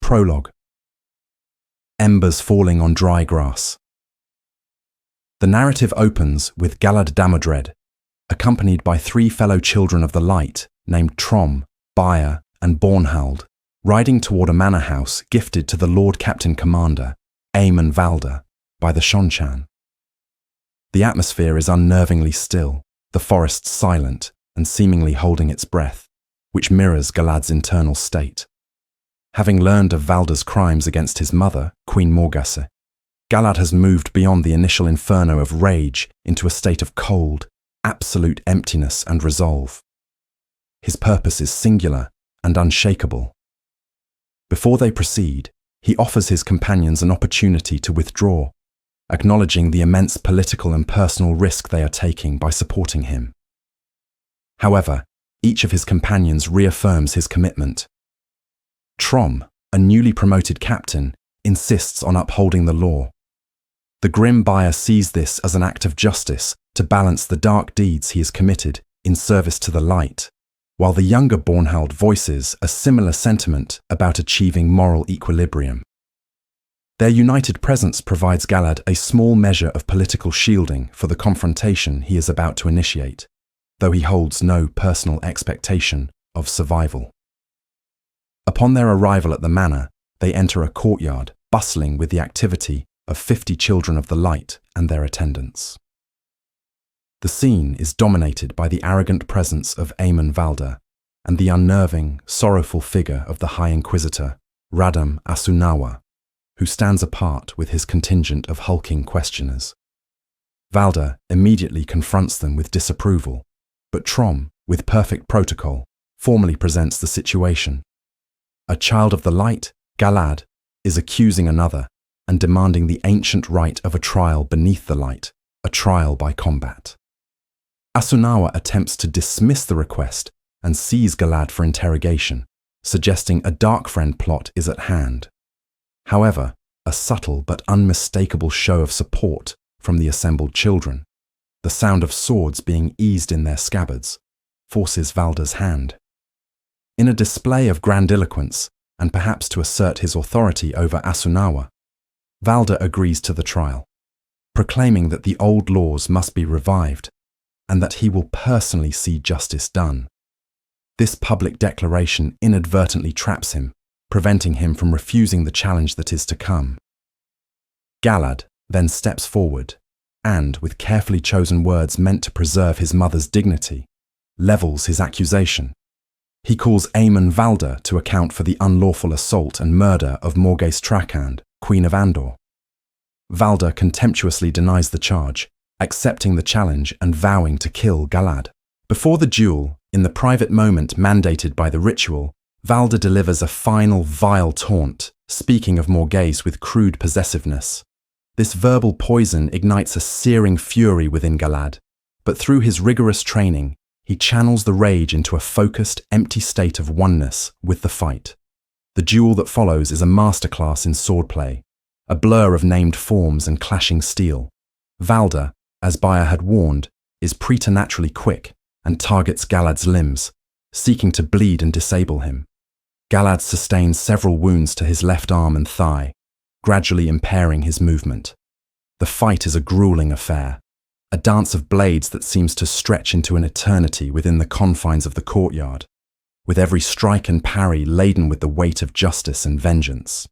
Prologue. Embers falling on dry grass. The narrative opens with Galad Damodred, accompanied by three fellow children of the light named Trom, Baia, and Bornhald, riding toward a manor house gifted to the Lord Captain Commander, Aemon Valder, by the Shonchan. The atmosphere is unnervingly still, the forest silent and seemingly holding its breath, which mirrors Galad's internal state. Having learned of Valder's crimes against his mother, Queen Morgase, Galad has moved beyond the initial inferno of rage into a state of cold, absolute emptiness and resolve. His purpose is singular and unshakable. Before they proceed, he offers his companions an opportunity to withdraw, acknowledging the immense political and personal risk they are taking by supporting him. However, each of his companions reaffirms his commitment. Trom, a newly promoted captain, insists on upholding the law. The grim Baia sees this as an act of justice to balance the dark deeds he has committed in service to the light, while the younger Bornhald voices a similar sentiment about achieving moral equilibrium. Their united presence provides Galad a small measure of political shielding for the confrontation he is about to initiate, though he holds no personal expectation of survival. Upon their arrival at the manor, they enter a courtyard bustling with the activity of 50 children of the light and their attendants. The scene is dominated by the arrogant presence of Aemon Valder and the unnerving, sorrowful figure of the High Inquisitor, Radam Asunawa, who stands apart with his contingent of hulking questioners. Valder immediately confronts them with disapproval, but Trom, with perfect protocol, formally presents the situation. A child of the light, Galad, is accusing another and demanding the ancient right of a trial beneath the light, a trial by combat. Asunawa attempts to dismiss the request and seize Galad for interrogation, suggesting a Darkfriend plot is at hand. However, a subtle but unmistakable show of support from the assembled children, the sound of swords being eased in their scabbards, forces Valder's hand. In a display of grandiloquence, and perhaps to assert his authority over Asunawa, Valder agrees to the trial, proclaiming that the old laws must be revived and that he will personally see justice done. This public declaration inadvertently traps him, preventing him from refusing the challenge that is to come. Galad then steps forward and, with carefully chosen words meant to preserve his mother's dignity, levels his accusation. He calls Aemon Valder to account for the unlawful assault and murder of Morgase Trakand, Queen of Andor. Valder contemptuously denies the charge, accepting the challenge and vowing to kill Galad. Before the duel, in the private moment mandated by the ritual, Valder delivers a final vile taunt, speaking of Morgase with crude possessiveness. This verbal poison ignites a searing fury within Galad, but through his rigorous training, he channels the rage into a focused, empty state of oneness with the fight. The duel that follows is a masterclass in swordplay, a blur of named forms and clashing steel. Valder, as Baia had warned, is preternaturally quick and targets Galad's limbs, seeking to bleed and disable him. Galad sustains several wounds to his left arm and thigh, gradually impairing his movement. The fight is a grueling affair, a dance of blades that seems to stretch into an eternity within the confines of the courtyard, with every strike and parry laden with the weight of justice and vengeance.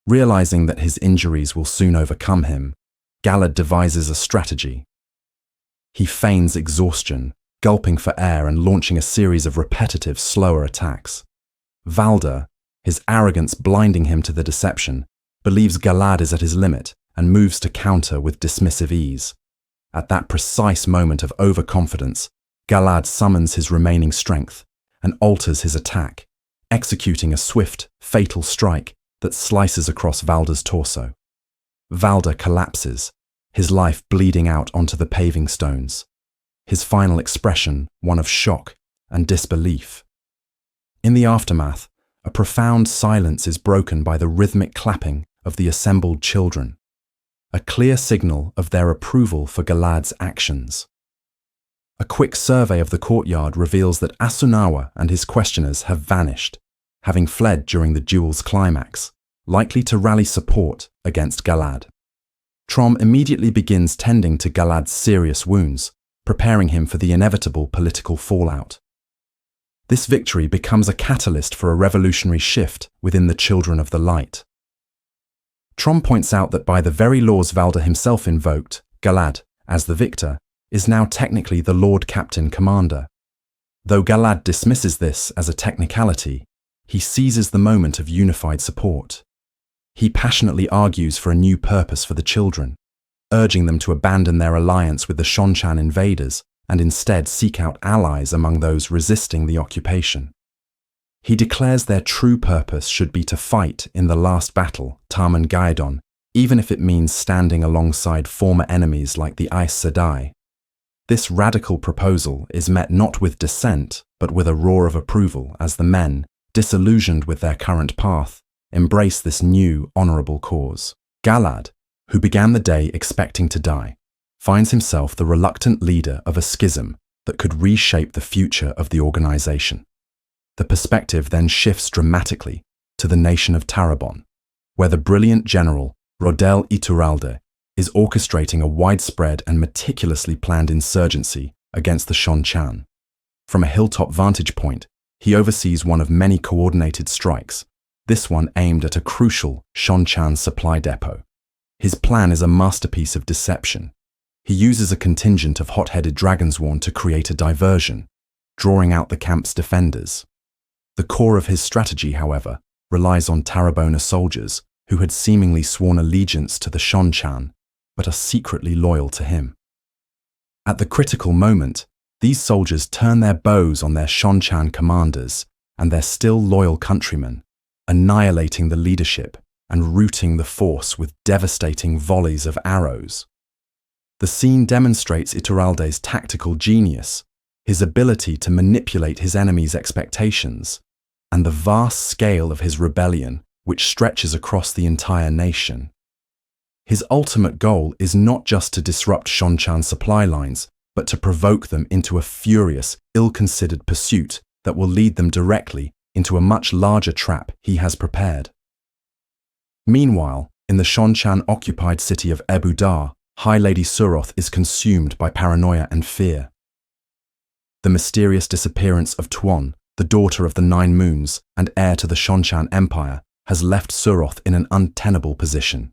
Realizing that his injuries will soon overcome him, Galad devises a strategy. He feigns exhaustion, gulping for air and launching a series of repetitive, slower attacks. Valder, his arrogance blinding him to the deception, believes Galad is at his limit and moves to counter with dismissive ease. At that precise moment of overconfidence, Galad summons his remaining strength and alters his attack, executing a swift, fatal strike that slices across Valder's torso. Valder collapses, his life bleeding out onto the paving stones, his final expression one of shock and disbelief. In the aftermath, a profound silence is broken by the rhythmic clapping of the assembled children, a clear signal of their approval for Galad's actions. A quick survey of the courtyard reveals that Asunawa and his questioners have vanished, having fled during the duel's climax, likely to rally support against Galad. Trom immediately begins tending to Galad's serious wounds, preparing him for the inevitable political fallout. This victory becomes a catalyst for a revolutionary shift within the Children of the Light. Trom points out that by the very laws Valda himself invoked, Galad, as the victor, is now technically the Lord Captain Commander. Though Galad dismisses this as a technicality, he seizes the moment of unified support. He passionately argues for a new purpose for the children, urging them to abandon their alliance with the Shonchan invaders and instead seek out allies among those resisting the occupation. He declares their true purpose should be to fight in the last battle, Tarmangaidon, even if it means standing alongside former enemies like the Aes Sedai. This radical proposal is met not with dissent, but with a roar of approval as the men, disillusioned with their current path, embrace this new, honourable cause. Galad, who began the day expecting to die, finds himself the reluctant leader of a schism that could reshape the future of the organisation. The perspective then shifts dramatically to the nation of Tarabon, where the brilliant general Rodel Iturralde is orchestrating a widespread and meticulously planned insurgency against the Shonchan. From a hilltop vantage point, he oversees one of many coordinated strikes, this one aimed at a crucial Shonchan supply depot. His plan is a masterpiece of deception. He uses a contingent of hot-headed dragonsworn to create a diversion, drawing out the camp's defenders. The core of his strategy, however, relies on Tarabona soldiers who had seemingly sworn allegiance to the Shonchan, but are secretly loyal to him. At the critical moment, these soldiers turn their bows on their Shonchan commanders and their still loyal countrymen, annihilating the leadership and routing the force with devastating volleys of arrows. The scene demonstrates Iturralde's tactical genius, his ability to manipulate his enemies' expectations, and the vast scale of his rebellion, which stretches across the entire nation. His ultimate goal is not just to disrupt Shonchan supply lines, but to provoke them into a furious, ill-considered pursuit that will lead them directly into a much larger trap he has prepared. Meanwhile, in the Shonchan-occupied city of Ebu Dar, High Lady Suroth is consumed by paranoia and fear. The mysterious disappearance of Tuon, the daughter of the Nine Moons and heir to the Shonchan Empire, has left Suroth in an untenable position.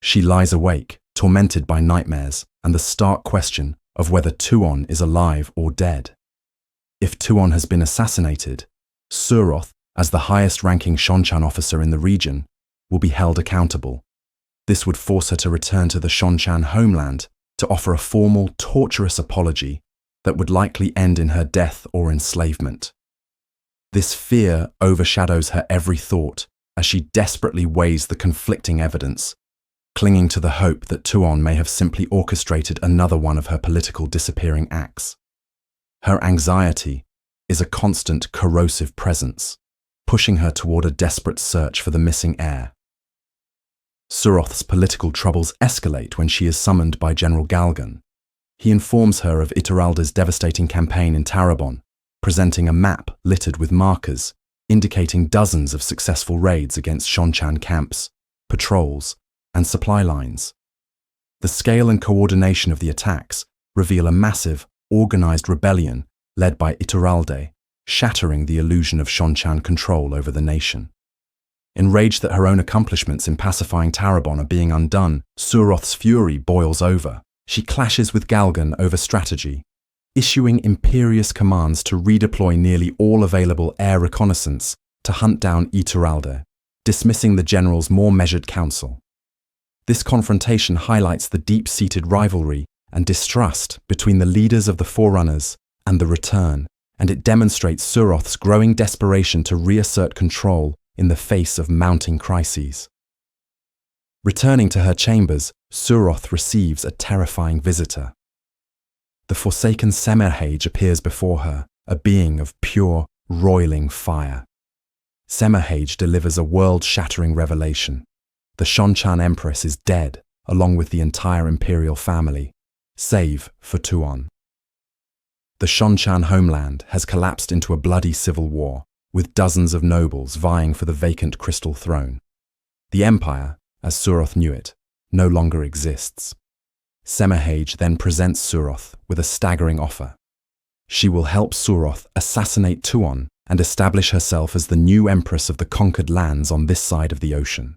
She lies awake, tormented by nightmares and the stark question of whether Tuon is alive or dead. If Tuon has been assassinated, Suroth, as the highest-ranking Shonchan officer in the region, will be held accountable. This would force her to return to the Shonchan homeland to offer a formal, torturous apology that would likely end in her death or enslavement. This fear overshadows her every thought as she desperately weighs the conflicting evidence, clinging to the hope that Tuon may have simply orchestrated another one of her political disappearing acts. Her anxiety is a constant corrosive presence, pushing her toward a desperate search for the missing heir. Suroth's political troubles escalate when she is summoned by General Galgan. He informs her of Iturralde's devastating campaign in Tarabon, presenting a map littered with markers, indicating dozens of successful raids against Shonchan camps, patrols, and supply lines. The scale and coordination of the attacks reveal a massive, organized rebellion led by Iturralde, shattering the illusion of Shonchan control over the nation. Enraged that her own accomplishments in pacifying Tarabon are being undone, Suroth's fury boils over. She clashes with Galgan over strategy, issuing imperious commands to redeploy nearly all available air reconnaissance to hunt down Iturralde, dismissing the general's more measured counsel. This confrontation highlights the deep-seated rivalry and distrust between the leaders of the Forerunners and the Return, and it demonstrates Suroth's growing desperation to reassert control in the face of mounting crises. Returning to her chambers, Suroth receives a terrifying visitor. The forsaken Semerhage appears before her, a being of pure, roiling fire. Semerhage delivers a world-shattering revelation. The Shonchan Empress is dead, along with the entire imperial family, save for Tuon. The Shonchan homeland has collapsed into a bloody civil war, with dozens of nobles vying for the vacant crystal throne. The empire, as Suroth knew it, no longer exists. Semahage then presents Suroth with a staggering offer. She will help Suroth assassinate Tuon and establish herself as the new empress of the conquered lands on this side of the ocean.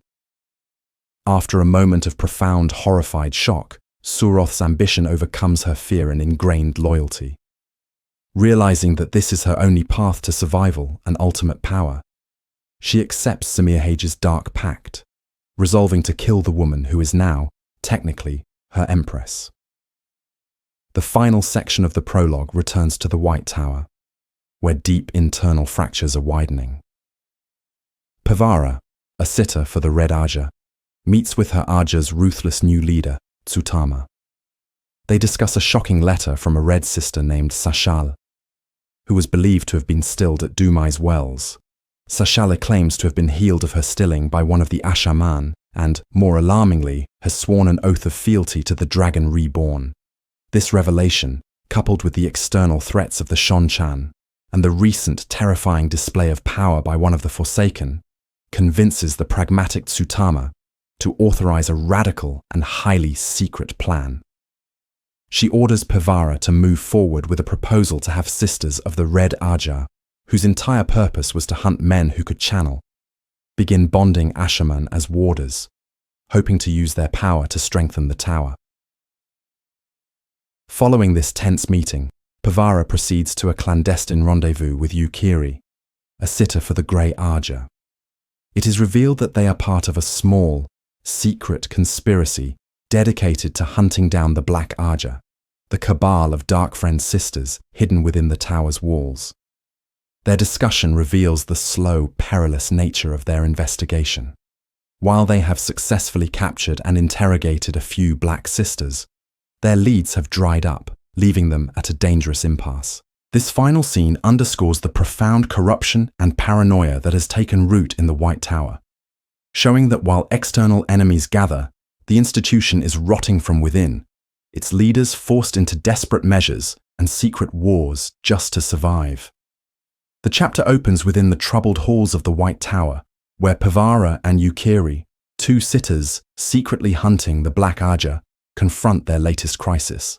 After a moment of profound, horrified shock, Suroth's ambition overcomes her fear and ingrained loyalty. Realizing that this is her only path to survival and ultimate power, she accepts Semihage's dark pact, resolving to kill the woman who is now, technically, her empress. The final section of the prologue returns to the White Tower, where deep internal fractures are widening. Pavara, a sitter for the Red Aja, meets with her Aja's ruthless new leader, Tsutama. They discuss a shocking letter from a Red sister named Sashal, who was believed to have been stilled at Dumai's wells. Sashala claims to have been healed of her stilling by one of the Ashaman and, more alarmingly, has sworn an oath of fealty to the dragon reborn. This revelation, coupled with the external threats of the Shonchan and the recent terrifying display of power by one of the Forsaken, convinces the pragmatic Tsutama to authorize a radical and highly secret plan. She orders Pavara to move forward with a proposal to have sisters of the Red Aja, whose entire purpose was to hunt men who could channel, begin bonding Ashaman as warders, hoping to use their power to strengthen the tower. Following this tense meeting, Pavara proceeds to a clandestine rendezvous with Yukiri, a sitter for the Grey Aja. It is revealed that they are part of a small, secret conspiracy dedicated to hunting down the Black Aja, the cabal of Darkfriend sisters hidden within the tower's walls. Their discussion reveals the slow, perilous nature of their investigation. While they have successfully captured and interrogated a few Black sisters, their leads have dried up, leaving them at a dangerous impasse. This final scene underscores the profound corruption and paranoia that has taken root in the White Tower, showing that while external enemies gather, the institution is rotting from within, its leaders forced into desperate measures and secret wars just to survive. The chapter opens within the troubled halls of the White Tower, where Pavara and Yukiri, two sitters secretly hunting the Black Aja, confront their latest crisis.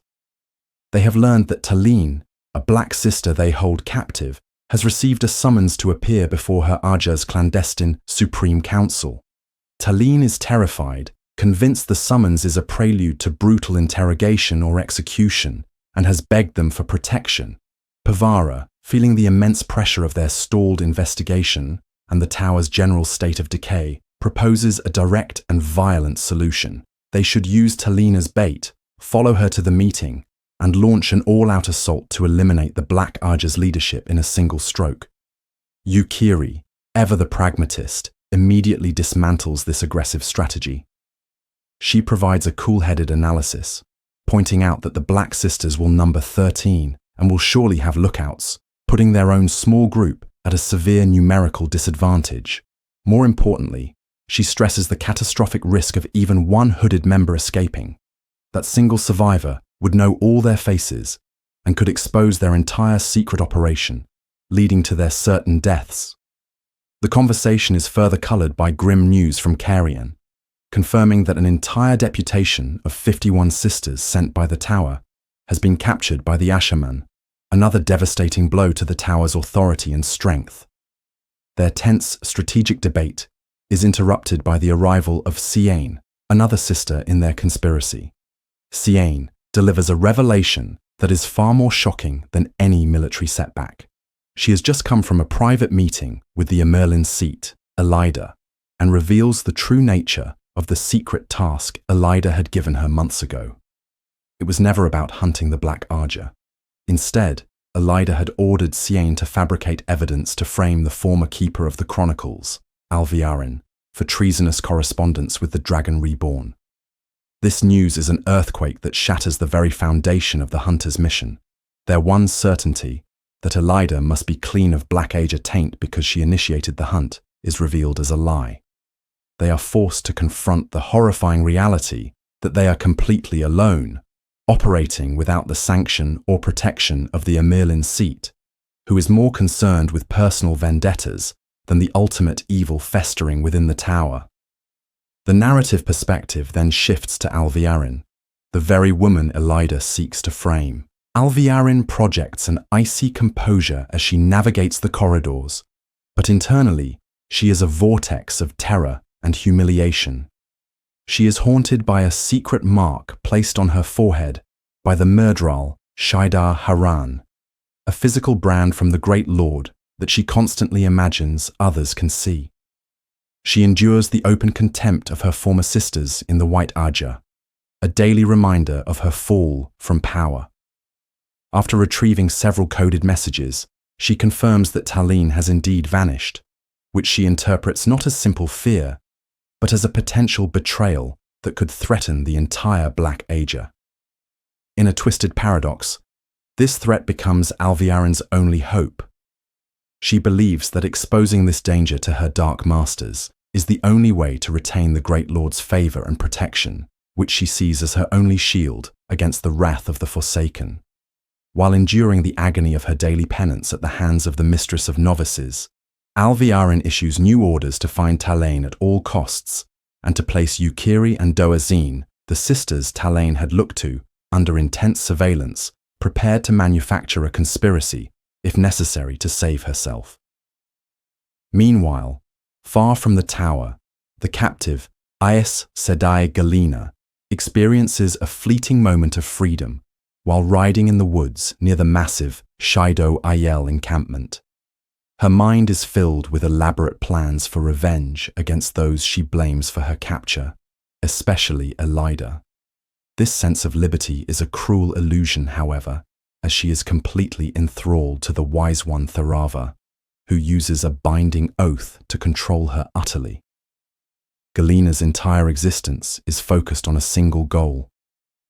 They have learned that Talene, a Black sister they hold captive, has received a summons to appear before her Aja's clandestine Supreme Council. Talene is terrified, convinced the summons is a prelude to brutal interrogation or execution, and has begged them for protection. Pavara, feeling the immense pressure of their stalled investigation and the tower's general state of decay, proposes a direct and violent solution. They should use Talene as bait, follow her to the meeting, and launch an all-out assault to eliminate the Black Aja's leadership in a single stroke. Yukiri, ever the pragmatist, immediately dismantles this aggressive strategy. She provides a cool-headed analysis, pointing out that the Black sisters will number 13 and will surely have lookouts, putting their own small group at a severe numerical disadvantage. More importantly, she stresses the catastrophic risk of even one hooded member escaping. That single survivor would know all their faces and could expose their entire secret operation, leading to their certain deaths. The conversation is further colored by grim news from Carrion, confirming that an entire deputation of 51 sisters sent by the tower has been captured by the Ashaman, another devastating blow to the tower's authority and strength. Their tense strategic debate is interrupted by the arrival of Siane, another sister in their conspiracy. Siane delivers a revelation that is far more shocking than any military setback. She has just come from a private meeting with the Emerlin seat, Elida, and reveals the true nature of the secret task Elida had given her months ago. It was never about hunting the Black Aja. Instead, Elida had ordered Siane to fabricate evidence to frame the former keeper of the Chronicles, Alviarin, for treasonous correspondence with the Dragon Reborn. This news is an earthquake that shatters the very foundation of the Hunter's mission. Their one certainty, that Elida must be clean of Black Aja taint because she initiated the hunt, is revealed as a lie. They are forced to confront the horrifying reality that they are completely alone, operating without the sanction or protection of the Emerlin seat, who is more concerned with personal vendettas than the ultimate evil festering within the tower. The narrative perspective then shifts to Alviarin, the very woman Elida seeks to frame. Alviarin projects an icy composure as she navigates the corridors, but internally, she is a vortex of terror and humiliation. She is haunted by a secret mark placed on her forehead by the Murdral Shaidar Haran, a physical brand from the Great Lord that she constantly imagines others can see. She endures the open contempt of her former sisters in the White Aja, a daily reminder of her fall from power. After retrieving several coded messages, she confirms that Talene has indeed vanished, which she interprets not as simple fear, but as a potential betrayal that could threaten the entire Black Aja. In a twisted paradox, this threat becomes Alviarin's only hope. She believes that exposing this danger to her dark masters is the only way to retain the Great Lord's favor and protection, which she sees as her only shield against the wrath of the Forsaken. While enduring the agony of her daily penance at the hands of the Mistress of Novices, Alviarin issues new orders to find Talene at all costs and to place Yukiri and Doazine, the sisters Talene had looked to, under intense surveillance, prepared to manufacture a conspiracy, if necessary, to save herself. Meanwhile, far from the tower, the captive Aes Sedai Galena experiences a fleeting moment of freedom while riding in the woods near the massive Shaido Ayel encampment. Her mind is filled with elaborate plans for revenge against those she blames for her capture, especially Elida. This sense of liberty is a cruel illusion, however, as she is completely enthralled to the Wise One Tharava, who uses a binding oath to control her utterly. Galena's entire existence is focused on a single goal: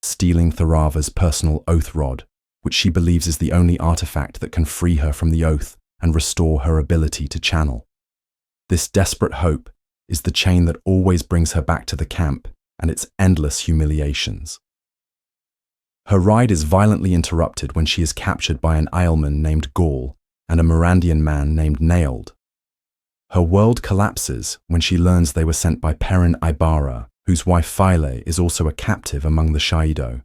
stealing Tharava's personal oath rod, which she believes is the only artifact that can free her from the oath and restore her ability to channel. This desperate hope is the chain that always brings her back to the camp and its endless humiliations. Her ride is violently interrupted when she is captured by an Ailman named Gaul and a Mirandian man named Nailed. Her world collapses when she learns they were sent by Perrin Ibarra, whose wife Phyle is also a captive among the Shaido.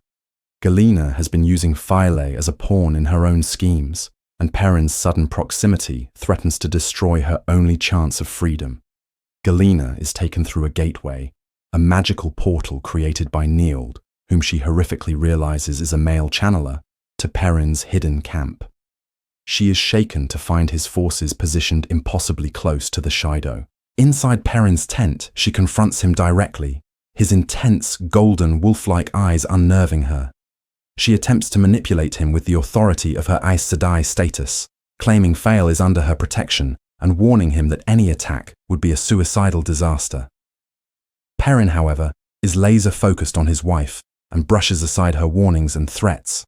Galena has been using Phyle as a pawn in her own schemes, and Perrin's sudden proximity threatens to destroy her only chance of freedom. Galena is taken through a gateway, a magical portal created by Nield, whom she horrifically realizes is a male channeler, to Perrin's hidden camp. She is shaken to find his forces positioned impossibly close to the Shaido. Inside Perrin's tent, she confronts him directly, his intense, golden, wolf-like eyes unnerving her. She attempts to manipulate him with the authority of her Aes Sedai status, claiming Phale is under her protection and warning him that any attack would be a suicidal disaster. Perrin, however, is laser-focused on his wife and brushes aside her warnings and threats.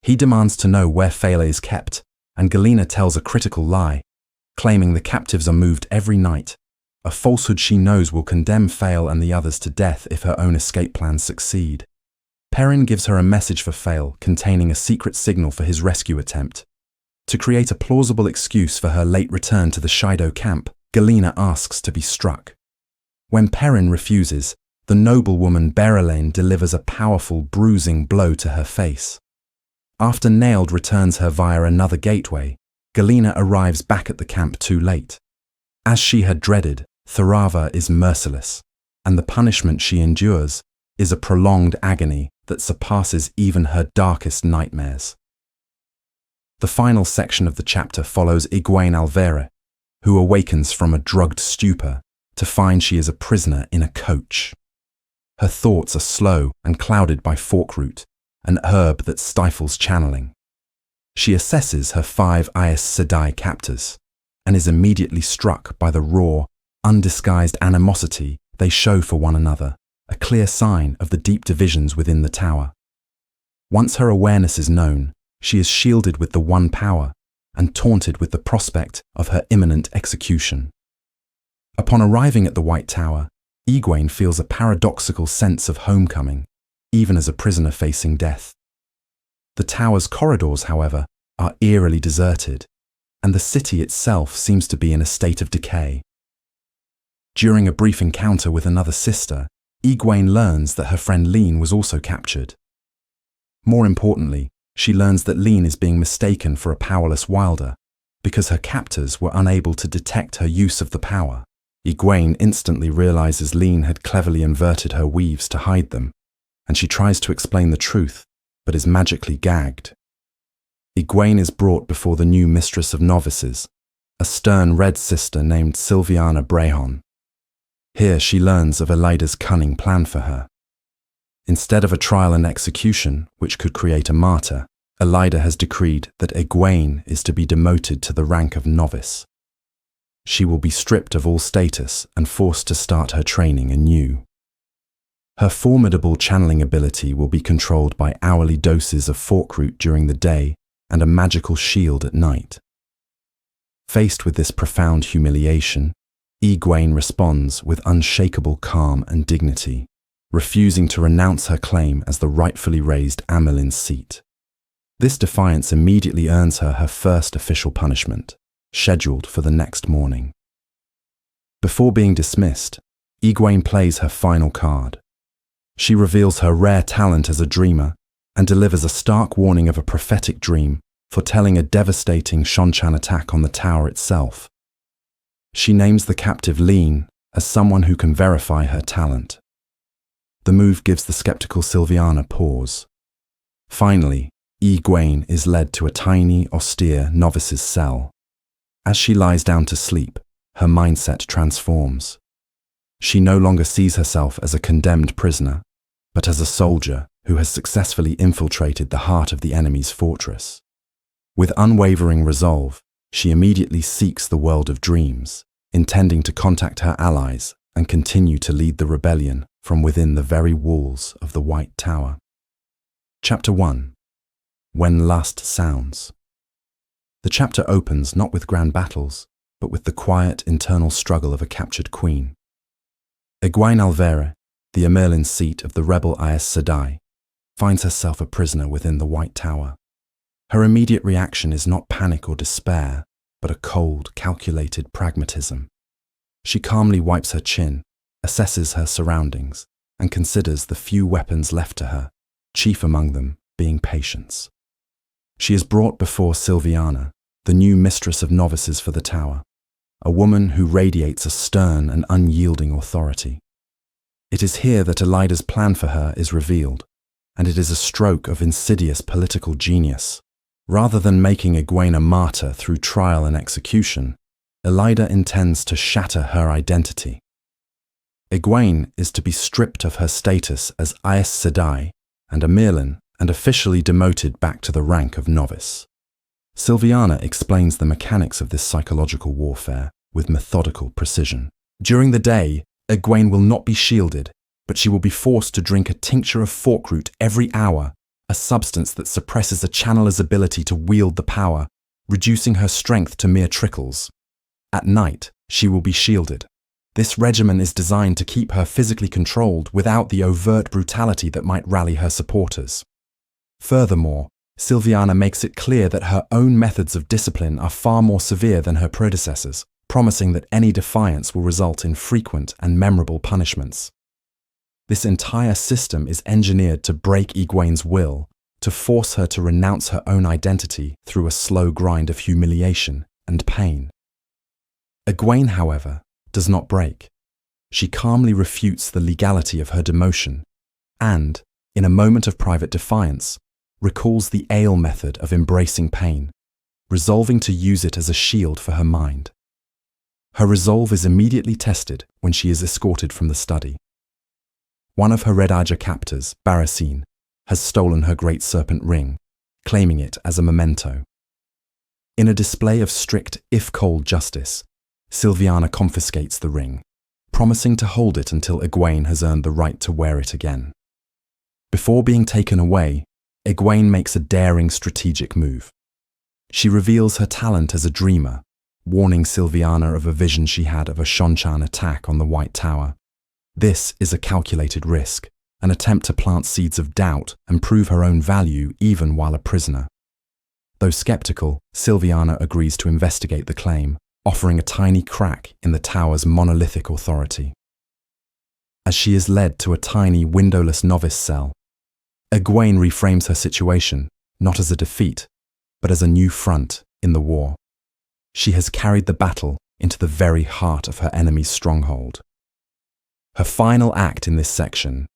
He demands to know where Phale is kept, and Galena tells a critical lie, claiming the captives are moved every night, a falsehood she knows will condemn Phale and the others to death if her own escape plans succeed. Perrin gives her a message for Phale containing a secret signal for his rescue attempt. To create a plausible excuse for her late return to the Shaido camp, Galena asks to be struck. When Perrin refuses, the noblewoman Berelaine delivers a powerful, bruising blow to her face. After Nailed returns her via another gateway, Galena arrives back at the camp too late. As she had dreaded, Tharava is merciless, and the punishment she endures is a prolonged agony that surpasses even her darkest nightmares. The final section of the chapter follows Egwene Alvere, who awakens from a drugged stupor to find she is a prisoner in a coach. Her thoughts are slow and clouded by forkroot, an herb that stifles channeling. She assesses her 5 Aes Sedai captors and is immediately struck by the raw, undisguised animosity they show for one another, a clear sign of the deep divisions within the tower. Once her awareness is known, she is shielded with the one power and taunted with the prospect of her imminent execution. Upon arriving at the White Tower, Egwene feels a paradoxical sense of homecoming, even as a prisoner facing death. The tower's corridors, however, are eerily deserted, and the city itself seems to be in a state of decay. During a brief encounter with another sister, Egwene learns that her friend Lean was also captured. More importantly, she learns that Lean is being mistaken for a powerless wilder because her captors were unable to detect her use of the power. Egwene instantly realizes Lean had cleverly inverted her weaves to hide them, and she tries to explain the truth, but is magically gagged. Egwene is brought before the new mistress of novices, a stern red sister named Silviana Brehon. Here she learns of Elida's cunning plan for her. Instead of a trial and execution, which could create a martyr, Elida has decreed that Egwene is to be demoted to the rank of novice. She will be stripped of all status and forced to start her training anew. Her formidable channeling ability will be controlled by hourly doses of forkroot during the day and a magical shield at night. Faced with this profound humiliation, Egwene responds with unshakable calm and dignity, refusing to renounce her claim as the rightfully raised Amelin's seat. This defiance immediately earns her her first official punishment, scheduled for the next morning. Before being dismissed, Egwene plays her final card. She reveals her rare talent as a dreamer and delivers a stark warning of a prophetic dream foretelling a devastating Shonchan attack on the tower itself. She names the captive Lean as someone who can verify her talent. The move gives the skeptical Silviana pause. Finally, Egwene is led to a tiny, austere novice's cell. As she lies down to sleep, her mindset transforms. She no longer sees herself as a condemned prisoner, but as a soldier who has successfully infiltrated the heart of the enemy's fortress. With unwavering resolve, she immediately seeks the world of dreams, intending to contact her allies and continue to lead the rebellion from within the very walls of the White Tower. Chapter 1. When Lust Sounds. The chapter opens not with grand battles, but with the quiet internal struggle of a captured queen. Egwene Alvere, the Amerlin seat of the rebel Aes Sedai, finds herself a prisoner within the White Tower. Her immediate reaction is not panic or despair, but a cold, calculated pragmatism. She calmly wipes her chin, assesses her surroundings, and considers the few weapons left to her, chief among them being patience. She is brought before Silviana, the new mistress of novices for the tower, a woman who radiates a stern and unyielding authority. It is here that Elida's plan for her is revealed, and it is a stroke of insidious political genius. Rather than making Egwene a martyr through trial and execution, Elida intends to shatter her identity. Egwene is to be stripped of her status as Aes Sedai and Amerlin and officially demoted back to the rank of novice. Silviana explains the mechanics of this psychological warfare with methodical precision. During the day, Egwene will not be shielded, but she will be forced to drink a tincture of forkroot every hour, a substance that suppresses a channeler's ability to wield the power, reducing her strength to mere trickles. At night, she will be shielded. This regimen is designed to keep her physically controlled without the overt brutality that might rally her supporters. Furthermore, Silviana makes it clear that her own methods of discipline are far more severe than her predecessors, promising that any defiance will result in frequent and memorable punishments. This entire system is engineered to break Egwene's will, to force her to renounce her own identity through a slow grind of humiliation and pain. Egwene, however, does not break. She calmly refutes the legality of her demotion and, in a moment of private defiance, recalls the Ale method of embracing pain, resolving to use it as a shield for her mind. Her resolve is immediately tested when she is escorted from the study. One of her Red Aja captors, Barasine, has stolen her great serpent ring, claiming it as a memento. In a display of strict, if cold justice, Silviana confiscates the ring, promising to hold it until Egwene has earned the right to wear it again. Before being taken away, Egwene makes a daring strategic move. She reveals her talent as a dreamer, warning Silviana of a vision she had of a Shonchan attack on the White Tower. This is a calculated risk, an attempt to plant seeds of doubt and prove her own value even while a prisoner. Though skeptical, Silviana agrees to investigate the claim, offering a tiny crack in the tower's monolithic authority. As she is led to a tiny, windowless novice cell, Egwene reframes her situation not as a defeat, but as a new front in the war. She has carried the battle into the very heart of her enemy's stronghold. Her final act in this section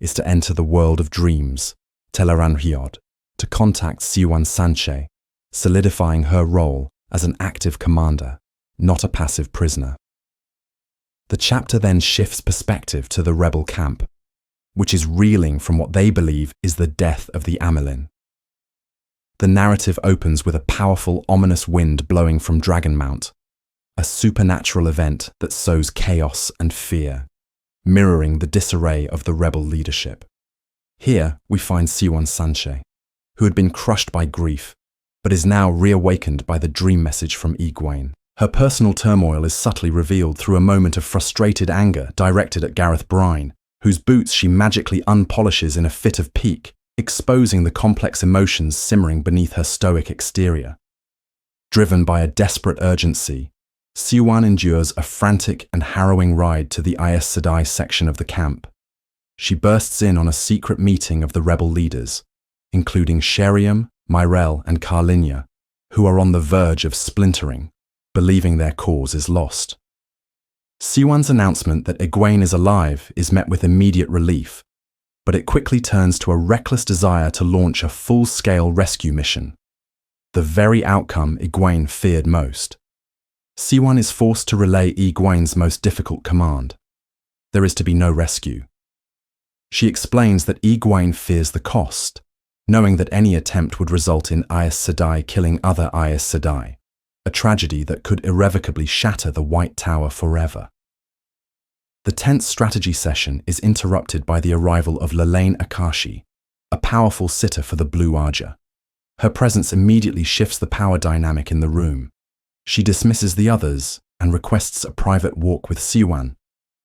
is to enter the world of dreams, Teleranriod, to contact Siwan Sanche, solidifying her role as an active commander, not a passive prisoner. The chapter then shifts perspective to the rebel camp, which is reeling from what they believe is the death of the Amelin. The narrative opens with a powerful, ominous wind blowing from Dragonmount, a supernatural event that sows chaos and fear, mirroring the disarray of the rebel leadership. Here we find Siwan Sanche, who had been crushed by grief, but is now reawakened by the dream message from Egwene. Her personal turmoil is subtly revealed through a moment of frustrated anger directed at Gareth Bryne, whose boots she magically unpolishes in a fit of pique, exposing the complex emotions simmering beneath her stoic exterior. Driven by a desperate urgency, Siwan endures a frantic and harrowing ride to the Aes Sedai section of the camp. She bursts in on a secret meeting of the rebel leaders, including Sheriam, Myrell, and Carlinia, who are on the verge of splintering, believing their cause is lost. Siwan's announcement that Egwene is alive is met with immediate relief, but it quickly turns to a reckless desire to launch a full-scale rescue mission, the very outcome Egwene feared most. Siwan is forced to relay Egwene's most difficult command. There is to be no rescue. She explains that Egwene fears the cost, knowing that any attempt would result in Aes Sedai killing other Aes Sedai, a tragedy that could irrevocably shatter the White Tower forever. The tense strategy session is interrupted by the arrival of Lelaine Akashi, a powerful sitter for the Blue Arger. Her presence immediately shifts the power dynamic in the room. She dismisses the others and requests a private walk with Siwan,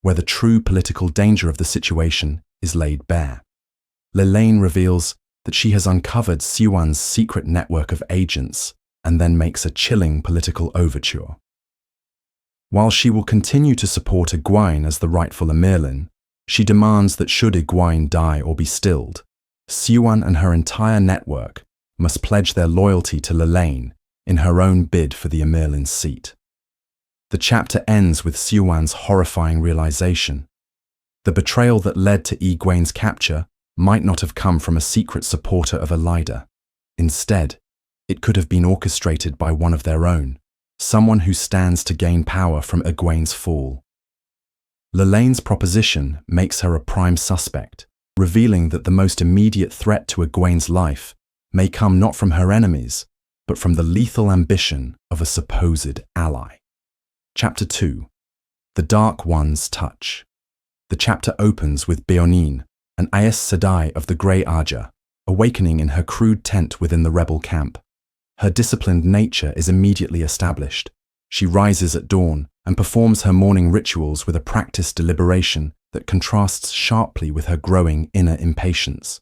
where the true political danger of the situation is laid bare. Lelaine reveals that she has uncovered Siwan's secret network of agents and then makes a chilling political overture. While she will continue to support Egwene as the rightful Amerlin, she demands that should Egwene die or be stilled, Siwan and her entire network must pledge their loyalty to Lelaine in her own bid for the Amerlin's seat. The chapter ends with Siwan's horrifying realization. The betrayal that led to Egwene's capture might not have come from a secret supporter of Elida. Instead, it could have been orchestrated by one of their own, someone who stands to gain power from Egwene's fall. Lelaine's proposition makes her a prime suspect, revealing that the most immediate threat to Egwene's life may come not from her enemies, but from the lethal ambition of a supposed ally. Chapter 2. The Dark One's Touch. The chapter opens with Beonine, an Aes Sedai of the Grey Arger, awakening in her crude tent within the rebel camp. Her disciplined nature is immediately established. She rises at dawn and performs her morning rituals with a practiced deliberation that contrasts sharply with her growing inner impatience.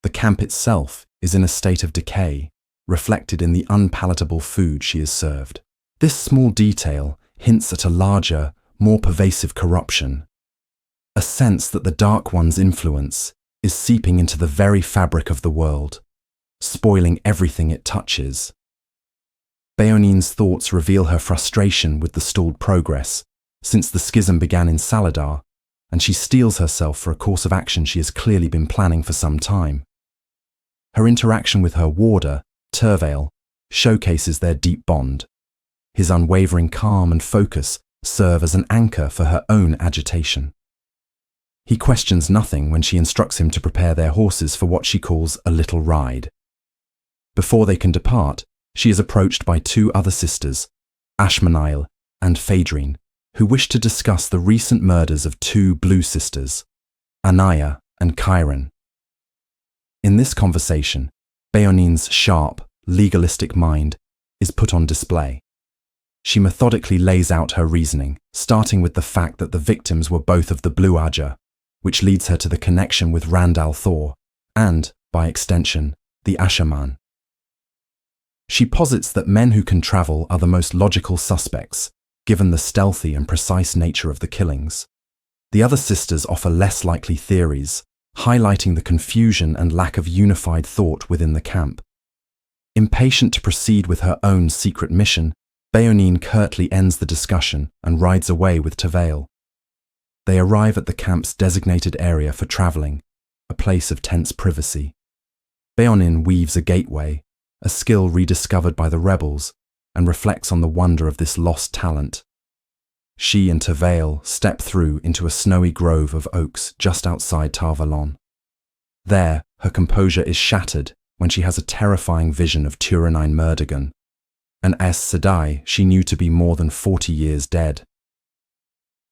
The camp itself is in a state of decay, reflected in the unpalatable food she is served. This small detail hints at a larger, more pervasive corruption, a sense that the Dark One's influence is seeping into the very fabric of the world, spoiling everything it touches. Beonine's thoughts reveal her frustration with the stalled progress since the schism began in Saladar, and she steels herself for a course of action she has clearly been planning for some time. Her interaction with her warder, Tervale, showcases their deep bond. His unwavering calm and focus serve as an anchor for her own agitation. He questions nothing when she instructs him to prepare their horses for what she calls a little ride. Before they can depart, she is approached by two other sisters, Ashmanail and Phaedrine, who wish to discuss the recent murders of two Blue sisters, Anaya and Chiron. In this conversation, Beonine's sharp, legalistic mind is put on display. She methodically lays out her reasoning, starting with the fact that the victims were both of the Blue Arger, which leads her to the connection with Rand al'Thor and, by extension, the Ashaman. She posits that men who can travel are the most logical suspects, given the stealthy and precise nature of the killings. The other sisters offer less likely theories, highlighting the confusion and lack of unified thought within the camp. Impatient to proceed with her own secret mission, Béonine curtly ends the discussion and rides away with Travail. They arrive at the camp's designated area for traveling, a place of tense privacy. Béonine weaves a gateway, a skill rediscovered by the rebels, and reflects on the wonder of this lost talent. She and Travail step through into a snowy grove of oaks just outside Tarvalon. There, her composure is shattered when she has a terrifying vision of Turanine Murdagan, an Aes Sedai she knew to be more than 40 years dead.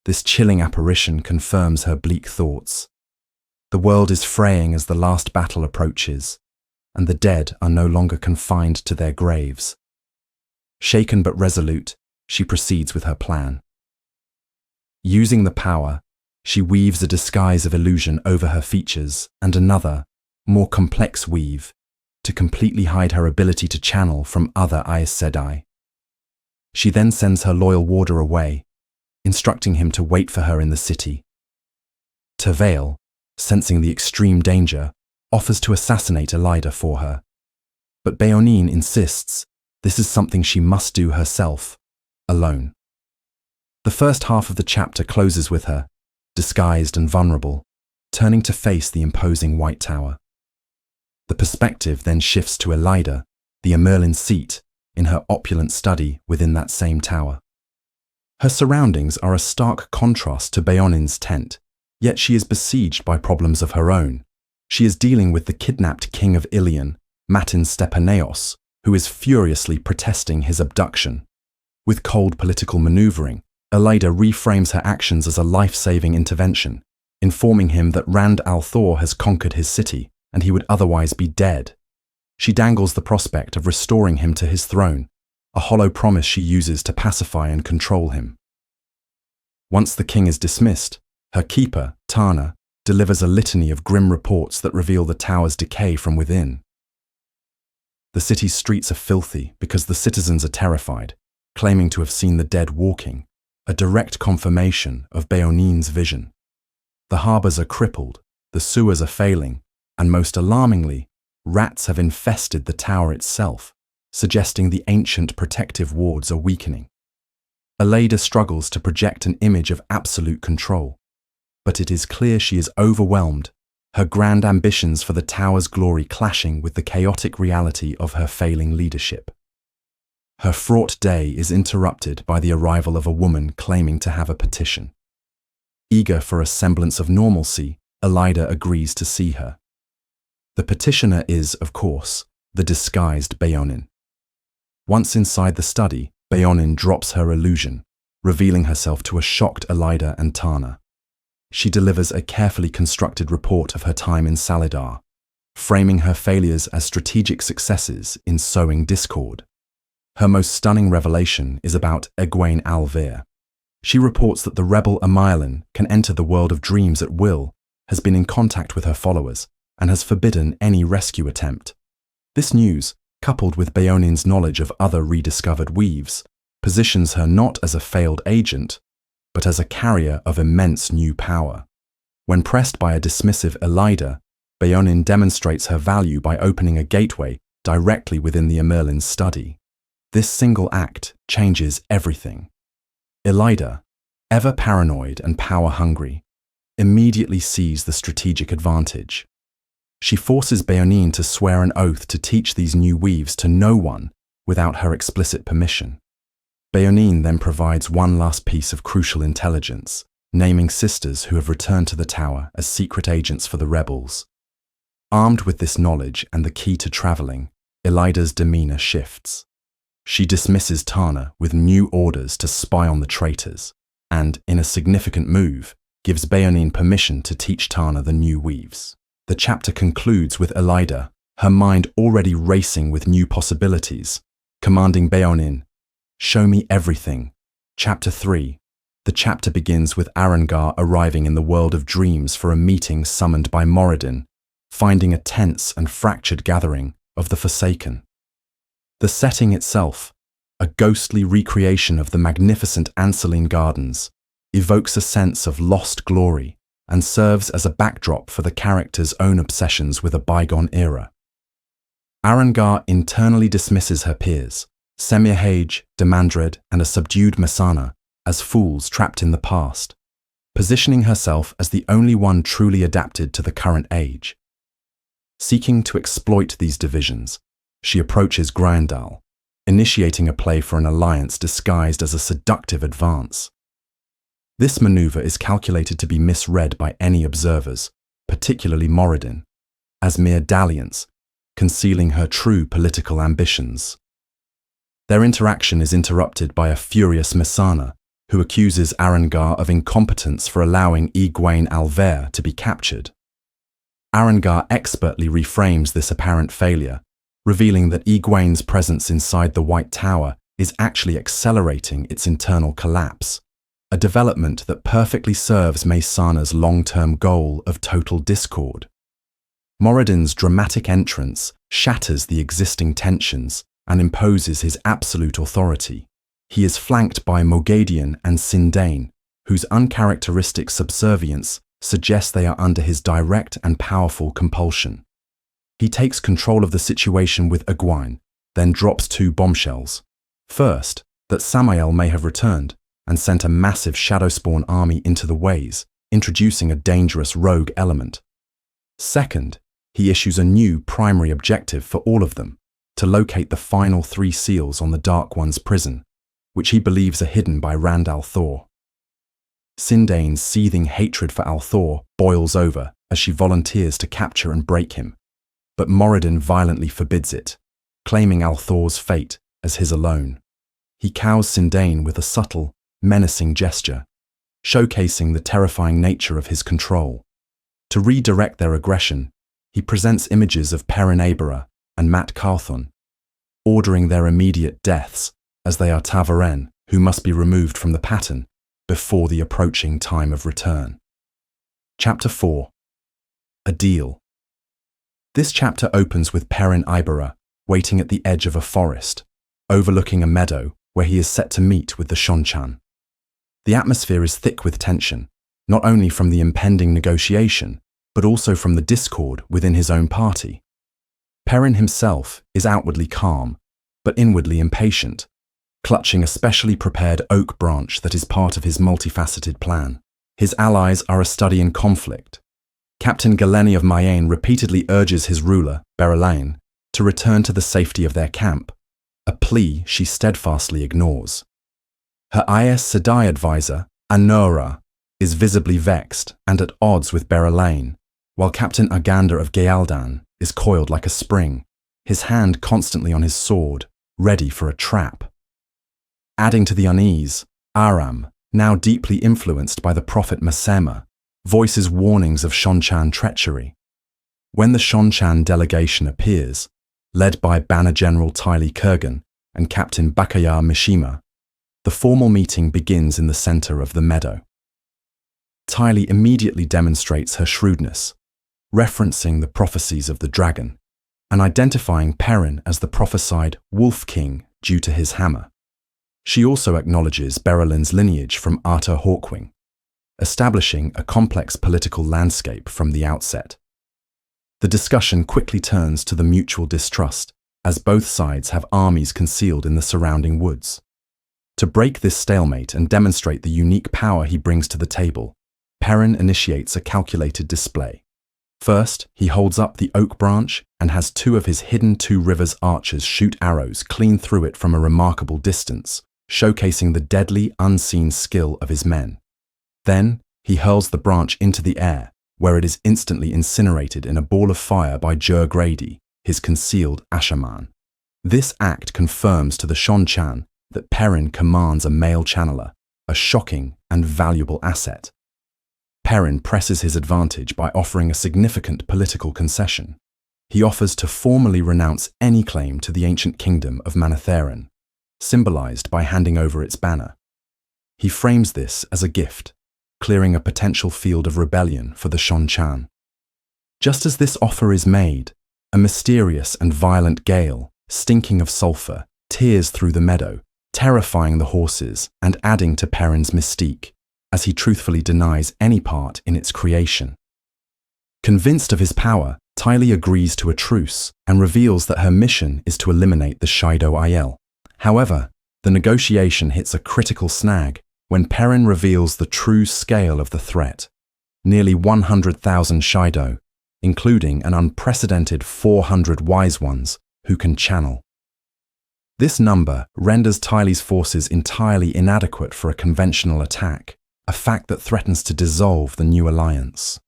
This chilling apparition confirms her bleak thoughts. The world is fraying as the last battle approaches, and the dead are no longer confined to their graves. Shaken but resolute, she proceeds with her plan. Using the power, she weaves a disguise of illusion over her features and another, more complex weave, to completely hide her ability to channel from other Aes Sedai. She then sends her loyal warder away, instructing him to wait for her in the city. Travail, sensing the extreme danger, offers to assassinate Elida for her. But Béonine insists this is something she must do herself, alone. The first half of the chapter closes with her, disguised and vulnerable, turning to face the imposing White Tower. The perspective then shifts to Elida, the Amerlin's seat, in her opulent study within that same tower. Her surroundings are a stark contrast to Béonine's tent, yet she is besieged by problems of her own. She is dealing with the kidnapped king of Ilion, Matin Stepaneos, who is furiously protesting his abduction. With cold political maneuvering, Elida reframes her actions as a life-saving intervention, informing him that Rand al-Thor has conquered his city and he would otherwise be dead. She dangles the prospect of restoring him to his throne, a hollow promise she uses to pacify and control him. Once the king is dismissed, her keeper, Tana, delivers a litany of grim reports that reveal the tower's decay from within. The city's streets are filthy because the citizens are terrified, claiming to have seen the dead walking, a direct confirmation of Béonine's vision. The harbors are crippled, the sewers are failing, and most alarmingly, rats have infested the tower itself, suggesting the ancient protective wards are weakening. Elida struggles to project an image of absolute control, but it is clear she is overwhelmed, her grand ambitions for the tower's glory clashing with the chaotic reality of her failing leadership. Her fraught day is interrupted by the arrival of a woman claiming to have a petition. Eager for a semblance of normalcy, Elida agrees to see her. The petitioner is, of course, the disguised Béonine. Once inside the study, Béonine drops her illusion, revealing herself to a shocked Elida and Tana. She delivers a carefully constructed report of her time in Salidar, framing her failures as strategic successes in sowing discord. Her most stunning revelation is about Egwene Alvear. She reports that the rebel Amerlin can enter the world of dreams at will, has been in contact with her followers, and has forbidden any rescue attempt. This news, coupled with Béonine's knowledge of other rediscovered weaves, positions her not as a failed agent, but as a carrier of immense new power. When pressed by a dismissive Elida, Béonine demonstrates her value by opening a gateway directly within the Amerlin's study. This single act changes everything. Elida, ever paranoid and power-hungry, immediately sees the strategic advantage. She forces Béonine to swear an oath to teach these new weaves to no one without her explicit permission. Béonine then provides one last piece of crucial intelligence, naming sisters who have returned to the tower as secret agents for the rebels. Armed with this knowledge and the key to traveling, Elida's demeanor shifts. She dismisses Tana with new orders to spy on the traitors, and, in a significant move, gives Béonine permission to teach Tana the new weaves. The chapter concludes with Elida, her mind already racing with new possibilities, commanding Béonine, "Show me everything." Chapter 3. The chapter begins with Arangar arriving in the world of dreams for a meeting summoned by Moradin, finding a tense and fractured gathering of the Forsaken. The setting itself, a ghostly recreation of the magnificent Anceline Gardens, evokes a sense of lost glory and serves as a backdrop for the character's own obsessions with a bygone era. Arangar internally dismisses her peers, Semirhage, Demandred, and a subdued Masana, as fools trapped in the past, positioning herself as the only one truly adapted to the current age. Seeking to exploit these divisions, she approaches Gryndal, initiating a play for an alliance disguised as a seductive advance. This maneuver is calculated to be misread by any observers, particularly Moradin, as mere dalliance, concealing her true political ambitions. Their interaction is interrupted by a furious Masana, who accuses Arangar of incompetence for allowing Egwene Alver to be captured. Arangar expertly reframes this apparent failure, revealing that Egwene's presence inside the White Tower is actually accelerating its internal collapse, a development that perfectly serves Masana's long-term goal of total discord. Moradin's dramatic entrance shatters the existing tensions and imposes his absolute authority. He is flanked by Mogadian and Sindain, whose uncharacteristic subservience suggests they are under his direct and powerful compulsion. He takes control of the situation with Egwene, then drops 2 bombshells. First, that Samael may have returned and sent a massive Shadowspawn army into the Ways, introducing a dangerous rogue element. Second, he issues a new primary objective for all of them, to locate the final 3 seals on the Dark One's prison, which he believes are hidden by Rand al'Thor. Sindain's seething hatred for al'Thor boils over as she volunteers to capture and break him, but Moradin violently forbids it, claiming al'Thor's fate as his alone. He cows Sindain with a subtle, menacing gesture, showcasing the terrifying nature of his control. To redirect their aggression, he presents images of Perrin Abera and Mat Carthon, ordering their immediate deaths, as they are Tavaren, who must be removed from the pattern before the approaching time of return. Chapter 4. A Deal. This chapter opens with Perrin Ibera waiting at the edge of a forest, overlooking a meadow where he is set to meet with the Shonchan. The atmosphere is thick with tension, not only from the impending negotiation, but also from the discord within his own party. Perrin himself is outwardly calm, but inwardly impatient, clutching a specially prepared oak branch that is part of his multifaceted plan. His allies are a study in conflict. Captain Galeni of Mayenne repeatedly urges his ruler, Berelain, to return to the safety of their camp, a plea she steadfastly ignores. Her Aes Sedai advisor, Anora, is visibly vexed and at odds with Berelain, while Captain Agander of Gealdan is coiled like a spring, his hand constantly on his sword, ready for a trap. Adding to the unease, Aram, now deeply influenced by the prophet Masema, voices warnings of Shonchan treachery. When the Shonchan delegation appears, led by Banner General Tylee Kurgan and Captain Bakayar Mishima, the formal meeting begins in the center of the meadow. Tylee immediately demonstrates her shrewdness, referencing the prophecies of the dragon, and identifying Perrin as the prophesied Wolf King due to his hammer. She also acknowledges Berelin's lineage from Artur Hawkwing, establishing a complex political landscape from the outset. The discussion quickly turns to the mutual distrust, as both sides have armies concealed in the surrounding woods. To break this stalemate and demonstrate the unique power he brings to the table, Perrin initiates a calculated display. First, he holds up the oak branch and has 2 of his hidden Two Rivers archers shoot arrows clean through it from a remarkable distance, showcasing the deadly, unseen skill of his men. Then, he hurls the branch into the air, where it is instantly incinerated in a ball of fire by Jur Grady, his concealed Ashaman. This act confirms to the Shonchan that Perrin commands a male channeler, a shocking and valuable asset. Perrin presses his advantage by offering a significant political concession. He offers to formally renounce any claim to the ancient kingdom of Manetheren, symbolized by handing over its banner. He frames this as a gift, clearing a potential field of rebellion for the Shonchan. Just as this offer is made, a mysterious and violent gale stinking of sulfur, tears through the meadow, terrifying the horses and adding to Perrin's mystique, as he truthfully denies any part in its creation. Convinced of his power, Tylee agrees to a truce and reveals that her mission is to eliminate the Shido Aiel. However, the negotiation hits a critical snag when Perrin reveals the true scale of the threat: nearly 100,000 Shido, including an unprecedented 400 Wise Ones who can channel. This number renders Tylee's forces entirely inadequate for a conventional attack, a fact that threatens to dissolve the new alliance.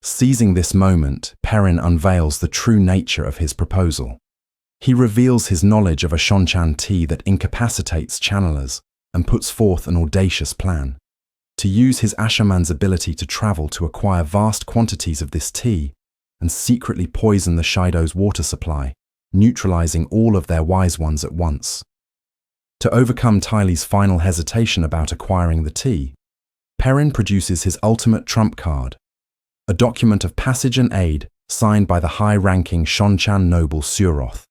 Seizing this moment, Perrin unveils the true nature of his proposal. He reveals his knowledge of a Shonchan tea that incapacitates channelers and puts forth an audacious plan: to use his Ashaman's ability to travel to acquire vast quantities of this tea and secretly poison the Shido's water supply, neutralizing all of their Wise Ones at once. To overcome Tylee's final hesitation about acquiring the tea, Perrin produces his ultimate trump card, a document of passage and aid signed by the high-ranking Shonchan noble Suroth.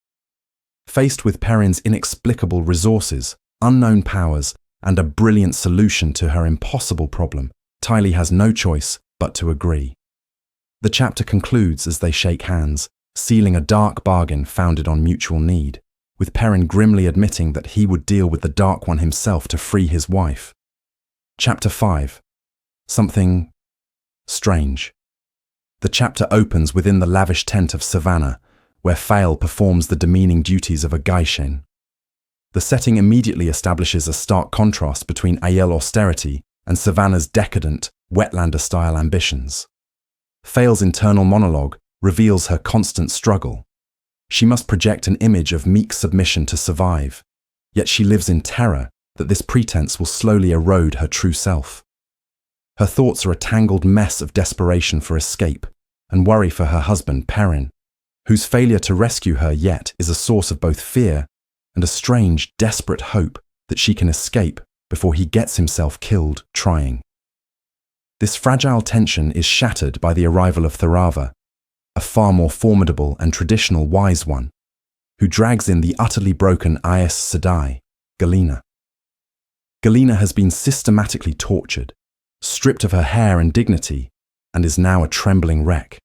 Faced with Perrin's inexplicable resources, unknown powers, and a brilliant solution to her impossible problem, Tylee has no choice but to agree. The chapter concludes as they shake hands, sealing a dark bargain founded on mutual need, with Perrin grimly admitting that he would deal with the Dark One himself to free his wife. Chapter 5. Something strange. The chapter opens within the lavish tent of Savannah, where Fael performs the demeaning duties of a gaishen. The setting immediately establishes a stark contrast between Aiel austerity and Savannah's decadent, Wetlander-style ambitions. Fael's internal monologue reveals her constant struggle. She must project an image of meek submission to survive, yet she lives in terror that this pretense will slowly erode her true self. Her thoughts are a tangled mess of desperation for escape and worry for her husband, Perrin, whose failure to rescue her yet is a source of both fear and a strange, desperate hope that she can escape before he gets himself killed trying. This fragile tension is shattered by the arrival of Tharava, a far more formidable and traditional Wise One, who drags in the utterly broken Aes Sedai, Galena. Galena has been systematically tortured, stripped of her hair and dignity, and is now a trembling wreck.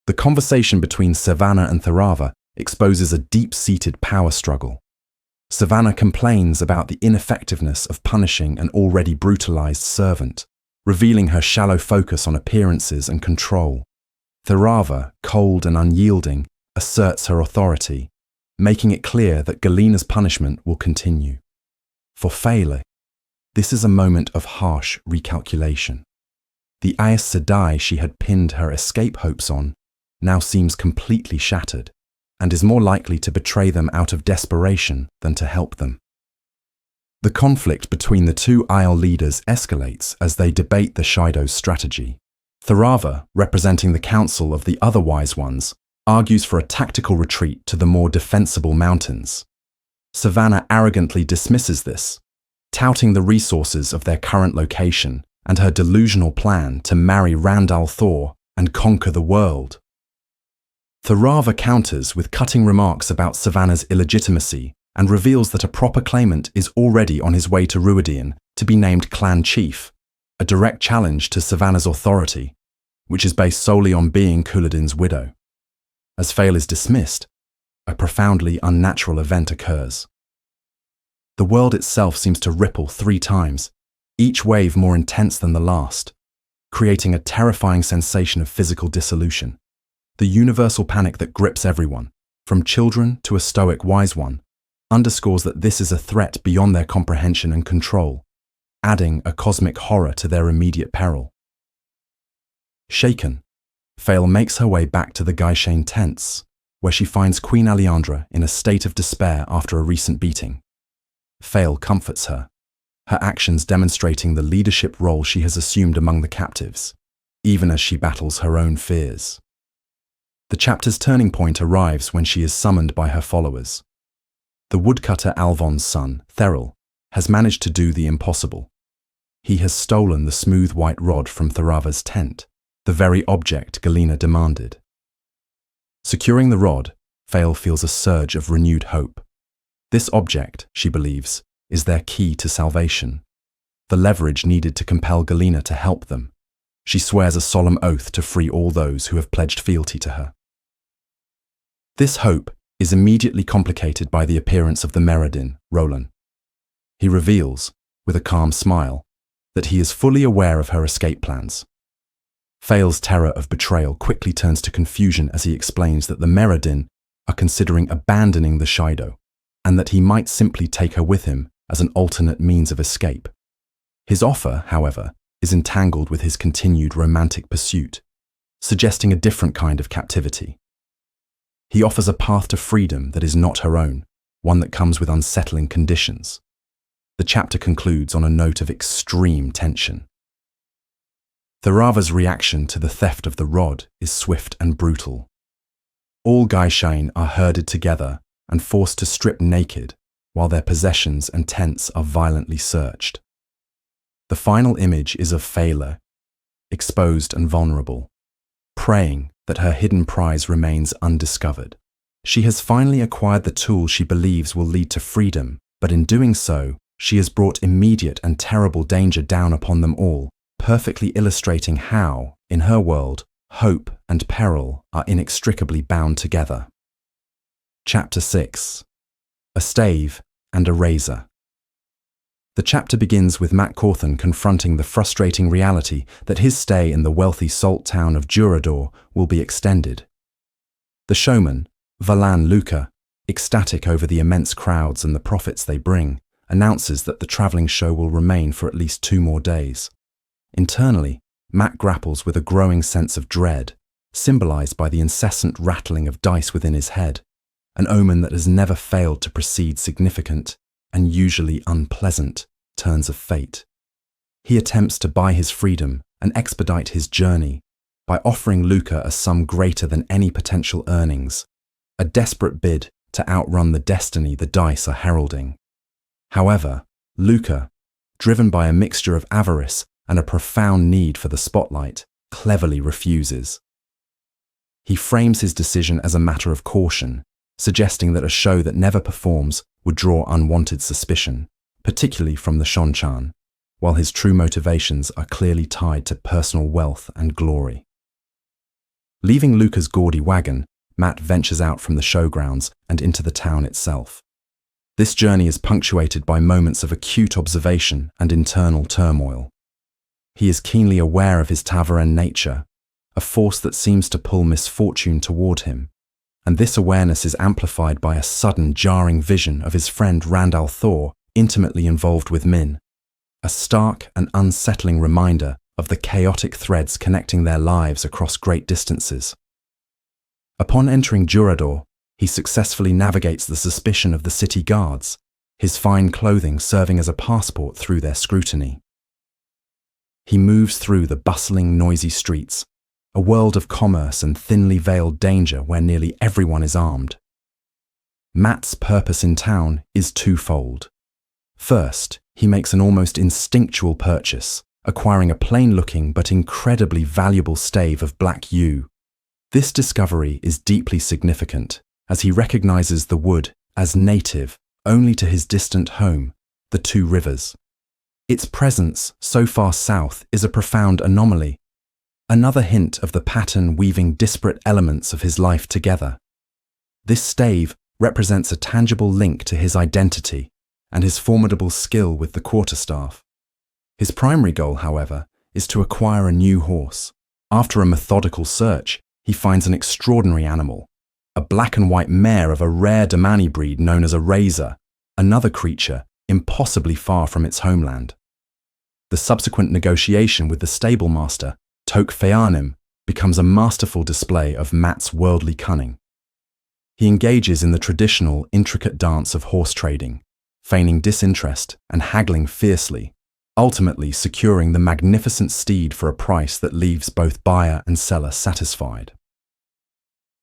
The conversation between Savannah and Tharava exposes a deep-seated power struggle. Savannah complains about the ineffectiveness of punishing an already brutalized servant, revealing her shallow focus on appearances and control. Tharava, cold and unyielding, asserts her authority, making it clear that Galena's punishment will continue. For Fael, this is a moment of harsh recalculation. The Aes Sedai she had pinned her escape hopes on now seems completely shattered, and is more likely to betray them out of desperation than to help them. The conflict between the two Aiel leaders escalates as they debate the Shido's strategy. Tharava, representing the council of the other Wise Ones, argues for a tactical retreat to the more defensible mountains. Savannah arrogantly dismisses this, touting the resources of their current location and her delusional plan to marry Randall Thor and conquer the world. Tharava counters with cutting remarks about Savannah's illegitimacy and reveals that a proper claimant is already on his way to Ruidin to be named clan chief, a direct challenge to Savannah's authority, which is based solely on being Couladin's widow. As Fael is dismissed, a profoundly unnatural event occurs. The world itself seems to ripple 3 times, each wave more intense than the last, creating a terrifying sensation of physical dissolution. The universal panic that grips everyone, from children to a stoic Wise One, underscores that this is a threat beyond their comprehension and control, adding a cosmic horror to their immediate peril. Shaken, Fael makes her way back to the Gaishen tents, where she finds Queen Aleandra in a state of despair after a recent beating. Fael comforts her, her actions demonstrating the leadership role she has assumed among the captives, even as she battles her own fears. The chapter's turning point arrives when she is summoned by her followers. The woodcutter Alvon's son, Theril, has managed to do the impossible. He has stolen the smooth white rod from Tharava's tent, the very object Galena demanded. Securing the rod, Fail feels a surge of renewed hope. This object, she believes, is their key to salvation, the leverage needed to compel Galena to help them. She swears a solemn oath to free all those who have pledged fealty to her. This hope is immediately complicated by the appearance of the Merredin, Roland. He reveals, with a calm smile, that he is fully aware of her escape plans. Fail's terror of betrayal quickly turns to confusion as he explains that the Merredin are considering abandoning the Shido, and that he might simply take her with him as an alternate means of escape. His offer, however, is entangled with his continued romantic pursuit, suggesting a different kind of captivity. He offers a path to freedom that is not her own, one that comes with unsettling conditions. The chapter concludes on a note of extreme tension. Tharava's reaction to the theft of the rod is swift and brutal. All Gaishain are herded together and forced to strip naked, while their possessions and tents are violently searched. The final image is of Fela, exposed and vulnerable, praying that her hidden prize remains undiscovered. She has finally acquired the tool she believes will lead to freedom, but in doing so, she has brought immediate and terrible danger down upon them all, perfectly illustrating how, in her world, hope and peril are inextricably bound together. Chapter 6. A Stave and a Razor. The chapter begins with Matt Cawthon confronting the frustrating reality that his stay in the wealthy salt town of Durador will be extended. The showman, Valan Luca, ecstatic over the immense crowds and the profits they bring, announces that the travelling show will remain for at least 2 more days. Internally, Matt grapples with a growing sense of dread, symbolised by the incessant rattling of dice within his head, an omen that has never failed to precede significant, and usually unpleasant, turns of fate. He attempts to buy his freedom and expedite his journey by offering Luca a sum greater than any potential earnings, a desperate bid to outrun the destiny the dice are heralding. However, Luca, driven by a mixture of avarice and a profound need for the spotlight, cleverly refuses. He frames his decision as a matter of caution, suggesting that a show that never performs would draw unwanted suspicion, particularly from the Shonchan, while his true motivations are clearly tied to personal wealth and glory. Leaving Luca's gaudy wagon, Matt ventures out from the showgrounds and into the town itself. This journey is punctuated by moments of acute observation and internal turmoil. He is keenly aware of his Tavaran nature, a force that seems to pull misfortune toward him, and this awareness is amplified by a sudden jarring vision of his friend Randall Thor intimately involved with Min, a stark and unsettling reminder of the chaotic threads connecting their lives across great distances. Upon entering Durador, he successfully navigates the suspicion of the city guards, his fine clothing serving as a passport through their scrutiny. He moves through the bustling, noisy streets, a world of commerce and thinly veiled danger where nearly everyone is armed. Matt's purpose in town is twofold. First, he makes an almost instinctual purchase, acquiring a plain-looking but incredibly valuable stave of black yew. This discovery is deeply significant, as he recognizes the wood as native only to his distant home, the Two Rivers. Its presence so far south is a profound anomaly, another hint of the pattern weaving disparate elements of his life together. This stave represents a tangible link to his identity and his formidable skill with the quarterstaff. His primary goal, however, is to acquire a new horse. After a methodical search, he finds an extraordinary animal, a black and white mare of a rare Damani breed known as a razor, another creature impossibly far from its homeland. The subsequent negotiation with the stable master, Tok Feanim, becomes a masterful display of Matt's worldly cunning. He engages in the traditional, intricate dance of horse trading, feigning disinterest and haggling fiercely, ultimately securing the magnificent steed for a price that leaves both buyer and seller satisfied.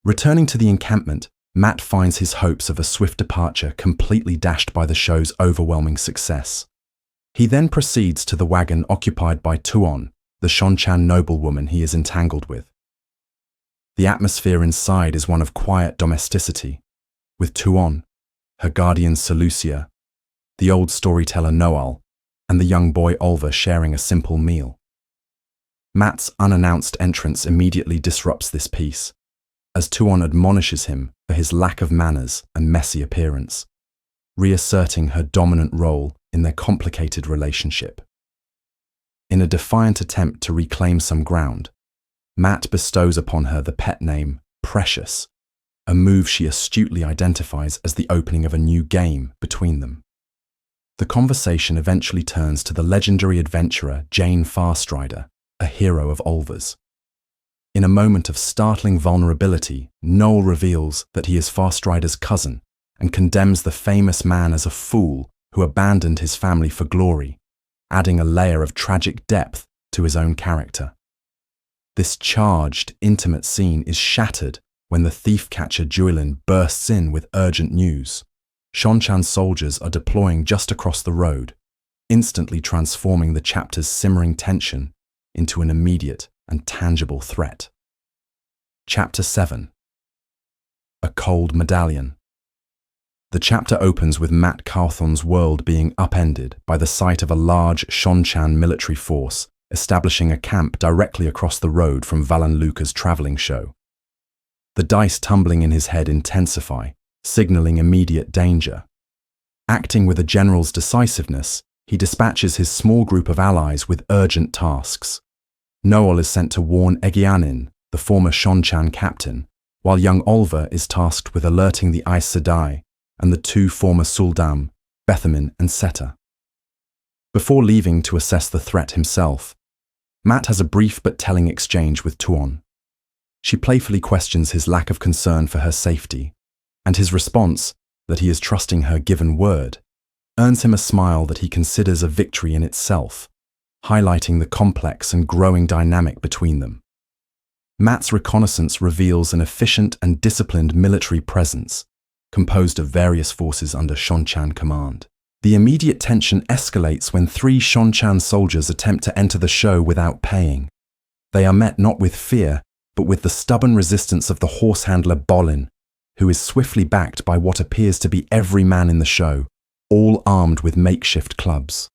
Returning to the encampment, Matt finds his hopes of a swift departure completely dashed by the show's overwhelming success. He then proceeds to the wagon occupied by Tuon, the Shonchan noblewoman he is entangled with. The atmosphere inside is one of quiet domesticity, with Tuon, her guardian Seleucia, the old storyteller Noel, and the young boy Olva sharing a simple meal. Mat's unannounced entrance immediately disrupts this peace, as Tuon admonishes him for his lack of manners and messy appearance, reasserting her dominant role in their complicated relationship. In a defiant attempt to reclaim some ground, Mat bestows upon her the pet name Precious, a move she astutely identifies as the opening of a new game between them. The conversation eventually turns to the legendary adventurer Jane Farstrider, a hero of Olva's. In a moment of startling vulnerability, Noel reveals that he is Farstrider's cousin and condemns the famous man as a fool who abandoned his family for glory, adding a layer of tragic depth to his own character. This charged, intimate scene is shattered when the thief-catcher Juilin bursts in with urgent news. Shonchan's soldiers are deploying just across the road, instantly transforming the chapter's simmering tension into an immediate and tangible threat. Chapter 7. A Cold Medallion. The chapter opens with Mat Cawthon's world being upended by the sight of a large Shonchan military force establishing a camp directly across the road from Valan Luca's travelling show. The dice tumbling in his head intensify, signalling immediate danger. Acting with a general's decisiveness, he dispatches his small group of allies with urgent tasks. Noel is sent to warn Egianin, the former Shonchan captain, while young Olva is tasked with alerting the Aes Sedai and the two former Suldam, Bethamin and Seta. Before leaving to assess the threat himself, Mat has a brief but telling exchange with Tuon. She playfully questions his lack of concern for her safety, and his response, that he is trusting her given word, earns him a smile that he considers a victory in itself, highlighting the complex and growing dynamic between them. Mat's reconnaissance reveals an efficient and disciplined military presence, composed of various forces under Shonchan command. The immediate tension escalates when 3 Shonchan soldiers attempt to enter the show without paying. They are met not with fear, but with the stubborn resistance of the horse handler Bolin, who is swiftly backed by what appears to be every man in the show, all armed with makeshift clubs.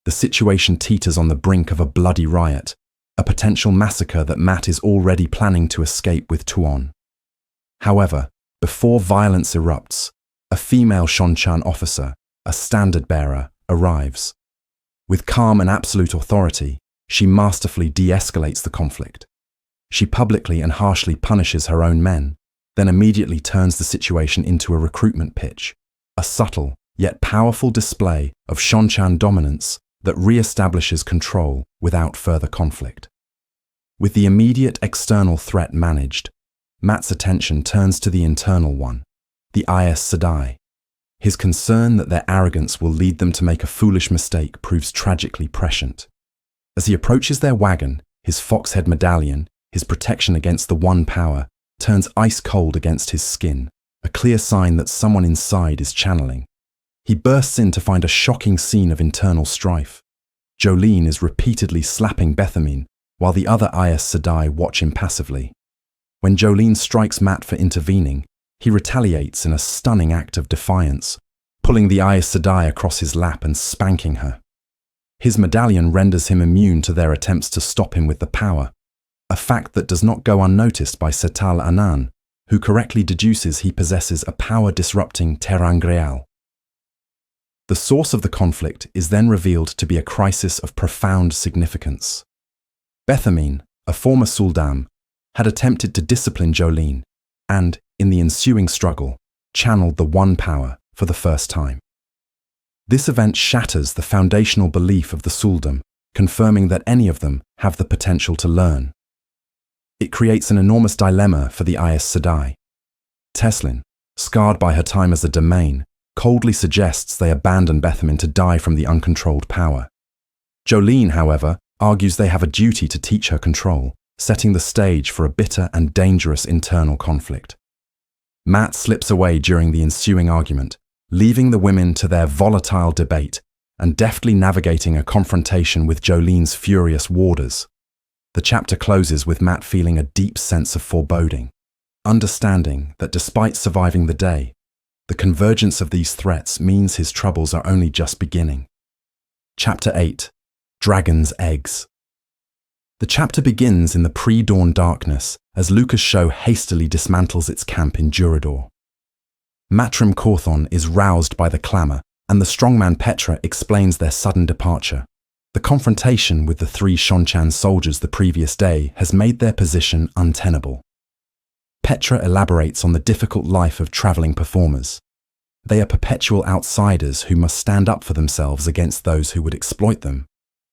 The situation teeters on the brink of a bloody riot, a potential massacre that Mat is already planning to escape with Tuon. However, before violence erupts, a female Shonchan officer, a standard-bearer, arrives. With calm and absolute authority, she masterfully de-escalates the conflict. She publicly and harshly punishes her own men, then immediately turns the situation into a recruitment pitch, a subtle yet powerful display of Shonchan dominance that re-establishes control without further conflict. With the immediate external threat managed, Mat's attention turns to the internal one, the Aes Sedai. His concern that their arrogance will lead them to make a foolish mistake proves tragically prescient. As he approaches their wagon, his foxhead medallion, his protection against the One Power, turns ice cold against his skin, a clear sign that someone inside is channeling. He bursts in to find a shocking scene of internal strife. Jolene is repeatedly slapping Bethamin, while the other Aes Sedai watch impassively. When Jolene strikes Mat for intervening, he retaliates in a stunning act of defiance, pulling the Aes Sedai across his lap and spanking her. His medallion renders him immune to their attempts to stop him with the power, a fact that does not go unnoticed by Setal Anan, who correctly deduces he possesses a power-disrupting terangreal. The source of the conflict is then revealed to be a crisis of profound significance. Bethamin, a former Suldam, had attempted to discipline Jolene and, in the ensuing struggle, channeled the One Power for the first time. This event shatters the foundational belief of the Suldam, confirming that any of them have the potential to learn. It creates an enormous dilemma for the Aes Sedai. Teslin, scarred by her time as a domain, coldly suggests they abandon Bethamin to die from the uncontrolled power. Jolene, however, argues they have a duty to teach her control, setting the stage for a bitter and dangerous internal conflict. Mat slips away during the ensuing argument, leaving the women to their volatile debate and deftly navigating a confrontation with Jolene's furious warders. The chapter closes with Matt feeling a deep sense of foreboding, understanding that despite surviving the day, the convergence of these threats means his troubles are only just beginning. Chapter 8. Dragon's Eggs. The chapter begins in the pre-dawn darkness as Luca's show hastily dismantles its camp in Durador. Matrim Cawthon is roused by the clamour, and the strongman Petra explains their sudden departure. The confrontation with the 3 Shonchan soldiers the previous day has made their position untenable. Petra elaborates on the difficult life of travelling performers. They are perpetual outsiders who must stand up for themselves against those who would exploit them,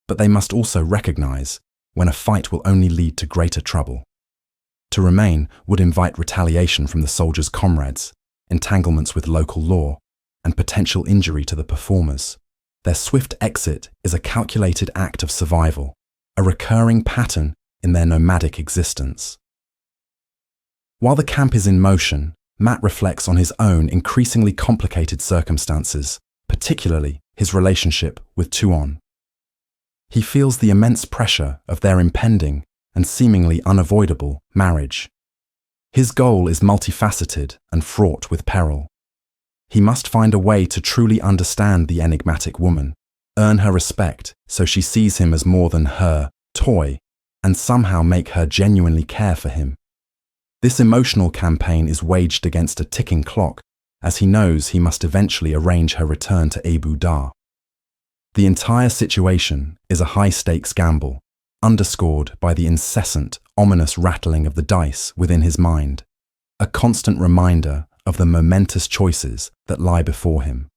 but they must also recognise when a fight will only lead to greater trouble. To remain would invite retaliation from the soldiers' comrades, entanglements with local law, and potential injury to the performers. Their swift exit is a calculated act of survival, a recurring pattern in their nomadic existence. While the camp is in motion, Matt reflects on his own increasingly complicated circumstances, particularly his relationship with Tuon. He feels the immense pressure of their impending and seemingly unavoidable marriage. His goal is multifaceted and fraught with peril. He must find a way to truly understand the enigmatic woman, earn her respect so she sees him as more than her toy, and somehow make her genuinely care for him. This emotional campaign is waged against a ticking clock, as he knows he must eventually arrange her return to Abu Dar. The entire situation is a high-stakes gamble, underscored by the incessant, ominous rattling of the dice within his mind, a constant reminder of the momentous choices that lie before him.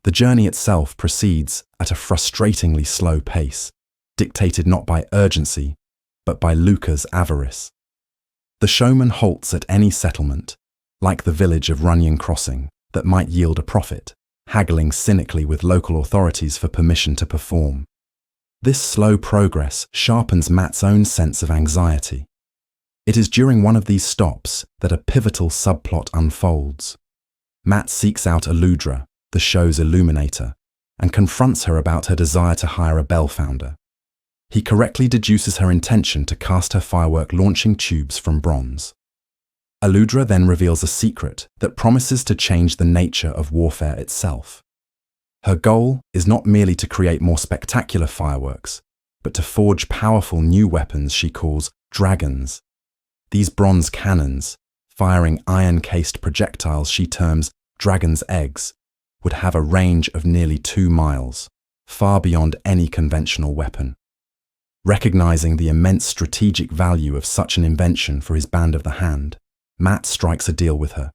The journey itself proceeds at a frustratingly slow pace, dictated not by urgency, but by Luca's avarice. The showman halts at any settlement, like the village of Runyon Crossing, that might yield a profit, haggling cynically with local authorities for permission to perform. This slow progress sharpens Matt's own sense of anxiety. It is during one of these stops that a pivotal subplot unfolds. Matt seeks out Aludra, the show's illuminator, and confronts her about her desire to hire a bell founder. He correctly deduces her intention to cast her firework launching tubes from bronze. Aludra then reveals a secret that promises to change the nature of warfare itself. Her goal is not merely to create more spectacular fireworks, but to forge powerful new weapons she calls dragons. These bronze cannons, firing iron-cased projectiles she terms dragon's eggs, would have a range of nearly 2 miles, far beyond any conventional weapon. Recognizing the immense strategic value of such an invention for his band of the hand, Matt strikes a deal with her.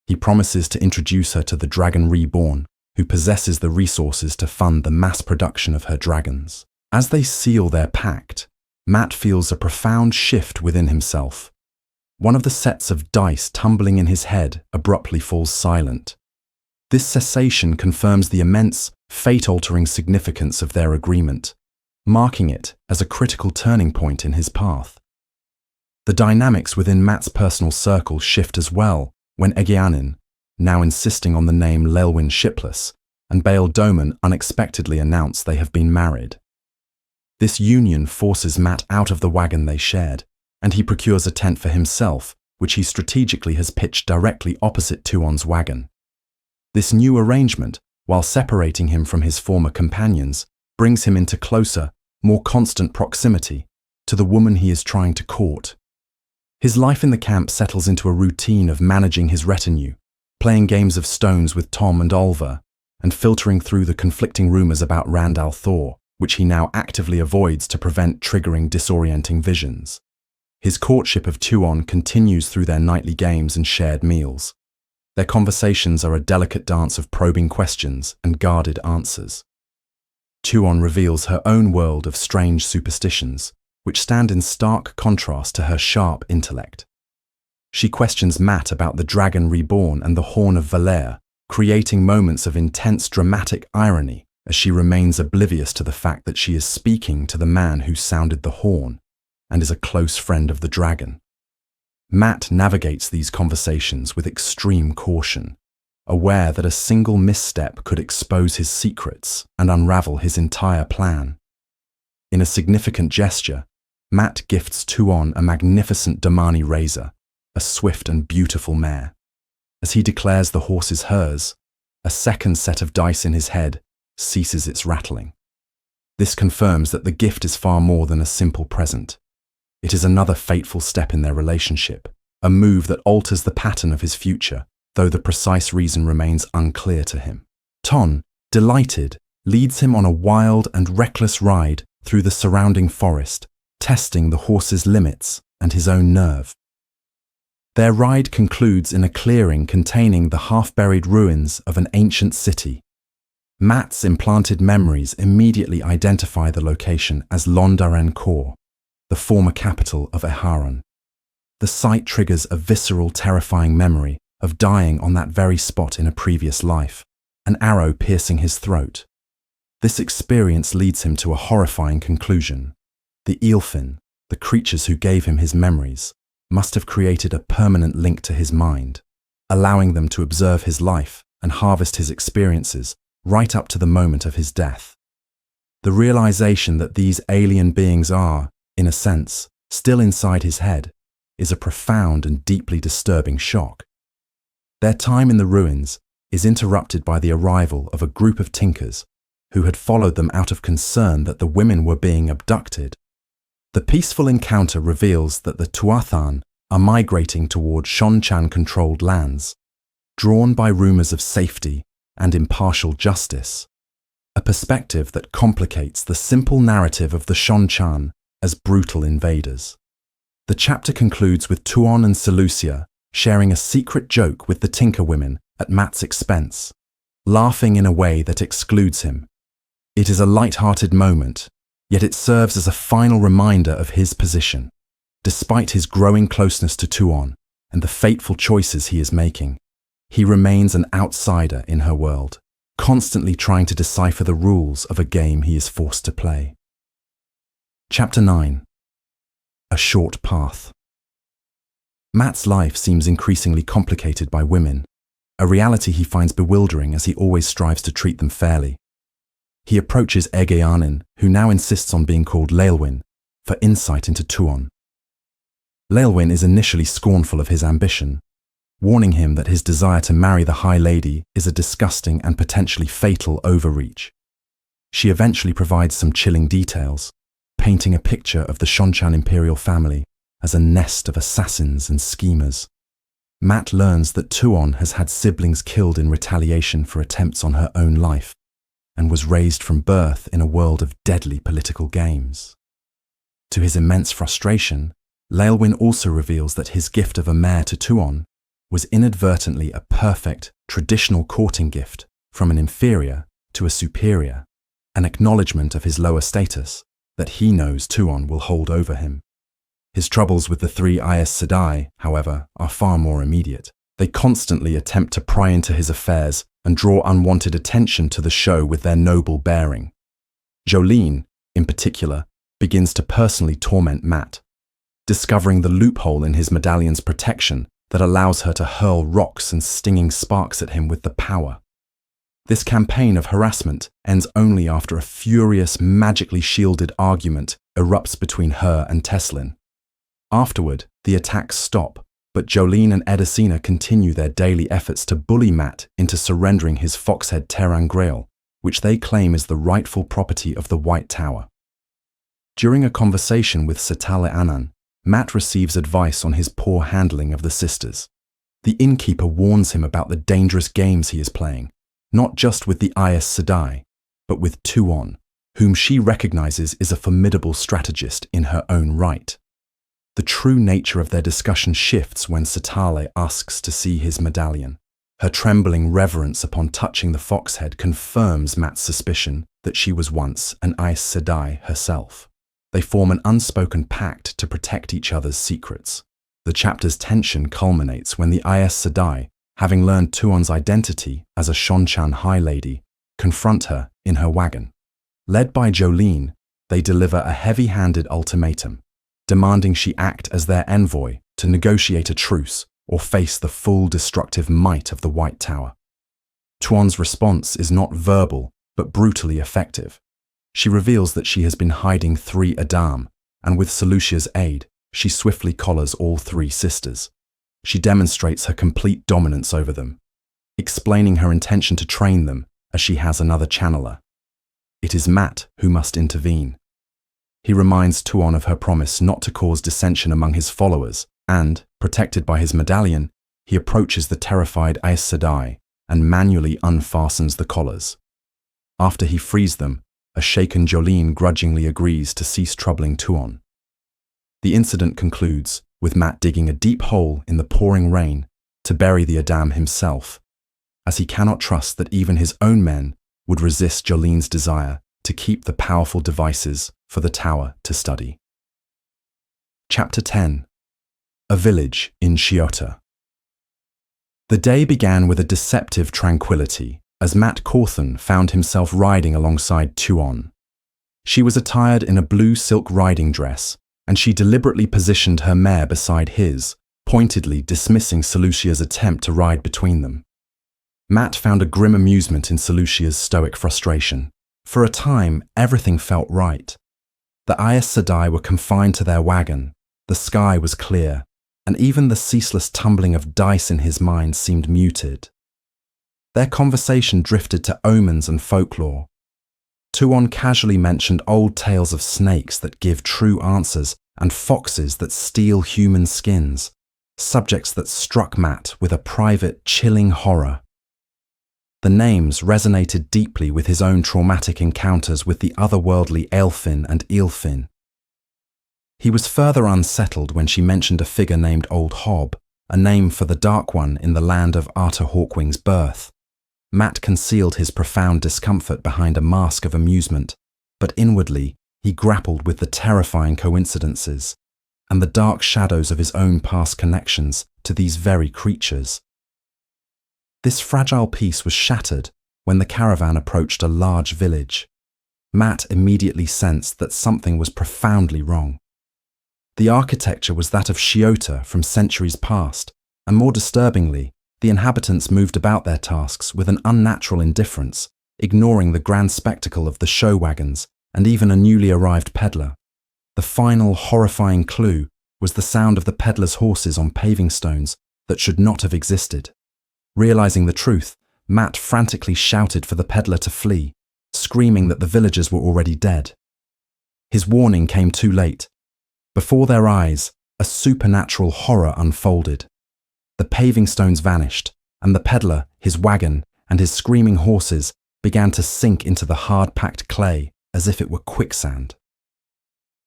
He promises to introduce her to the Dragon Reborn, who possesses the resources to fund the mass production of her dragons. As they seal their pact, Matt feels a profound shift within himself. One of the sets of dice tumbling in his head abruptly falls silent. This cessation confirms the immense, fate-altering significance of their agreement, marking it as a critical turning point in his path. The dynamics within Matt's personal circle shift as well when Egeanin, now insisting on the name Lelwyn Shipless, and Bael Doman unexpectedly announce they have been married. This union forces Matt out of the wagon they shared, and he procures a tent for himself, which he strategically has pitched directly opposite Tuon's wagon. This new arrangement, while separating him from his former companions, brings him into closer, more constant proximity to the woman he is trying to court. His life in the camp settles into a routine of managing his retinue, playing games of stones with Tom and Olva, and filtering through the conflicting rumors about Randall Thor, which he now actively avoids to prevent triggering disorienting visions. His courtship of Tuon continues through their nightly games and shared meals. Their conversations are a delicate dance of probing questions and guarded answers. Tuon reveals her own world of strange superstitions, which stand in stark contrast to her sharp intellect. She questions Matt about the Dragon Reborn and the Horn of Valere, creating moments of intense dramatic irony as she remains oblivious to the fact that she is speaking to the man who sounded the horn and is a close friend of the dragon. Matt navigates these conversations with extreme caution, aware that a single misstep could expose his secrets and unravel his entire plan. In a significant gesture, Matt gifts Tuon a magnificent Damani razor, a swift and beautiful mare. As he declares the horse is hers, a second set of dice in his head ceases its rattling. This confirms that the gift is far more than a simple present. It is another fateful step in their relationship, a move that alters the pattern of his future, though the precise reason remains unclear to him. Ton, delighted, leads him on a wild and reckless ride through the surrounding forest, testing the horse's limits and his own nerve. Their ride concludes in a clearing containing the half-buried ruins of an ancient city. Matt's implanted memories immediately identify the location as Londaren Kor, the former capital of Eharon. The sight triggers a visceral, terrifying memory of dying on that very spot in a previous life, an arrow piercing his throat. This experience leads him to a horrifying conclusion. The Eelfin, the creatures who gave him his memories, must have created a permanent link to his mind, allowing them to observe his life and harvest his experiences right up to the moment of his death. The realization that these alien beings are, in a sense, still inside his head is a profound and deeply disturbing shock. Their time in the ruins is interrupted by the arrival of a group of tinkers who had followed them out of concern that the women were being abducted. The peaceful encounter reveals that the Tuathan are migrating toward Shonchan-controlled lands, drawn by rumors of safety and impartial justice, a perspective that complicates the simple narrative of the Shonchan as brutal invaders. The chapter concludes with Tuon and Seleucia sharing a secret joke with the Tinker women at Matt's expense, laughing in a way that excludes him. It is a light-hearted moment, yet it serves as a final reminder of his position. Despite his growing closeness to Tuon and the fateful choices he is making, he remains an outsider in her world, constantly trying to decipher the rules of a game he is forced to play. Chapter 9. A Short Path. Matt's life seems increasingly complicated by women, a reality he finds bewildering as he always strives to treat them fairly. He approaches Egeanin, who now insists on being called Leilwyn, for insight into Tuon. Leilwyn is initially scornful of his ambition, warning him that his desire to marry the High Lady is a disgusting and potentially fatal overreach. She eventually provides some chilling details, painting a picture of the Shonchan imperial family as a nest of assassins and schemers. Matt learns that Tuon has had siblings killed in retaliation for attempts on her own life, and was raised from birth in a world of deadly political games. To his immense frustration, Leilwyn also reveals that his gift of a mare to Tuon was inadvertently a perfect, traditional courting gift from an inferior to a superior, an acknowledgement of his lower status that he knows Tuon will hold over him. His troubles with the three Aes Sedai, however, are far more immediate. They constantly attempt to pry into his affairs and draw unwanted attention to the show with their noble bearing. Jolene, in particular, begins to personally torment Matt, discovering the loophole in his medallion's protection that allows her to hurl rocks and stinging sparks at him with the power. This campaign of harassment ends only after a furious, magically shielded argument erupts between her and Teslin. Afterward, the attacks stop, but Jolene and Edicina continue their daily efforts to bully Matt into surrendering his foxhead Terangreal, which they claim is the rightful property of the White Tower. During a conversation with Setale Anan, Matt receives advice on his poor handling of the sisters. The innkeeper warns him about the dangerous games he is playing, not just with the Aes Sedai, but with Tuon, whom she recognizes is a formidable strategist in her own right. The true nature of their discussion shifts when Setale asks to see his medallion. Her trembling reverence upon touching the foxhead confirms Matt's suspicion that she was once an Aes Sedai herself. They form an unspoken pact to protect each other's secrets. The chapter's tension culminates when the Aes Sedai, having learned Tuon's identity as a Shonchan High Lady, confront her in her wagon. Led by Jolene, they deliver a heavy-handed ultimatum, demanding she act as their envoy to negotiate a truce or face the full destructive might of the White Tower. Tuon's response is not verbal, but brutally effective. She reveals that she has been hiding 3 Adam, and with Seleucia's aid, she swiftly collars all three sisters. She demonstrates her complete dominance over them, explaining her intention to train them as she has another channeler. It is Mat who must intervene. He reminds Tuon of her promise not to cause dissension among his followers, and, protected by his medallion, he approaches the terrified Aes Sedai and manually unfastens the collars. After he frees them, a shaken Jolene grudgingly agrees to cease troubling Tuon. The incident concludes with Mat digging a deep hole in the pouring rain to bury the Adam himself, as he cannot trust that even his own men would resist Jolene's desire to keep the powerful devices for the tower to study. Chapter 10. A Village in Chiota. The day began with a deceptive tranquility as Mat Cawthon found himself riding alongside Tuon. She was attired in a blue silk riding dress, and she deliberately positioned her mare beside his, pointedly dismissing Seleucia's attempt to ride between them. Mat found a grim amusement in Seleucia's stoic frustration. For a time, everything felt right. The Aes Sedai were confined to their wagon, the sky was clear, and even the ceaseless tumbling of dice in his mind seemed muted. Their conversation drifted to omens and folklore. Tuon casually mentioned old tales of snakes that give true answers and foxes that steal human skins, subjects that struck Mat with a private, chilling horror. The names resonated deeply with his own traumatic encounters with the otherworldly Aelfin and Eilfin. He was further unsettled when she mentioned a figure named Old Hob, a name for the Dark One in the land of Arthur Hawkwing's birth. Mat concealed his profound discomfort behind a mask of amusement, but inwardly he grappled with the terrifying coincidences and the dark shadows of his own past connections to these very creatures. This fragile peace was shattered when the caravan approached a large village. Mat immediately sensed that something was profoundly wrong. The architecture was that of Chiota from centuries past, and more disturbingly, the inhabitants moved about their tasks with an unnatural indifference, ignoring the grand spectacle of the show wagons and even a newly arrived peddler. The final horrifying clue was the sound of the peddler's horses on paving stones that should not have existed. Realizing the truth, Mat frantically shouted for the peddler to flee, screaming that the villagers were already dead. His warning came too late. Before their eyes, a supernatural horror unfolded. The paving stones vanished, and the peddler, his wagon, and his screaming horses began to sink into the hard-packed clay as if it were quicksand.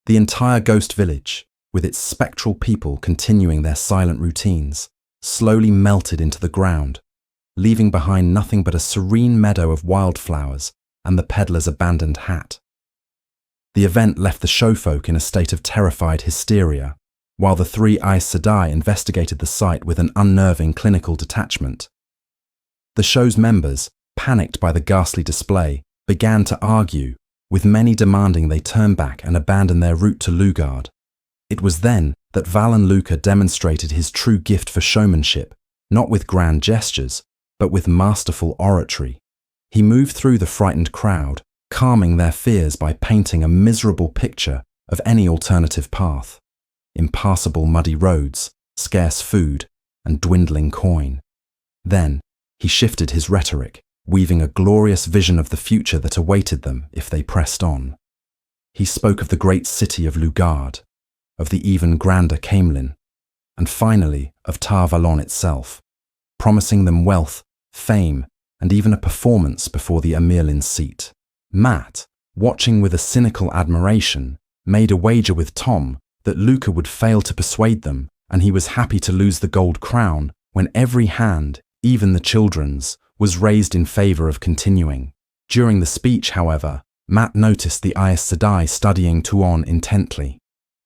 The entire ghost village, with its spectral people continuing their silent routines, slowly melted into the ground, leaving behind nothing but a serene meadow of wildflowers and the peddler's abandoned hat. The event left the showfolk in a state of terrified hysteria, while the three Aes Sedai investigated the site with an unnerving clinical detachment. The show's members, panicked by the ghastly display, began to argue, with many demanding they turn back and abandon their route to Lugard. It was then that Valan Luca demonstrated his true gift for showmanship, not with grand gestures, but with masterful oratory. He moved through the frightened crowd, calming their fears by painting a miserable picture of any alternative path. Impassable muddy roads, scarce food, and dwindling coin. Then, he shifted his rhetoric, weaving a glorious vision of the future that awaited them if they pressed on. He spoke of the great city of Lugard, of the even grander Caemlyn, and finally of Tar Valon itself, promising them wealth, fame, and even a performance before the Amirlin's seat. Mat, watching with a cynical admiration, made a wager with Tom that Luca would fail to persuade them, and he was happy to lose the gold crown when every hand, even the children's, was raised in favor of continuing. During the speech, however, Mat noticed the Aes Sedai studying Tuon intently.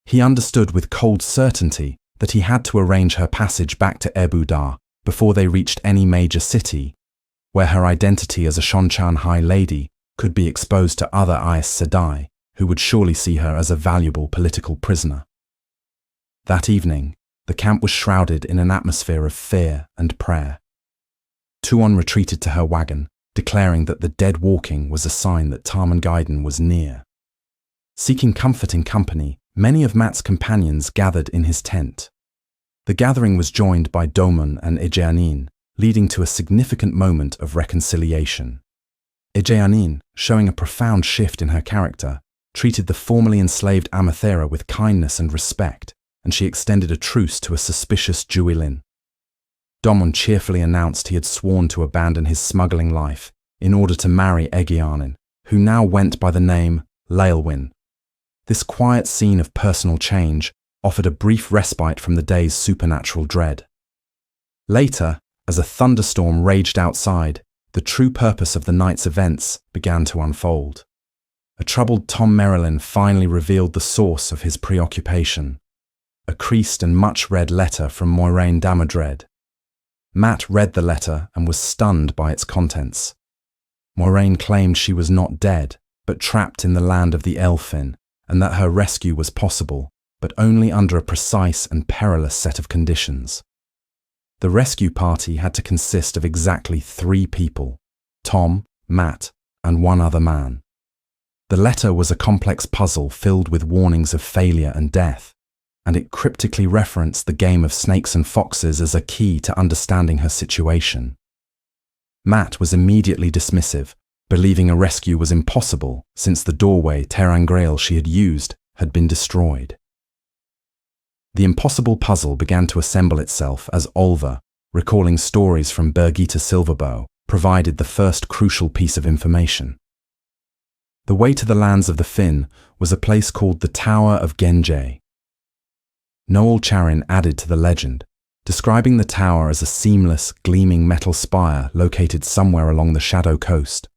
He understood with cold certainty that he had to arrange her passage back to Ebu Dar before they reached any major city, where her identity as a Shonchan High Lady could be exposed to other Aes Sedai, who would surely see her as a valuable political prisoner. That evening, the camp was shrouded in an atmosphere of fear and prayer. Tuon retreated to her wagon, declaring that the dead walking was a sign that Tarmangaiden was near. Seeking comfort in company, Many of Matt's companions gathered in his tent. The gathering was joined by Domon and Egeanin, leading to a significant moment of reconciliation. Egeanin, showing a profound shift in her character, treated the formerly enslaved Amathera with kindness and respect, and she extended a truce to a suspicious Juilin. Domon cheerfully announced he had sworn to abandon his smuggling life in order to marry Egeanin, who now went by the name Laelwyn. This quiet scene of personal change offered a brief respite from the day's supernatural dread. Later, as a thunderstorm raged outside, the true purpose of the night's events began to unfold. A troubled Tom Merrilin finally revealed the source of his preoccupation. A creased and much-read letter from Moiraine Damodred. Matt read the letter and was stunned by its contents. Moiraine claimed she was not dead, but trapped in the land of the Elfin, and that her rescue was possible, but only under a precise and perilous set of conditions. The rescue party had to consist of exactly 3 people: Tom, Matt, and one other man. The letter was a complex puzzle filled with warnings of failure and death, and it cryptically referenced the game of snakes and foxes as a key to understanding her situation. Matt was immediately dismissive, believing a rescue was impossible since the doorway Terrangrail she had used had been destroyed. The impossible puzzle began to assemble itself as Olva, recalling stories from Birgitta Silverbow, provided the first crucial piece of information. The way to the lands of the Finn was a place called the Tower of Genjay. Noel Charin added to the legend, describing the tower as a seamless, gleaming metal spire located somewhere along the Shadow Coast.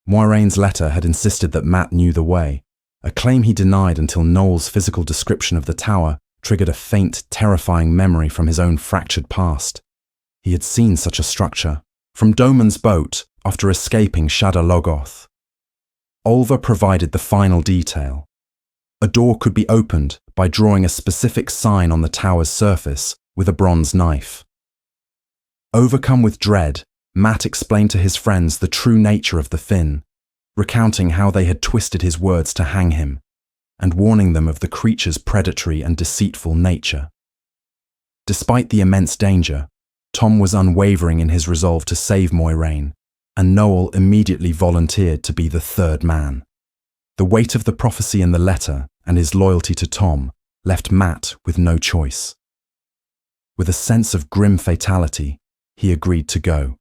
Moiraine's letter had insisted that Matt knew the way, a claim he denied until Noel's physical description of the tower triggered a faint, terrifying memory from his own fractured past. He had seen such a structure from Domon's boat after escaping Shada Logoth. Olva provided the final detail. A door could be opened by drawing a specific sign on the tower's surface with a bronze knife. Overcome with dread, Matt explained to his friends the true nature of the Finn, recounting how they had twisted his words to hang him, and warning them of the creature's predatory and deceitful nature. Despite the immense danger, Tom was unwavering in his resolve to save Moiraine, and Noel immediately volunteered to be the third man. The weight of the prophecy in the letter and his loyalty to Tom left Matt with no choice. With a sense of grim fatality, he agreed to go.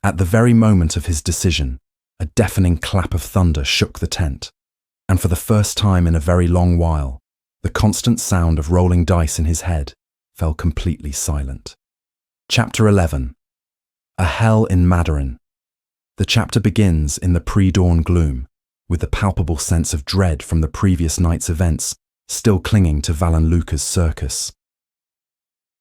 At the very moment of his decision, a deafening clap of thunder shook the tent, and for the first time in a very long while, the constant sound of rolling dice in his head fell completely silent. Chapter 11. A Hell in Madarin. The chapter begins in the pre-dawn gloom, with the palpable sense of dread from the previous night's events still clinging to Valan Luca's circus.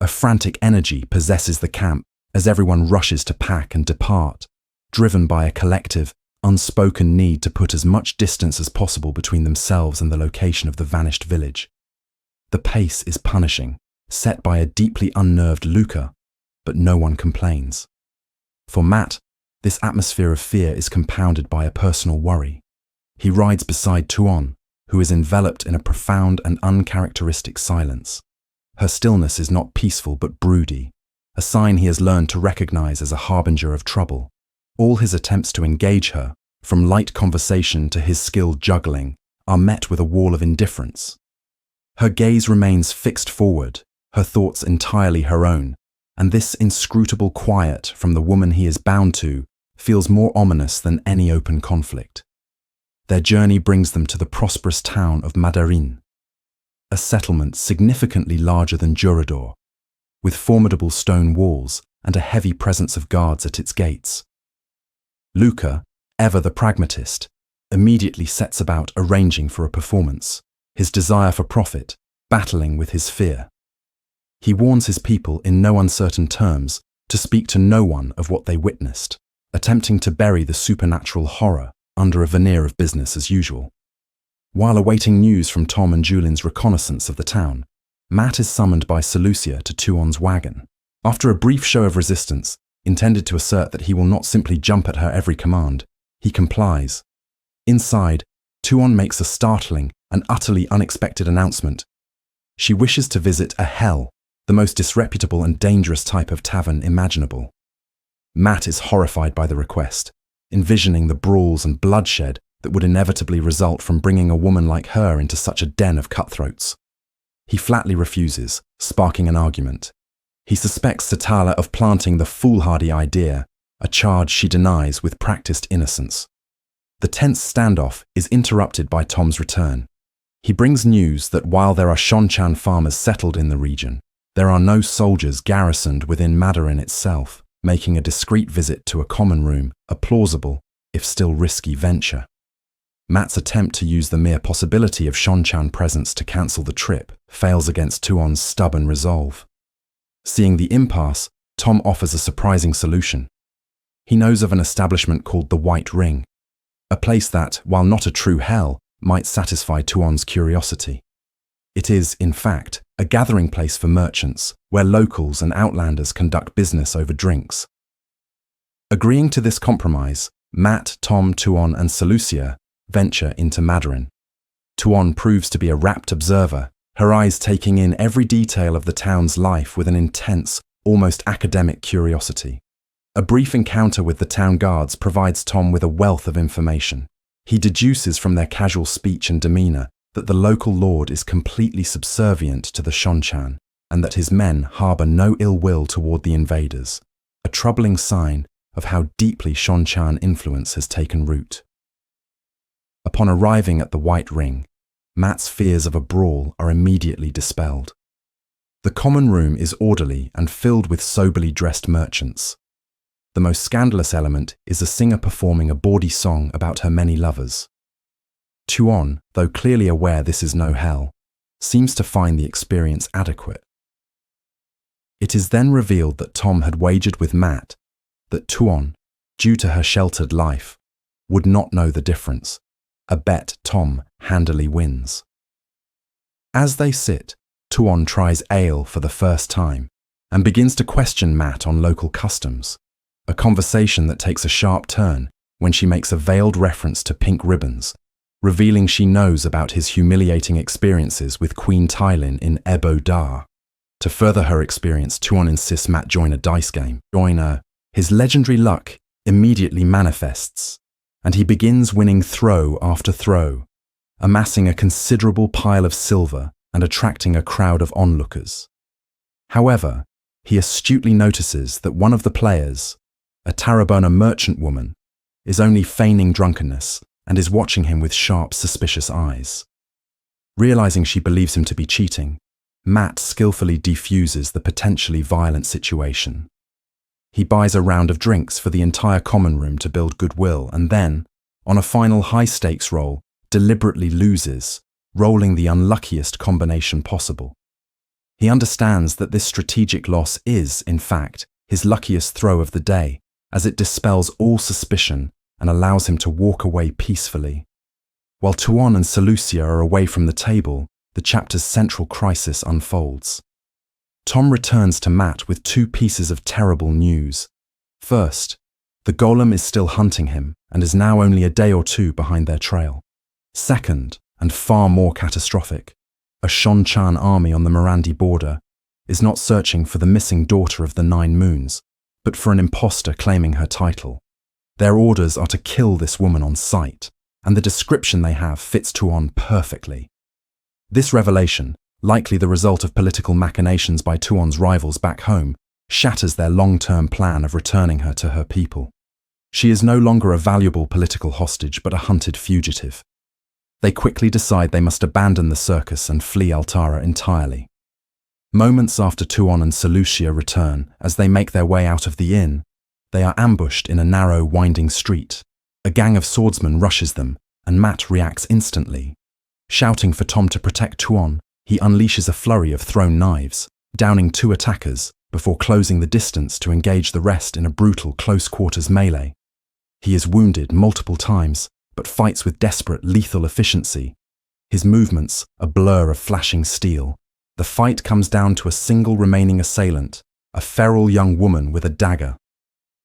A frantic energy possesses the camp as everyone rushes to pack and depart, driven by a collective, unspoken need to put as much distance as possible between themselves and the location of the vanished village. The pace is punishing, set by a deeply unnerved Luca, but no one complains. For Matt, this atmosphere of fear is compounded by a personal worry. He rides beside Tuon, who is enveloped in a profound and uncharacteristic silence. Her stillness is not peaceful but broody, a sign he has learned to recognize as a harbinger of trouble. All his attempts to engage her, from light conversation to his skilled juggling, are met with a wall of indifference. Her gaze remains fixed forward, her thoughts entirely her own, and this inscrutable quiet from the woman he is bound to feels more ominous than any open conflict. Their journey brings them to the prosperous town of Madarin, a settlement significantly larger than Jurador, with formidable stone walls and a heavy presence of guards at its gates. Luca, ever the pragmatist, immediately sets about arranging for a performance, his desire for profit battling with his fear. He warns his people in no uncertain terms to speak to no one of what they witnessed, attempting to bury the supernatural horror under a veneer of business as usual. While awaiting news from Tom and Julian's reconnaissance of the town, Matt is summoned by Seleucia to Tuon's wagon. After a brief show of resistance, intended to assert that he will not simply jump at her every command, he complies. Inside, Tuon makes a startling an utterly unexpected announcement. She wishes to visit a hell, the most disreputable and dangerous type of tavern imaginable. Matt is horrified by the request, envisioning the brawls and bloodshed that would inevitably result from bringing a woman like her into such a den of cutthroats. He flatly refuses, sparking an argument. He suspects Satala of planting the foolhardy idea, a charge she denies with practiced innocence. The tense standoff is interrupted by Tom's return. He brings news that while there are Shonchan farmers settled in the region, there are no soldiers garrisoned within Mandarin itself, making a discreet visit to a common room a plausible, if still risky, venture. Matt's attempt to use the mere possibility of Shonchan presence to cancel the trip fails against Tuon's stubborn resolve. Seeing the impasse, Tom offers a surprising solution. He knows of an establishment called the White Ring, a place that, while not a true hell, might satisfy Tuon's curiosity. It is, in fact, a gathering place for merchants, where locals and outlanders conduct business over drinks. Agreeing to this compromise, Matt, Tom, Tuon, and Seleucia venture into Mandarin. Tuon proves to be a rapt observer, her eyes taking in every detail of the town's life with an intense, almost academic curiosity. A brief encounter with the town guards provides Tom with a wealth of information. He deduces from their casual speech and demeanor that the local lord is completely subservient to the Shonchan, and that his men harbor no ill will toward the invaders, a troubling sign of how deeply Shonchan influence has taken root. Upon arriving at the White Ring, Matt's fears of a brawl are immediately dispelled. The common room is orderly and filled with soberly dressed merchants. The most scandalous element is a singer performing a bawdy song about her many lovers. Tuon, though clearly aware this is no hell, seems to find the experience adequate. It is then revealed that Tom had wagered with Matt that Tuon, due to her sheltered life, would not know the difference, a bet Tom handily wins. As they sit, Tuon tries ale for the first time and begins to question Matt on local customs, a conversation that takes a sharp turn when she makes a veiled reference to pink ribbons, revealing she knows about his humiliating experiences with Queen Tylin in Ebo Dar. To further her experience, Tuon insists Matt join a dice game. His legendary luck immediately manifests, and he begins winning throw after throw, amassing a considerable pile of silver and attracting a crowd of onlookers. However, he astutely notices that one of the players, a Tarrabona merchant woman, is only feigning drunkenness and is watching him with sharp, suspicious eyes. Realizing she believes him to be cheating, Matt skillfully defuses the potentially violent situation. He buys a round of drinks for the entire common room to build goodwill and then, on a final high-stakes roll, deliberately loses, rolling the unluckiest combination possible. He understands that this strategic loss is, in fact, his luckiest throw of the day, as it dispels all suspicion and allows him to walk away peacefully. While Tuon and Seleucia are away from the table, the chapter's central crisis unfolds. Tom returns to Matt with two pieces of terrible news. First, the golem is still hunting him and is now only a day or two behind their trail. Second, and far more catastrophic, a Shonchan army on the Mirandi border is not searching for the missing daughter of the Nine Moons, but for an imposter claiming her title. Their orders are to kill this woman on sight, and the description they have fits Tuon perfectly. This revelation, likely the result of political machinations by Tuon's rivals back home, shatters their long-term plan of returning her to her people. She is no longer a valuable political hostage but a hunted fugitive. They quickly decide they must abandon the circus and flee Altara entirely. Moments after Tuon and Seleucia return, as they make their way out of the inn, they are ambushed in a narrow, winding street. A gang of swordsmen rushes them, and Matt reacts instantly. Shouting for Tom to protect Tuon, he unleashes a flurry of thrown knives, downing two attackers before closing the distance to engage the rest in a brutal close-quarters melee. He is wounded multiple times, but fights with desperate, lethal efficiency. His movements a blur of flashing steel. The fight comes down to a single remaining assailant, a feral young woman with a dagger.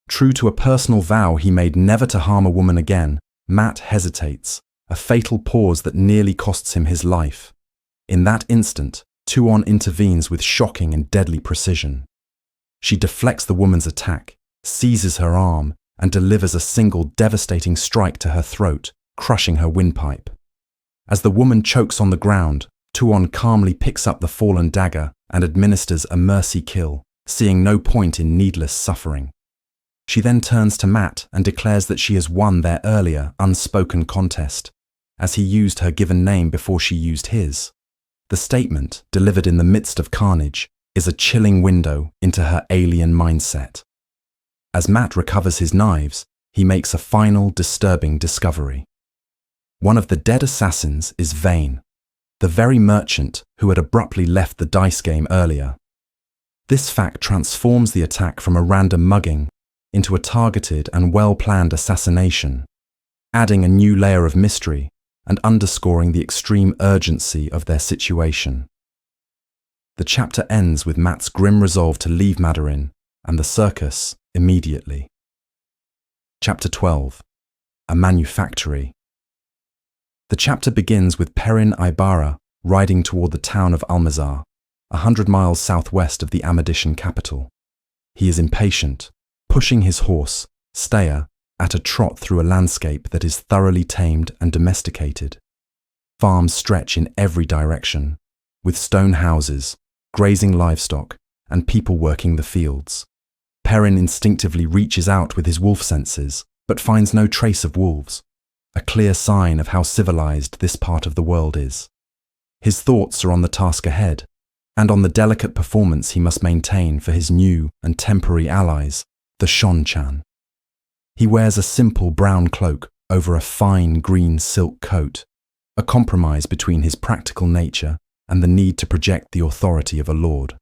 True to a personal vow he made never to harm a woman again, Matt hesitates, a fatal pause that nearly costs him his life. In that instant, Tuon intervenes with shocking and deadly precision. She deflects the woman's attack, seizes her arm, and delivers a single devastating strike to her throat, crushing her windpipe. As the woman chokes on the ground, Tuon calmly picks up the fallen dagger and administers a mercy kill, seeing no point in needless suffering. She then turns to Mat and declares that she has won their earlier, unspoken contest, as he used her given name before she used his. The statement, delivered in the midst of carnage, is a chilling window into her alien mindset. As Mat recovers his knives, he makes a final disturbing discovery. One of the dead assassins is Vane, the very merchant who had abruptly left the dice game earlier. This fact transforms the attack from a random mugging into a targeted and well-planned assassination, adding a new layer of mystery and underscoring the extreme urgency of their situation. The chapter ends with Mat's grim resolve to leave Madarin and the circus immediately. Chapter 12. A Manufactory. The chapter begins with Perrin Ibarra riding toward the town of Almazar, 100 miles southwest of the Amadician capital. He is impatient, pushing his horse, Steyer, at a trot through a landscape that is thoroughly tamed and domesticated. Farms stretch in every direction, with stone houses, grazing livestock, and people working the fields. Perrin instinctively reaches out with his wolf senses, but finds no trace of wolves, a clear sign of how civilized this part of the world is. His thoughts are on the task ahead, and on the delicate performance he must maintain for his new and temporary allies, the Shonchan. He wears a simple brown cloak over a fine green silk coat, a compromise between his practical nature and the need to project the authority of a lord.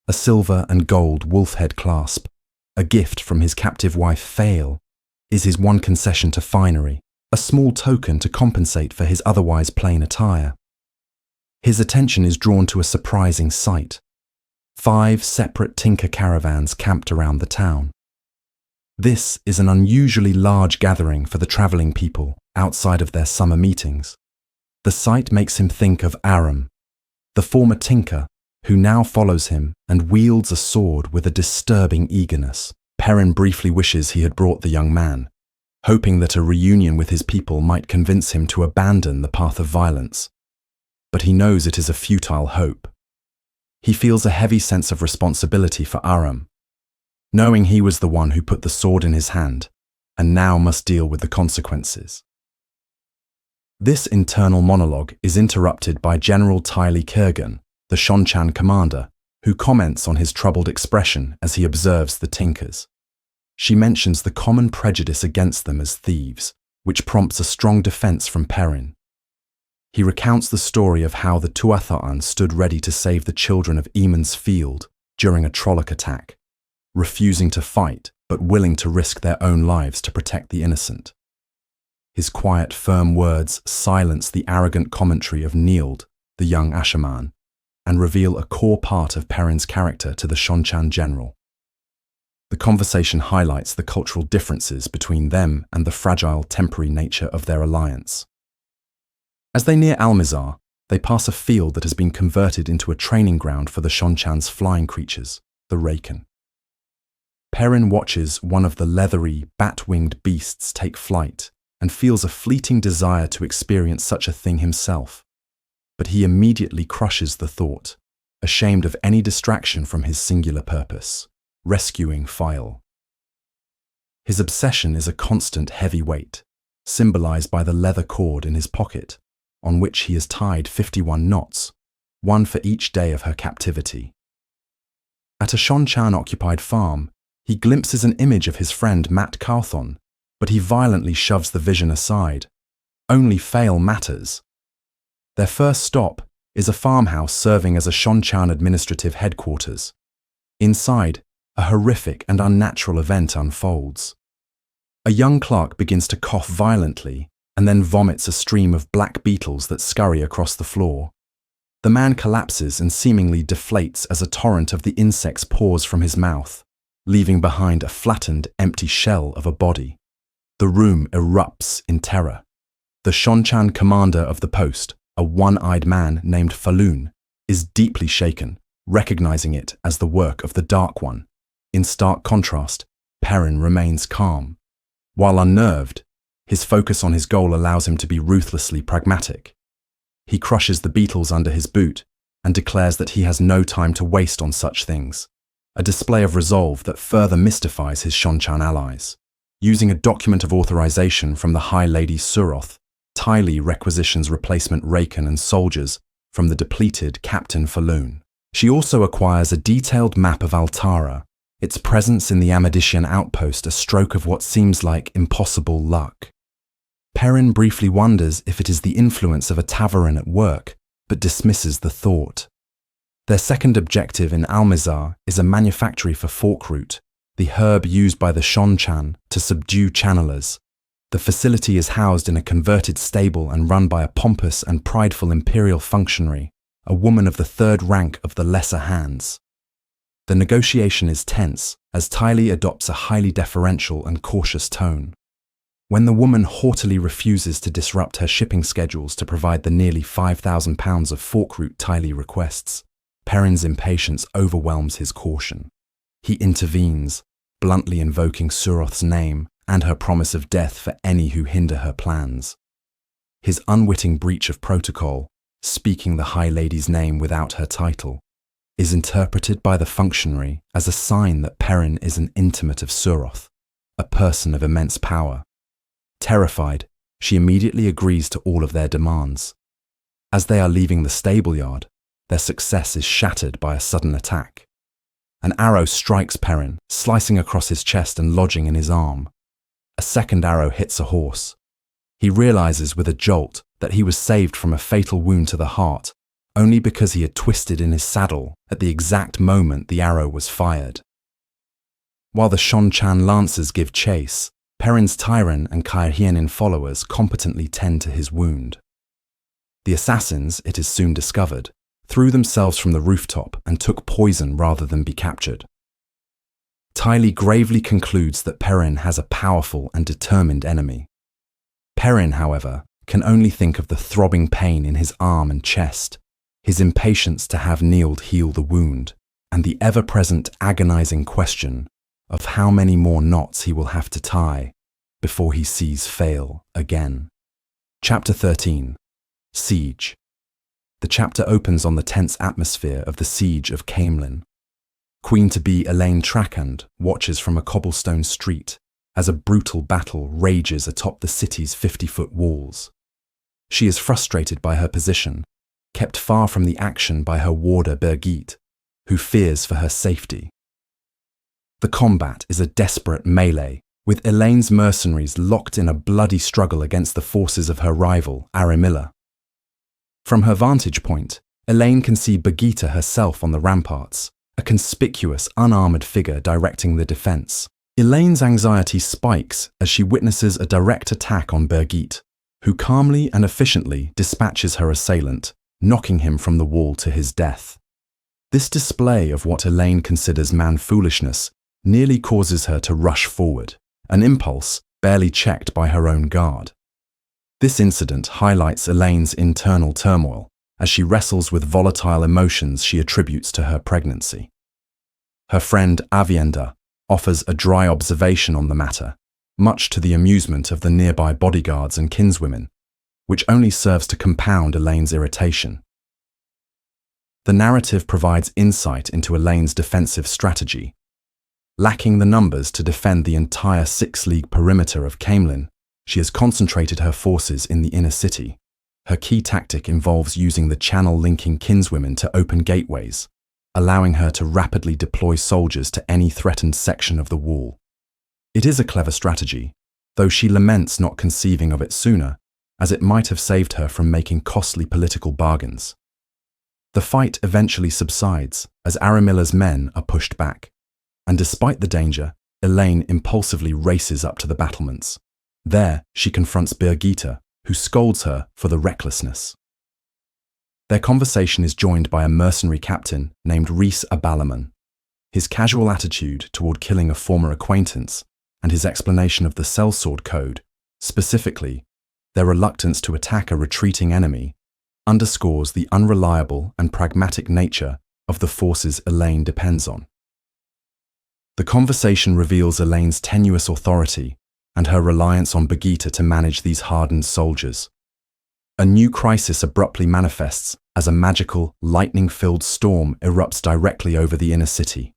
A silver and gold wolf head clasp, a gift from his captive wife Fael, is his one concession to finery, a small token to compensate for his otherwise plain attire. His attention is drawn to a surprising sight: 5 separate tinker caravans camped around the town. This is an unusually large gathering for the travelling people outside of their summer meetings. The sight makes him think of Aram, the former tinker, who now follows him and wields a sword with a disturbing eagerness. Perrin briefly wishes he had brought the young man, hoping that a reunion with his people might convince him to abandon the path of violence. But he knows it is a futile hope. He feels a heavy sense of responsibility for Aram, knowing he was the one who put the sword in his hand and now must deal with the consequences. This internal monologue is interrupted by General Tylee Kurgan, the Shonchan commander, who comments on his troubled expression as he observes the tinkers. She mentions the common prejudice against them as thieves, which prompts a strong defense from Perrin. He recounts the story of how the Tuatha'an stood ready to save the children of Eamon's field during a Trolloc attack, refusing to fight but willing to risk their own lives to protect the innocent. His quiet, firm words silence the arrogant commentary of Nield, the young Ashaman, and reveal a core part of Perrin's character to the Shonchan general. The conversation highlights the cultural differences between them and the fragile, temporary nature of their alliance. As they near Almazar, they pass a field that has been converted into a training ground for the Shonchan's flying creatures, the Raken. Perrin watches one of the leathery, bat-winged beasts take flight and feels a fleeting desire to experience such a thing himself. But he immediately crushes the thought, ashamed of any distraction from his singular purpose: rescuing Fael. His obsession is a constant heavy weight, symbolized by the leather cord in his pocket, on which he has tied 51 knots, one for each day of her captivity. At a Shonchan-occupied farm, he glimpses an image of his friend Mat Cawthon, but he violently shoves the vision aside. Only Fael matters. Their first stop is a farmhouse serving as a Shonchan administrative headquarters. Inside, a horrific and unnatural event unfolds. A young clerk begins to cough violently and then vomits a stream of black beetles that scurry across the floor. The man collapses and seemingly deflates as a torrent of the insects pours from his mouth, leaving behind a flattened, empty shell of a body. The room erupts in terror. The Shonchan commander of the post, a one-eyed man named Falun, is deeply shaken, recognizing it as the work of the Dark One. In stark contrast, Perrin remains calm. While unnerved, his focus on his goal allows him to be ruthlessly pragmatic. He crushes the beetles under his boot and declares that he has no time to waste on such things, a display of resolve that further mystifies his Shonchan allies. Using a document of authorization from the High Lady Suroth, Ty Lee requisitions replacement Raken and soldiers from the depleted Captain Falun. She also acquires a detailed map of Altara, its presence in the Amadician outpost a stroke of what seems like impossible luck. Perrin briefly wonders if it is the influence of a tavern at work, but dismisses the thought. Their second objective in Almizar is a manufactory for forkroot, the herb used by the Shonchan to subdue channelers. The facility is housed in a converted stable and run by a pompous and prideful imperial functionary, a woman of the third rank of the lesser hands. The negotiation is tense as Ty Lee adopts a highly deferential and cautious tone. When the woman haughtily refuses to disrupt her shipping schedules to provide the nearly 5,000 pounds of forkroot Ty Lee requests, Perrin's impatience overwhelms his caution. He intervenes, bluntly invoking Suroth's name and her promise of death for any who hinder her plans. His unwitting breach of protocol, speaking the High Lady's name without her title, is interpreted by the functionary as a sign that Perrin is an intimate of Suroth, a person of immense power. Terrified, she immediately agrees to all of their demands. As they are leaving the stable-yard, their success is shattered by a sudden attack. An arrow strikes Perrin, slicing across his chest and lodging in his arm. A second arrow hits a horse. He realizes with a jolt that he was saved from a fatal wound to the heart only because he had twisted in his saddle at the exact moment the arrow was fired. While the Shonchan lancers give chase, Perrin's Tyran and Kairhienin followers competently tend to his wound. The assassins, it is soon discovered, threw themselves from the rooftop and took poison rather than be captured. Ty Lee gravely concludes that Perrin has a powerful and determined enemy. Perrin, however, can only think of the throbbing pain in his arm and chest, his impatience to have Neild heal the wound, and the ever-present agonizing question of how many more knots he will have to tie before he sees fail again. Chapter 13. Siege. The chapter opens on the tense atmosphere of the siege of Camelin. Queen-to-be Elaine Trakand watches from a cobblestone street as a brutal battle rages atop the city's 50-foot walls. She is frustrated by her position, kept far from the action by her warder Birgitte, who fears for her safety. The combat is a desperate melee, with Elaine's mercenaries locked in a bloody struggle against the forces of her rival, Aramilla. From her vantage point, Elaine can see Birgitte herself on the ramparts, a conspicuous, unarmored figure directing the defense. Elaine's anxiety spikes as she witnesses a direct attack on Birgitte, who calmly and efficiently dispatches her assailant, knocking him from the wall to his death. This display of what Elaine considers man-foolishness nearly causes her to rush forward, an impulse barely checked by her own guard. This incident highlights Elaine's internal turmoil as she wrestles with volatile emotions she attributes to her pregnancy. Her friend Avienda offers a dry observation on the matter, much to the amusement of the nearby bodyguards and kinswomen, which only serves to compound Elaine's irritation. The narrative provides insight into Elaine's defensive strategy. Lacking the numbers to defend the entire 6-league perimeter of Camelin, she has concentrated her forces in the inner city. Her key tactic involves using the channel-linking kinswomen to open gateways, allowing her to rapidly deploy soldiers to any threatened section of the wall. It is a clever strategy, though she laments not conceiving of it sooner, as it might have saved her from making costly political bargains. The fight eventually subsides as Aramilla's men are pushed back, and despite the danger, Elaine impulsively races up to the battlements. There, she confronts Birgitte, who scolds her for the recklessness. Their conversation is joined by a mercenary captain named Rhys Abalaman. His casual attitude toward killing a former acquaintance and his explanation of the sellsword code, specifically, Their reluctance to attack a retreating enemy underscores the unreliable and pragmatic nature of the forces Elaine depends on. The conversation reveals Elaine's tenuous authority and her reliance on Birgitte to manage these hardened soldiers. A new crisis abruptly manifests as a magical, lightning-filled storm erupts directly over the inner city.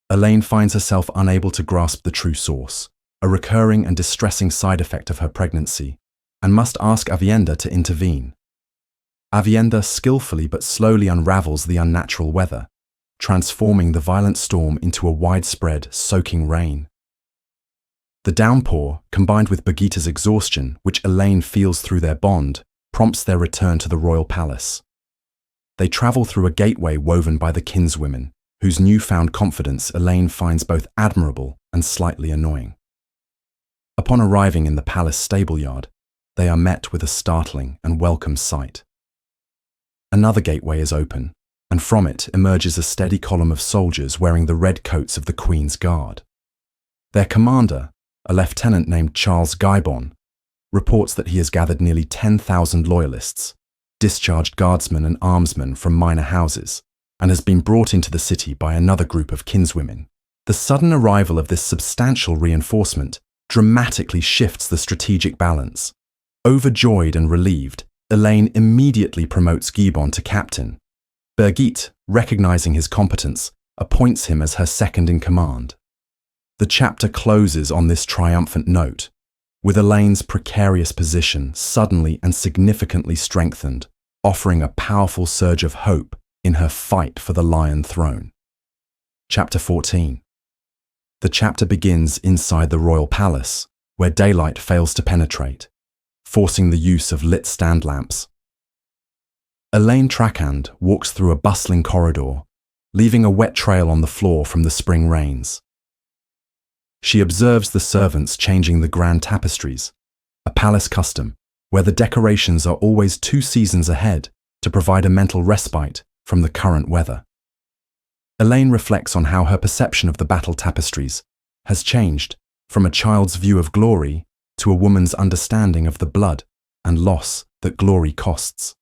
Elaine finds herself unable to grasp the true source, a recurring and distressing side effect of her pregnancy, and must ask Avienda to intervene. Avienda skillfully but slowly unravels the unnatural weather, transforming the violent storm into a widespread, soaking rain. The downpour, combined with Birgitte's exhaustion, which Elaine feels through their bond, prompts their return to the royal palace. They travel through a gateway woven by the kinswomen, whose newfound confidence Elaine finds both admirable and slightly annoying. Upon arriving in the palace stable-yard, they are met with a startling and welcome sight. Another gateway is open, and from it emerges a steady column of soldiers wearing the red coats of the Queen's Guard. Their commander, a lieutenant named Charles Guybon, reports that he has gathered nearly 10,000 loyalists, discharged guardsmen and armsmen from minor houses, and has been brought into the city by another group of kinswomen. The sudden arrival of this substantial reinforcement dramatically shifts the strategic balance. Overjoyed and relieved, Elaine immediately promotes Guybon to captain. Birgitte, recognizing his competence, appoints him as her second-in-command. The chapter closes on this triumphant note, with Elaine's precarious position suddenly and significantly strengthened, offering a powerful surge of hope in her fight for the Lion Throne. Chapter 14. The chapter begins inside the royal palace, where daylight fails to penetrate, forcing the use of lit stand lamps. Elaine Trakand walks through a bustling corridor, leaving a wet trail on the floor from the spring rains. She observes the servants changing the grand tapestries, a palace custom where the decorations are always 2 seasons ahead to provide a mental respite from the current weather. Elaine reflects on how her perception of the battle tapestries has changed from a child's view of glory to a woman's understanding of the blood and loss that glory costs.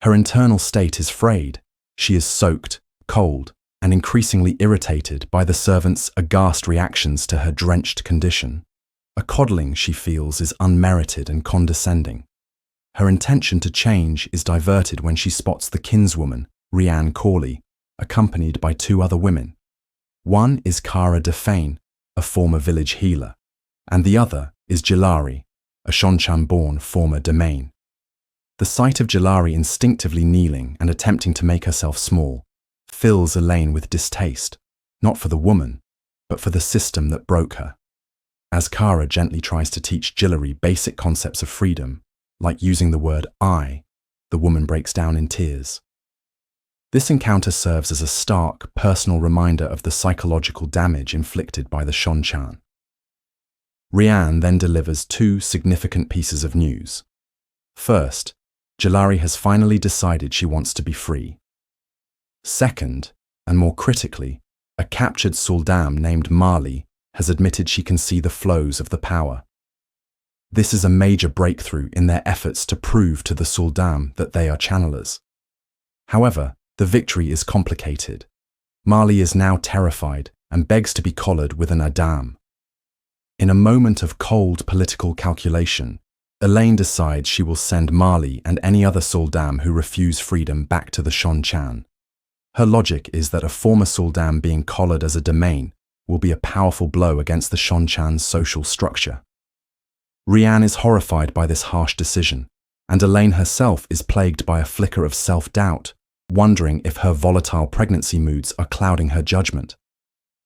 Her internal state is frayed. She is soaked, cold, and increasingly irritated by the servants' aghast reactions to her drenched condition. A coddling she feels is unmerited and condescending. Her intention to change is diverted when she spots the kinswoman, Rianne Corley, accompanied by 2 other women. One is Cara Defane, a former village healer, and the other is Jalari, a Shonchan-born former domain. The sight of Jalari instinctively kneeling and attempting to make herself small fills Elaine with distaste, not for the woman, but for the system that broke her. As Cara gently tries to teach Jalari basic concepts of freedom, like using the word I, the woman breaks down in tears. This encounter serves as a stark, personal reminder of the psychological damage inflicted by the Shonchan. Rianne then delivers 2 significant pieces of news. First, Jalari has finally decided she wants to be free. Second, and more critically, a captured Suldam named Marley has admitted she can see the flows of the power. This is a major breakthrough in their efforts to prove to the Suldam that they are channelers. However, the victory is complicated. Marley is now terrified and begs to be collared with an Adam. In a moment of cold political calculation, Elaine decides she will send Marley and any other Suldam who refuse freedom back to the Shonchan. Her logic is that a former Suldam being collared as a domain will be a powerful blow against the Shonchan's social structure. Rianne is horrified by this harsh decision, and Elaine herself is plagued by a flicker of self-doubt, wondering if her volatile pregnancy moods are clouding her judgment.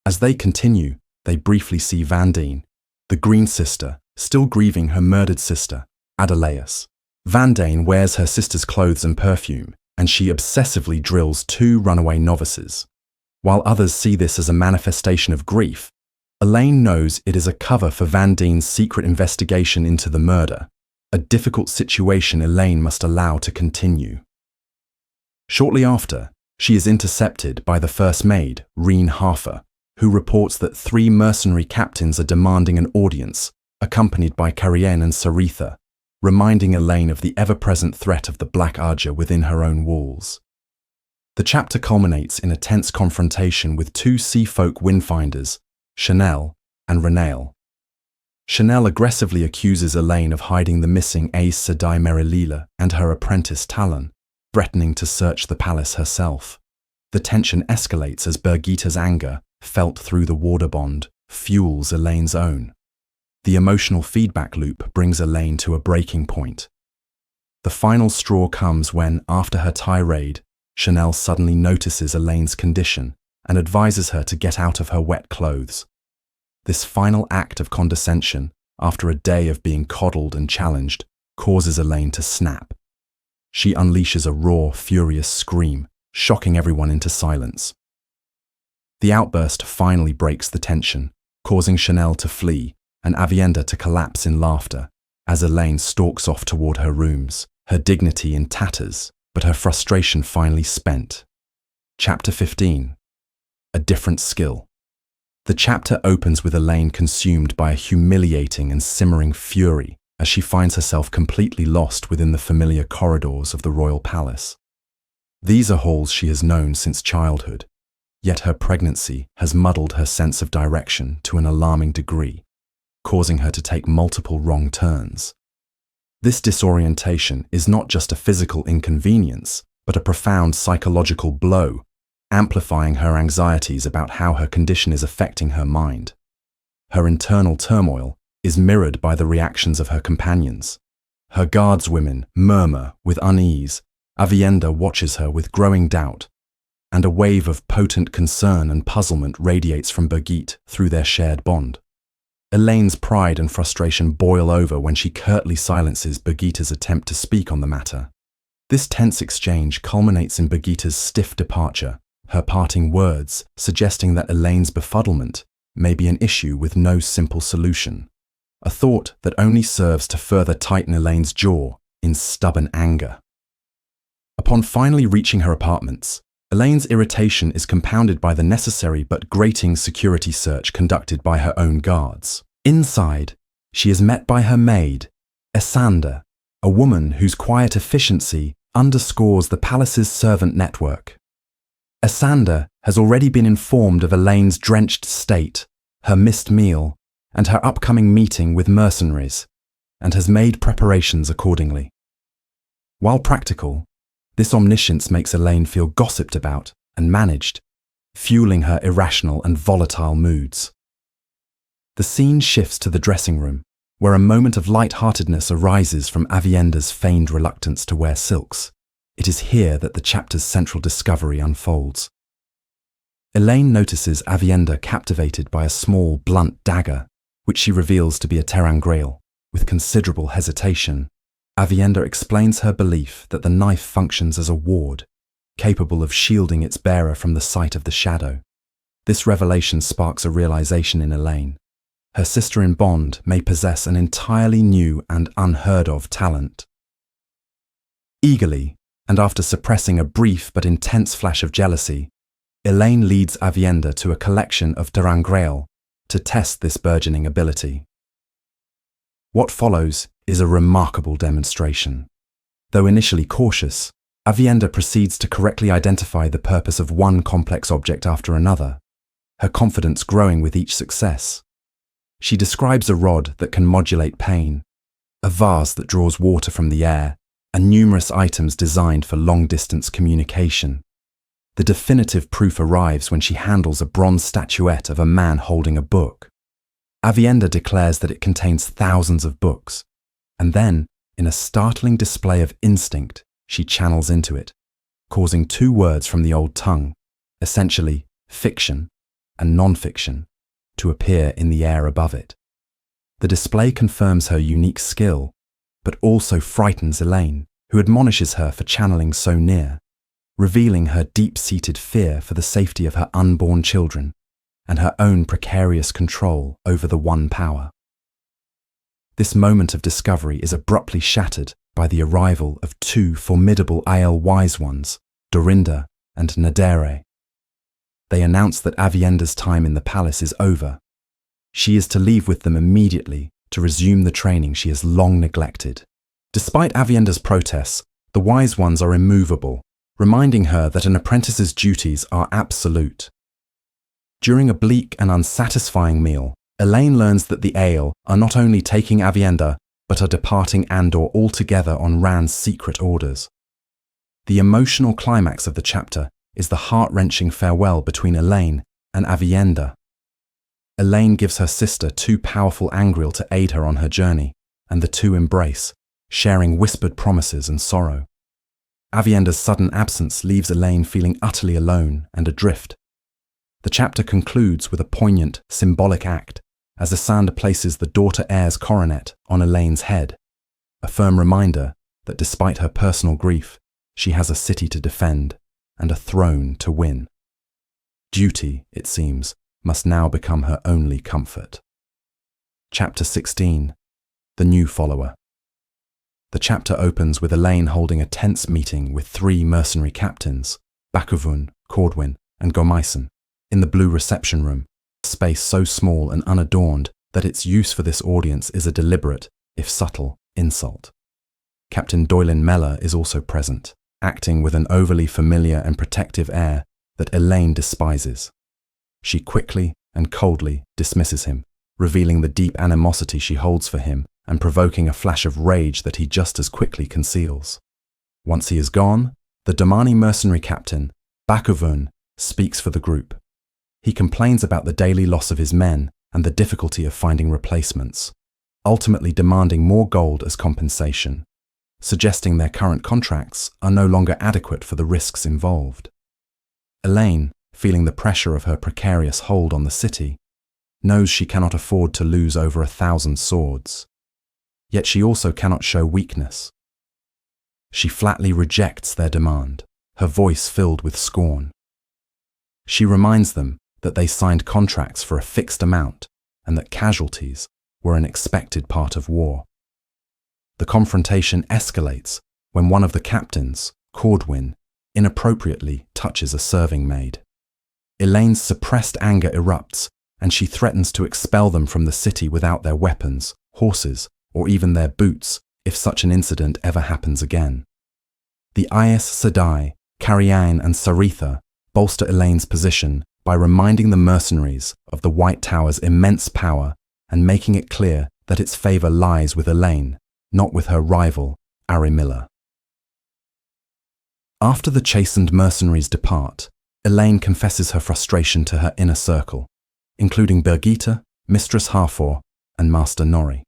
As they continue, they briefly see Vandine, the Green Sister, still grieving her murdered sister, Adelaus. Vandine wears her sister's clothes and perfume, and she obsessively drills 2 runaway novices. While others see this as a manifestation of grief, Elaine knows it is a cover for Vandine's secret investigation into the murder, a difficult situation Elaine must allow to continue. Shortly after, she is intercepted by the first maid, Reen Harfer, who reports that 3 mercenary captains are demanding an audience, accompanied by Carienne and Saritha, reminding Elaine of the ever-present threat of the Black Archer within her own walls. The chapter culminates in a tense confrontation with two sea folk windfinders, Chanel and Renail. Chanel aggressively accuses Elaine of hiding the missing Aes Sedai Merilila and her apprentice Talon, threatening to search the palace herself. The tension escalates as Birgitta's anger, felt through the water bond, fuels Elaine's own. The emotional feedback loop brings Elaine to a breaking point. The final straw comes when, after her tirade, Chanel suddenly notices Elaine's condition and advises her to get out of her wet clothes. This final act of condescension, after a day of being coddled and challenged, causes Elaine to snap. She unleashes a raw, furious scream, shocking everyone into silence. The outburst finally breaks the tension, causing Chanel to flee and Avienda to collapse in laughter as Elaine stalks off toward her rooms, her dignity in tatters, but her frustration finally spent. Chapter 15. A Different Skill. The chapter opens with Elaine consumed by a humiliating and simmering fury as she finds herself completely lost within the familiar corridors of the royal palace. These are halls she has known since childhood, yet her pregnancy has muddled her sense of direction to an alarming degree, causing her to take multiple wrong turns. This disorientation is not just a physical inconvenience, but a profound psychological blow, amplifying her anxieties about how her condition is affecting her mind. Her internal turmoil is mirrored by the reactions of her companions. Her guardswomen murmur with unease, Avienda watches her with growing doubt, and a wave of potent concern and puzzlement radiates from Birgitte through their shared bond. Elaine's pride and frustration boil over when she curtly silences Birgitte's attempt to speak on the matter. This tense exchange culminates in Birgitte's stiff departure, her parting words suggesting that Elaine's befuddlement may be an issue with no simple solution, a thought that only serves to further tighten Elaine's jaw in stubborn anger. Upon finally reaching her apartments, Elaine's irritation is compounded by the necessary but grating security search conducted by her own guards. Inside, she is met by her maid, Esanda, a woman whose quiet efficiency underscores the palace's servant network. Esanda has already been informed of Elaine's drenched state, her missed meal, and her upcoming meeting with mercenaries, and has made preparations accordingly. While practical, this omniscience makes Elaine feel gossiped about and managed, fueling her irrational and volatile moods. The scene shifts to the dressing room, where a moment of light-heartedness arises from Avienda's feigned reluctance to wear silks. It is here that the chapter's central discovery unfolds. Elaine notices Avienda captivated by a small, blunt dagger, which she reveals to be a ter'angreal. With considerable hesitation, Avienda explains her belief that the knife functions as a ward, capable of shielding its bearer from the sight of the shadow. This revelation sparks a realization in Elaine. Her sister in bond may possess an entirely new and unheard-of talent. Eagerly, and after suppressing a brief but intense flash of jealousy, Elaine leads Avienda to a collection of ter'angreal to test this burgeoning ability. What follows is a remarkable demonstration. Though initially cautious, Avienda proceeds to correctly identify the purpose of one complex object after another, her confidence growing with each success. She describes a rod that can modulate pain, a vase that draws water from the air, and numerous items designed for long-distance communication. The definitive proof arrives when she handles a bronze statuette of a man holding a book. Avienda declares that it contains thousands of books, and then, in a startling display of instinct, she channels into it, causing two words from the old tongue, essentially fiction and non-fiction, to appear in the air above it. The display confirms her unique skill, but also frightens Elaine, who admonishes her for channeling so near, revealing her deep-seated fear for the safety of her unborn children and her own precarious control over the one power. This moment of discovery is abruptly shattered by the arrival of two formidable Aiel wise ones, Dorinda and Nadere. They announce that Avienda's time in the palace is over. She is to leave with them immediately to resume the training she has long neglected. Despite Avienda's protests, the wise ones are immovable, reminding her that an apprentice's duties are absolute. During a bleak and unsatisfying meal, Elaine learns that the Ale are not only taking Avienda, but are departing Andor altogether on Rand's secret orders. The emotional climax of the chapter is the heart-wrenching farewell between Elaine and Avienda. Elaine gives her sister two powerful Angreal to aid her on her journey, and the two embrace, sharing whispered promises and sorrow. Avienda's sudden absence leaves Elaine feeling utterly alone and adrift. The chapter concludes with a poignant, symbolic act as Asanda places the daughter heir's coronet on Elaine's head, a firm reminder that despite her personal grief, she has a city to defend and a throne to win. Duty, it seems, must now become her only comfort. Chapter 16. The New Follower. The chapter opens with Elaine holding a tense meeting with three mercenary captains, Bakuvun, Cordwin, and Gomaisen, in the blue reception room, a space so small and unadorned that its use for this audience is a deliberate, if subtle, insult. Captain Doylin Mellor is also present, acting with an overly familiar and protective air that Elaine despises. She quickly and coldly dismisses him, revealing the deep animosity she holds for him and provoking a flash of rage that he just as quickly conceals. Once he is gone, the Domani mercenary captain, Bakuvun, speaks for the group. He complains about the daily loss of his men and the difficulty of finding replacements, ultimately demanding more gold as compensation, suggesting their current contracts are no longer adequate for the risks involved. Elaine, feeling the pressure of her precarious hold on the city, knows she cannot afford to lose over 1,000 swords. Yet she also cannot show weakness. She flatly rejects their demand, her voice filled with scorn. She reminds them that they signed contracts for a fixed amount and that casualties were an expected part of war. The confrontation escalates when one of the captains, Cordwin, inappropriately touches a serving maid. Elaine's suppressed anger erupts, and she threatens to expel them from the city without their weapons, horses, or even their boots if such an incident ever happens again. The Aes Sedai, Cariane, and Saritha bolster Elaine's position by reminding the mercenaries of the White Tower's immense power and making it clear that its favour lies with Elaine, not with her rival, Arimilla. After the chastened mercenaries depart, Elaine confesses her frustration to her inner circle, including Birgitta, Mistress Harfor, and Master Norrie.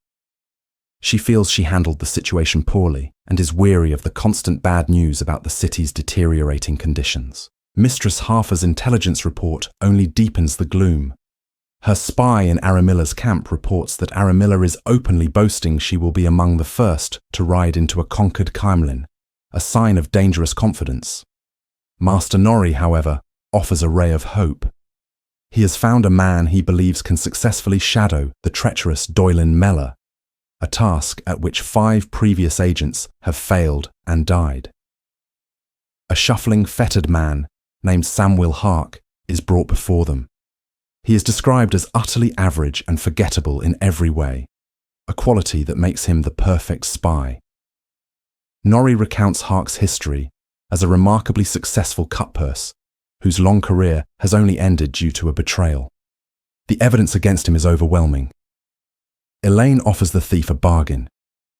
She feels she handled the situation poorly and is weary of the constant bad news about the city's deteriorating conditions. Mistress Harfor's intelligence report only deepens the gloom. Her spy in Aramilla's camp reports that Aramilla is openly boasting she will be among the first to ride into a conquered Caemlyn, a sign of dangerous confidence. Master Norrie, however, offers a ray of hope. He has found a man he believes can successfully shadow the treacherous Doylin Mellor, a task at which 5 previous agents have failed and died. A shuffling, fettered man named Samwyl Hark is brought before them. He is described as utterly average and forgettable in every way, a quality that makes him the perfect spy. Norrie recounts Hark's history as a remarkably successful cutpurse, whose long career has only ended due to a betrayal. The evidence against him is overwhelming. Elaine offers the thief a bargain.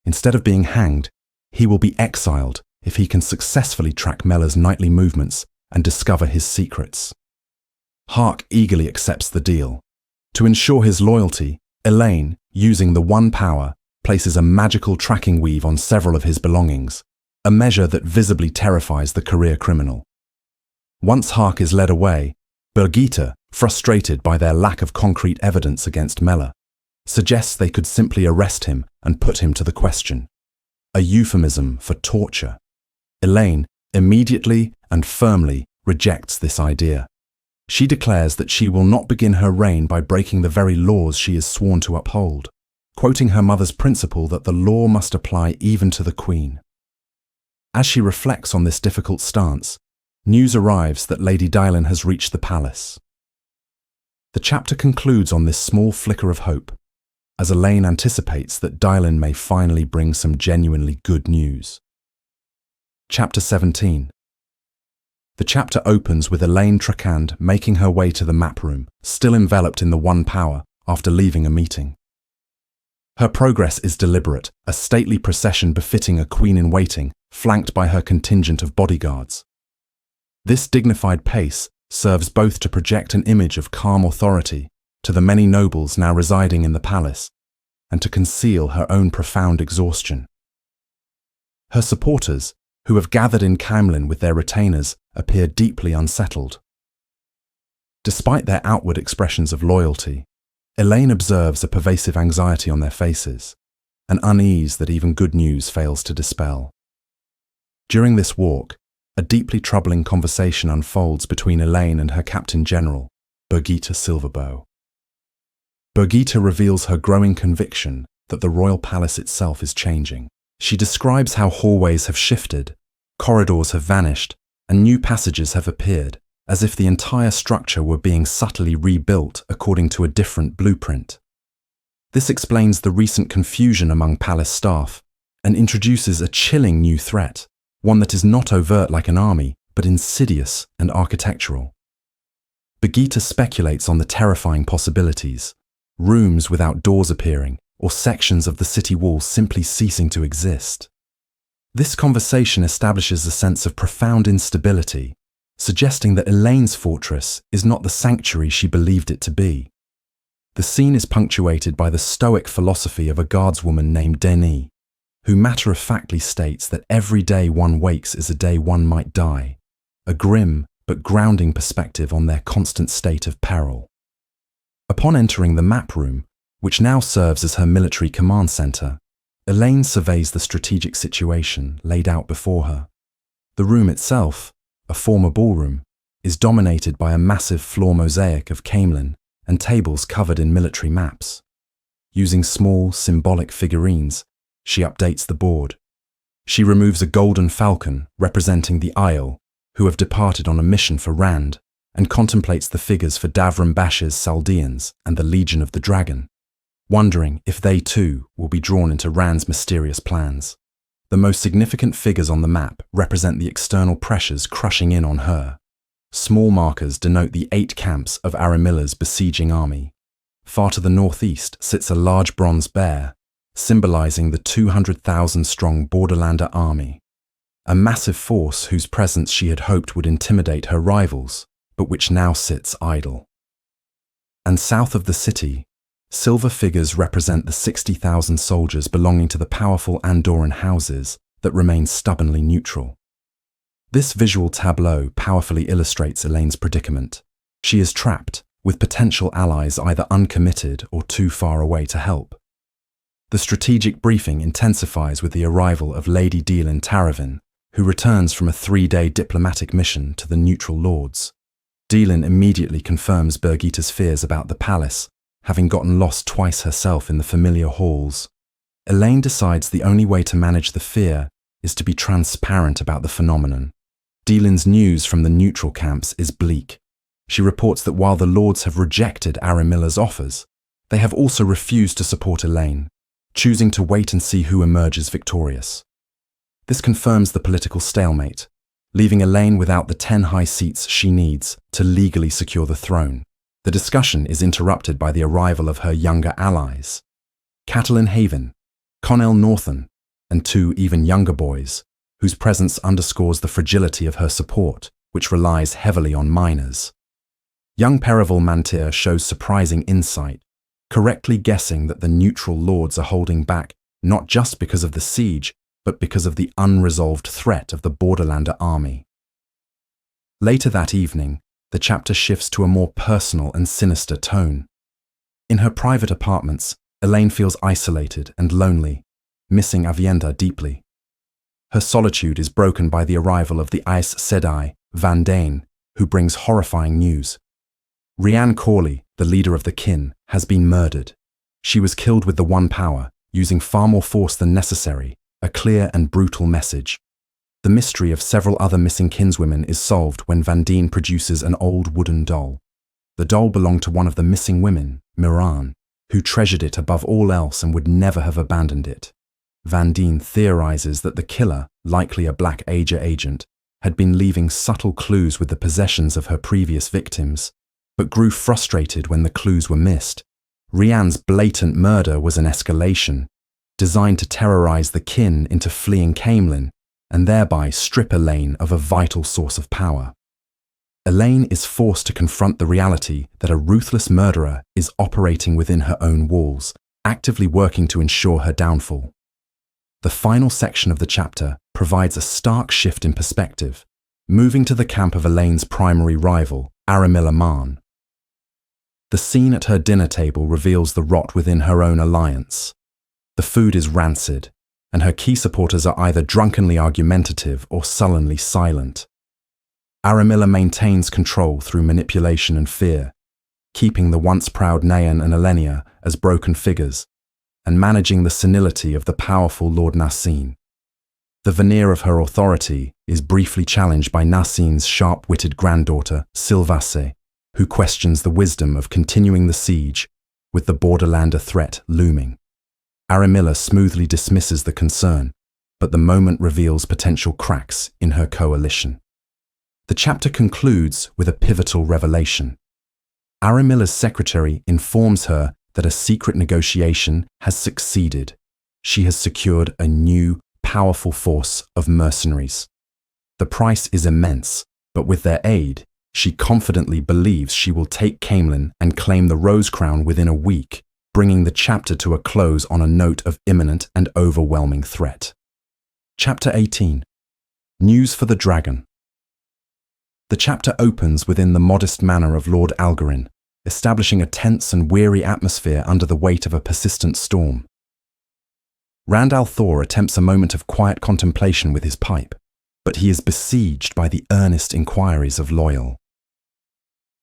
Instead of being hanged, he will be exiled if he can successfully track Mellor's nightly movements and discover his secrets. Hark eagerly accepts the deal. To ensure his loyalty, Elaine, using the One Power, places a magical tracking weave on several of his belongings, a measure that visibly terrifies the career criminal. Once Hark is led away, Birgitta, frustrated by their lack of concrete evidence against Mellor, suggests they could simply arrest him and put him to the question, a euphemism for torture. Elaine immediately and firmly rejects this idea. She declares that she will not begin her reign by breaking the very laws she is sworn to uphold, quoting her mother's principle that the law must apply even to the Queen. As she reflects on this difficult stance, news arrives that Lady Dylan has reached the palace. The chapter concludes on this small flicker of hope. as Elaine anticipates that Dylan may finally bring some genuinely good news. Chapter 17. The chapter opens with Elaine Trakand making her way to the map room, still enveloped in the One Power, after leaving a meeting. Her progress is deliberate, a stately procession befitting a queen-in-waiting, flanked by her contingent of bodyguards. This dignified pace serves both to project an image of calm authority to the many nobles now residing in the palace, and to conceal her own profound exhaustion. Her supporters, who have gathered in Camlin with their retainers, appear deeply unsettled. Despite their outward expressions of loyalty, Elaine observes a pervasive anxiety on their faces, an unease that even good news fails to dispel. During this walk, a deeply troubling conversation unfolds between Elaine and her Captain General, Birgitta Silverbow. Birgitta reveals her growing conviction that the royal palace itself is changing. She describes how hallways have shifted, corridors have vanished, and new passages have appeared, as if the entire structure were being subtly rebuilt according to a different blueprint. This explains the recent confusion among palace staff and introduces a chilling new threat, one that is not overt like an army, but insidious and architectural. Birgitta speculates on the terrifying possibilities: rooms without doors appearing, or sections of the city walls simply ceasing to exist. This conversation establishes a sense of profound instability, suggesting that Elaine's fortress is not the sanctuary she believed it to be. The scene is punctuated by the stoic philosophy of a guardswoman named Denis, who matter-of-factly states that every day one wakes is a day one might die, a grim but grounding perspective on their constant state of peril. Upon entering the map room, which now serves as her military command center, Elaine surveys the strategic situation laid out before her. The room itself, a former ballroom, is dominated by a massive floor mosaic of Camlin and tables covered in military maps. Using small, symbolic figurines, she updates the board. She removes a golden falcon representing the Isle, who have departed on a mission for Rand, and contemplates the figures for Davram Bash's Saldeans and the Legion of the Dragon, wondering if they too will be drawn into Rand's mysterious plans. The most significant figures on the map represent the external pressures crushing in on her. Small markers denote the 8 camps of Aramilla's besieging army. Far to the northeast sits a large bronze bear, symbolizing the 200,000-strong Borderlander army, a massive force whose presence she had hoped would intimidate her rivals, but which now sits idle. And south of the city, silver figures represent the 60,000 soldiers belonging to the powerful Andorran houses that remain stubbornly neutral. This visual tableau powerfully illustrates Elaine's predicament. She is trapped, with potential allies either uncommitted or too far away to help. The strategic briefing intensifies with the arrival of Lady Dylan Taravin, who returns from a 3-day diplomatic mission to the neutral lords. Dylan immediately confirms Birgitta's fears about the palace, having gotten lost twice herself in the familiar halls. Elaine decides the only way to manage the fear is to be transparent about the phenomenon. Dylan's news from the neutral camps is bleak. She reports that while the lords have rejected Aramilla's offers, they have also refused to support Elaine, choosing to wait and see who emerges victorious. This confirms the political stalemate, leaving Elaine without the 10 high seats she needs to legally secure the throne. The discussion is interrupted by the arrival of her younger allies, Catelyn Haven, Connell Northen, and 2 even younger boys, whose presence underscores the fragility of her support, which relies heavily on minors. Young Perival Mantir shows surprising insight, correctly guessing that the neutral lords are holding back not just because of the siege, but because of the unresolved threat of the Borderlander army. Later that evening, the chapter shifts to a more personal and sinister tone. In her private apartments, Elaine feels isolated and lonely, missing Avienda deeply. Her solitude is broken by the arrival of the Aes Sedai, Van Dane, who brings horrifying news. Rhiann Corley, the leader of the kin, has been murdered. She was killed with the One Power, using far more force than necessary, a clear and brutal message. The mystery of several other missing kinswomen is solved when Van Deen produces an old wooden doll. The doll belonged to one of the missing women, Miran, who treasured it above all else and would never have abandoned it. Van Dien theorizes that the killer, likely a Black agent, had been leaving subtle clues with the possessions of her previous victims, but grew frustrated when the clues were missed. Rianne's blatant murder was an escalation, designed to terrorize the kin into fleeing Camelin and thereby strip Elaine of a vital source of power. Elaine is forced to confront the reality that a ruthless murderer is operating within her own walls, actively working to ensure her downfall. The final section of the chapter provides a stark shift in perspective, moving to the camp of Elaine's primary rival, Aramilla Marn. The scene at her dinner table reveals the rot within her own alliance. The food is rancid, and her key supporters are either drunkenly argumentative or sullenly silent. Aramilla maintains control through manipulation and fear, keeping the once proud Nayan and Elenia as broken figures, and managing the senility of the powerful Lord Nassim. The veneer of her authority is briefly challenged by Nassim's sharp-witted granddaughter, Sylvace, who questions the wisdom of continuing the siege with the Borderlander threat looming. Aramilla smoothly dismisses the concern, but the moment reveals potential cracks in her coalition. The chapter concludes with a pivotal revelation. Aramilla's secretary informs her that a secret negotiation has succeeded. She has secured a new, powerful force of mercenaries. The price is immense, but with their aid, she confidently believes she will take Camelin and claim the Rose Crown within a week, bringing the chapter to a close on a note of imminent and overwhelming threat. Chapter 18. News for the Dragon. The chapter opens within the modest manor of Lord Algarin, establishing a tense and weary atmosphere under the weight of a persistent storm. Rand al'Thor attempts a moment of quiet contemplation with his pipe, but he is besieged by the earnest inquiries of Loyal.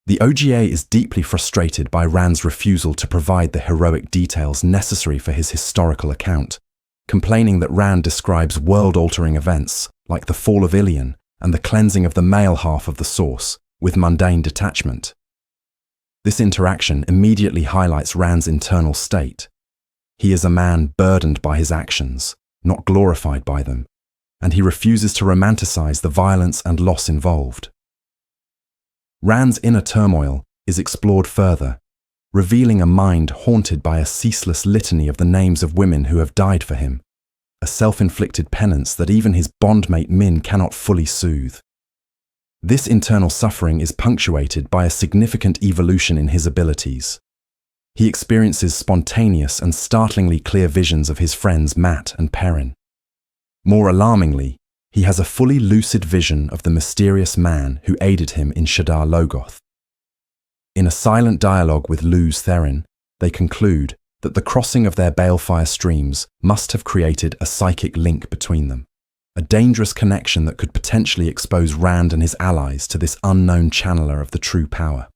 The OGA is deeply frustrated by Rand's refusal to provide the heroic details necessary for his historical account, complaining that Rand describes world-altering events like the fall of Ilion and the cleansing of the male half of the source with mundane detachment. This interaction immediately highlights Rand's internal state. He is a man burdened by his actions, not glorified by them, and he refuses to romanticize the violence and loss involved. Rand's inner turmoil is explored further, revealing a mind haunted by a ceaseless litany of the names of women who have died for him, a self-inflicted penance that even his bondmate Min cannot fully soothe. This internal suffering is punctuated by a significant evolution in his abilities. He experiences spontaneous and startlingly clear visions of his friends Matt and Perrin. More alarmingly, he has a fully lucid vision of the mysterious man who aided him in Shadar Logoth. In a silent dialogue with Luz Therin, they conclude that the crossing of their balefire streams must have created a psychic link between them, a dangerous connection that could potentially expose Rand and his allies to this unknown channeler of the true power.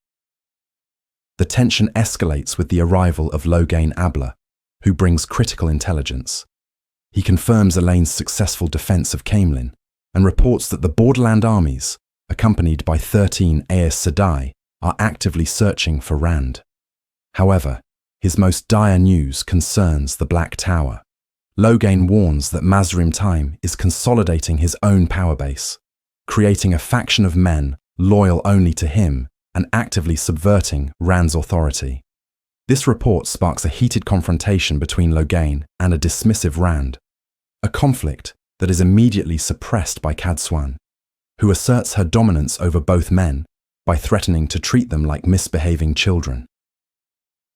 The tension escalates with the arrival of Logain Abla, who brings critical intelligence. He confirms Elaine's successful defense of Camelin and reports that the Borderland armies, accompanied by 13 Aes Sedai, are actively searching for Rand. However, his most dire news concerns the Black Tower. Logain warns that Mazrim Time is consolidating his own power base, creating a faction of men loyal only to him and actively subverting Rand's authority. This report sparks a heated confrontation between Logain and a dismissive Rand, a conflict that is immediately suppressed by Cadsuan, who asserts her dominance over both men by threatening to treat them like misbehaving children.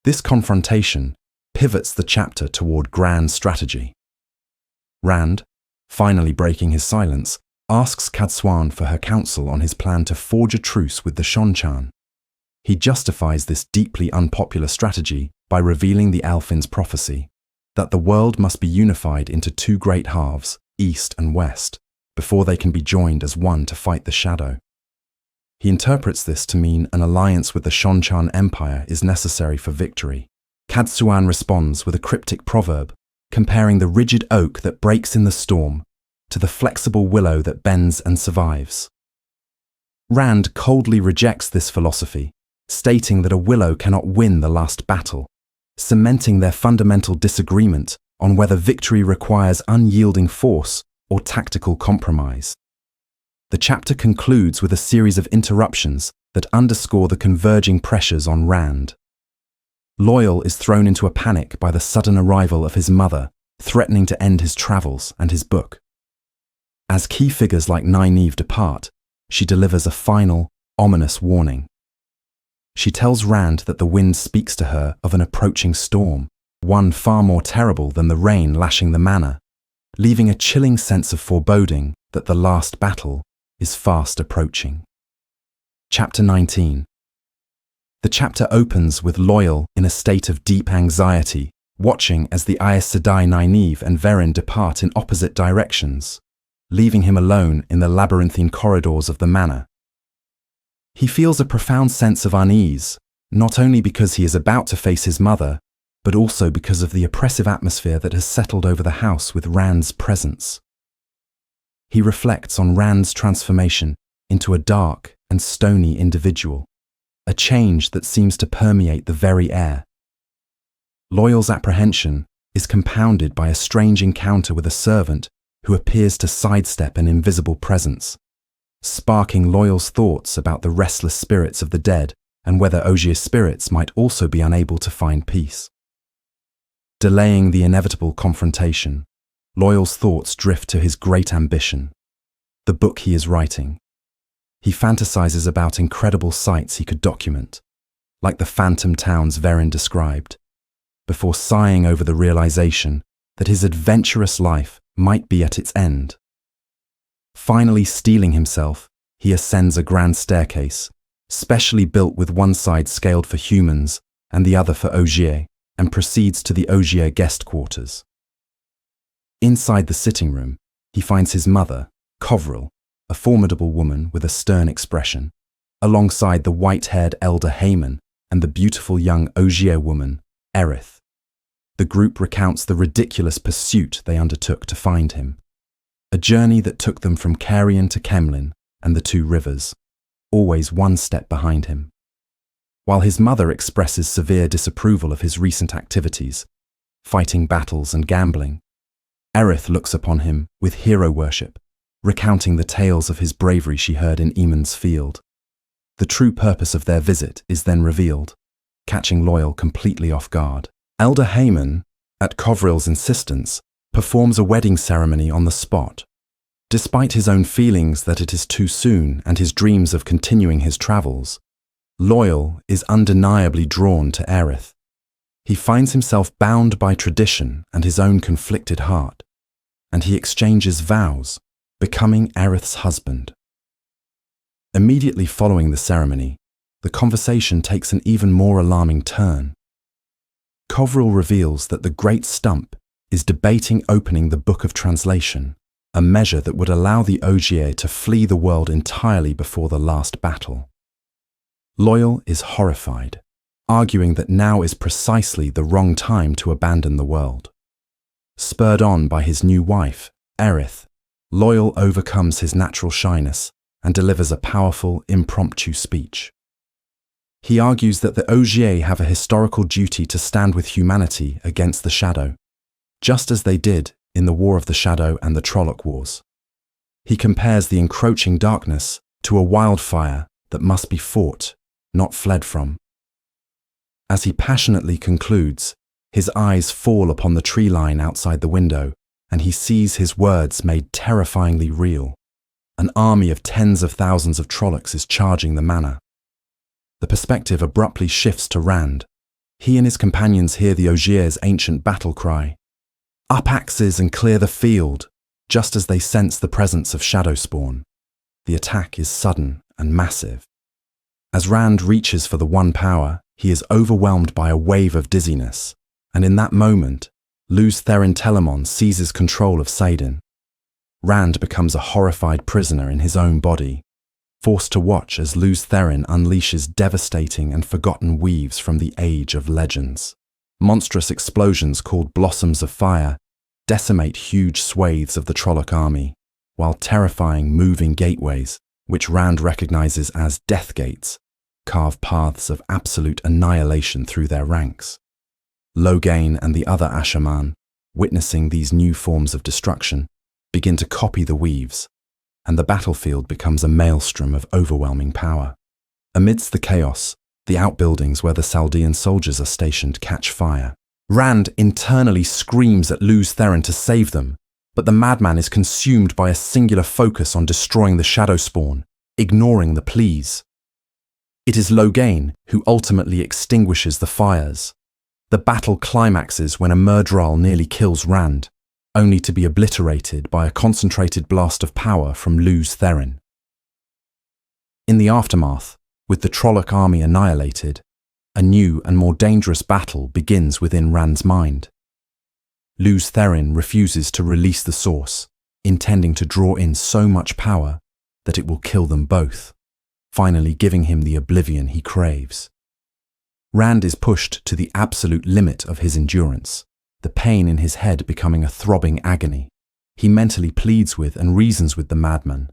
This confrontation pivots the chapter toward grand strategy. Rand, finally breaking his silence, asks Cadsuan for her counsel on his plan to forge a truce with the Shonchan. He justifies this deeply unpopular strategy by revealing the Alfin's prophecy, that the world must be unified into two great halves, East and West, before they can be joined as one to fight the Shadow. He interprets this to mean an alliance with the Shonchan Empire is necessary for victory. Cadsuan responds with a cryptic proverb, comparing the rigid oak that breaks in the storm to the flexible willow that bends and survives. Rand coldly rejects this philosophy, stating that a willow cannot win the last battle, cementing their fundamental disagreement on whether victory requires unyielding force or tactical compromise. The chapter concludes with a series of interruptions that underscore the converging pressures on Rand. Loyal is thrown into a panic by the sudden arrival of his mother, threatening to end his travels and his book. As key figures like Nynaeve depart, she delivers a final, ominous warning. She tells Rand that the wind speaks to her of an approaching storm, one far more terrible than the rain lashing the manor, leaving a chilling sense of foreboding that the last battle is fast approaching. Chapter 19. The chapter opens with Loyal in a state of deep anxiety, watching as the Aes Sedai Nynaeve and Verin depart in opposite directions, leaving him alone in the labyrinthine corridors of the manor. He feels a profound sense of unease, not only because he is about to face his mother, but also because of the oppressive atmosphere that has settled over the house with Rand's presence. He reflects on Rand's transformation into a dark and stony individual, a change that seems to permeate the very air. Loyal's apprehension is compounded by a strange encounter with a servant who appears to sidestep an invisible presence, sparking Loyal's thoughts about the restless spirits of the dead and whether Ogier's spirits might also be unable to find peace. Delaying the inevitable confrontation, Loyal's thoughts drift to his great ambition, the book he is writing. He fantasizes about incredible sights he could document, like the phantom towns Verin described, before sighing over the realization that his adventurous life might be at its end. Finally steeling himself, he ascends a grand staircase, specially built with one side scaled for humans and the other for Ogier, and proceeds to the Ogier guest quarters. Inside the sitting room, he finds his mother, Covril, a formidable woman with a stern expression, alongside the white-haired elder Haemon and the beautiful young Ogier woman, Aerith. The group recounts the ridiculous pursuit they undertook to find him, a journey that took them from Carrion to Kemlin and the Two Rivers, always one step behind him. While his mother expresses severe disapproval of his recent activities, fighting battles and gambling, Aerith looks upon him with hero worship, recounting the tales of his bravery she heard in Eamon's Field. The true purpose of their visit is then revealed, catching Loyal completely off guard. Elder Haemon, at Covril's insistence, performs a wedding ceremony on the spot. Despite his own feelings that it is too soon and his dreams of continuing his travels, Loyal is undeniably drawn to Aerith. He finds himself bound by tradition and his own conflicted heart, and he exchanges vows, becoming Aerith's husband. Immediately following the ceremony, the conversation takes an even more alarming turn. Covril reveals that the Great Stump is debating opening the Book of Translation, a measure that would allow the Ogier to flee the world entirely before the last battle. Loyal is horrified, arguing that now is precisely the wrong time to abandon the world. Spurred on by his new wife, Aerith, Loyal overcomes his natural shyness and delivers a powerful, impromptu speech. He argues that the Ogier have a historical duty to stand with humanity against the Shadow, just as they did in the War of the Shadow and the Trolloc Wars. He compares the encroaching darkness to a wildfire that must be fought, not fled from. As he passionately concludes, his eyes fall upon the tree line outside the window, and he sees his words made terrifyingly real. An army of tens of thousands of Trollocs is charging the manor. The perspective abruptly shifts to Rand. He and his companions hear the Ogier's ancient battle cry, "Up axes and clear the field," just as they sense the presence of Shadowspawn. The attack is sudden and massive. As Rand reaches for the one power, he is overwhelmed by a wave of dizziness, and in that moment, Luz Therin Telamon seizes control of Saidin. Rand becomes a horrified prisoner in his own body, forced to watch as Luz Therin unleashes devastating and forgotten weaves from the Age of Legends. Monstrous explosions called Blossoms of Fire decimate huge swathes of the Trolloc army, while terrifying moving gateways, which Rand recognizes as death gates, carve paths of absolute annihilation through their ranks. Loghain and the other Ashaman, witnessing these new forms of destruction, begin to copy the weaves, and the battlefield becomes a maelstrom of overwhelming power. Amidst the chaos, the outbuildings where the Chaldean soldiers are stationed catch fire. Rand internally screams at Luz Theron to save them, but the madman is consumed by a singular focus on destroying the shadow spawn, ignoring the pleas. It is Loghain who ultimately extinguishes the fires. The battle climaxes when a Myrddraal nearly kills Rand, only to be obliterated by a concentrated blast of power from Luz Theron. In the aftermath, with the Trolloc army annihilated, a new and more dangerous battle begins within Rand's mind. Luz Theron refuses to release the source, intending to draw in so much power that it will kill them both, finally giving him the oblivion he craves. Rand is pushed to the absolute limit of his endurance, the pain in his head becoming a throbbing agony. He mentally pleads with and reasons with the madman,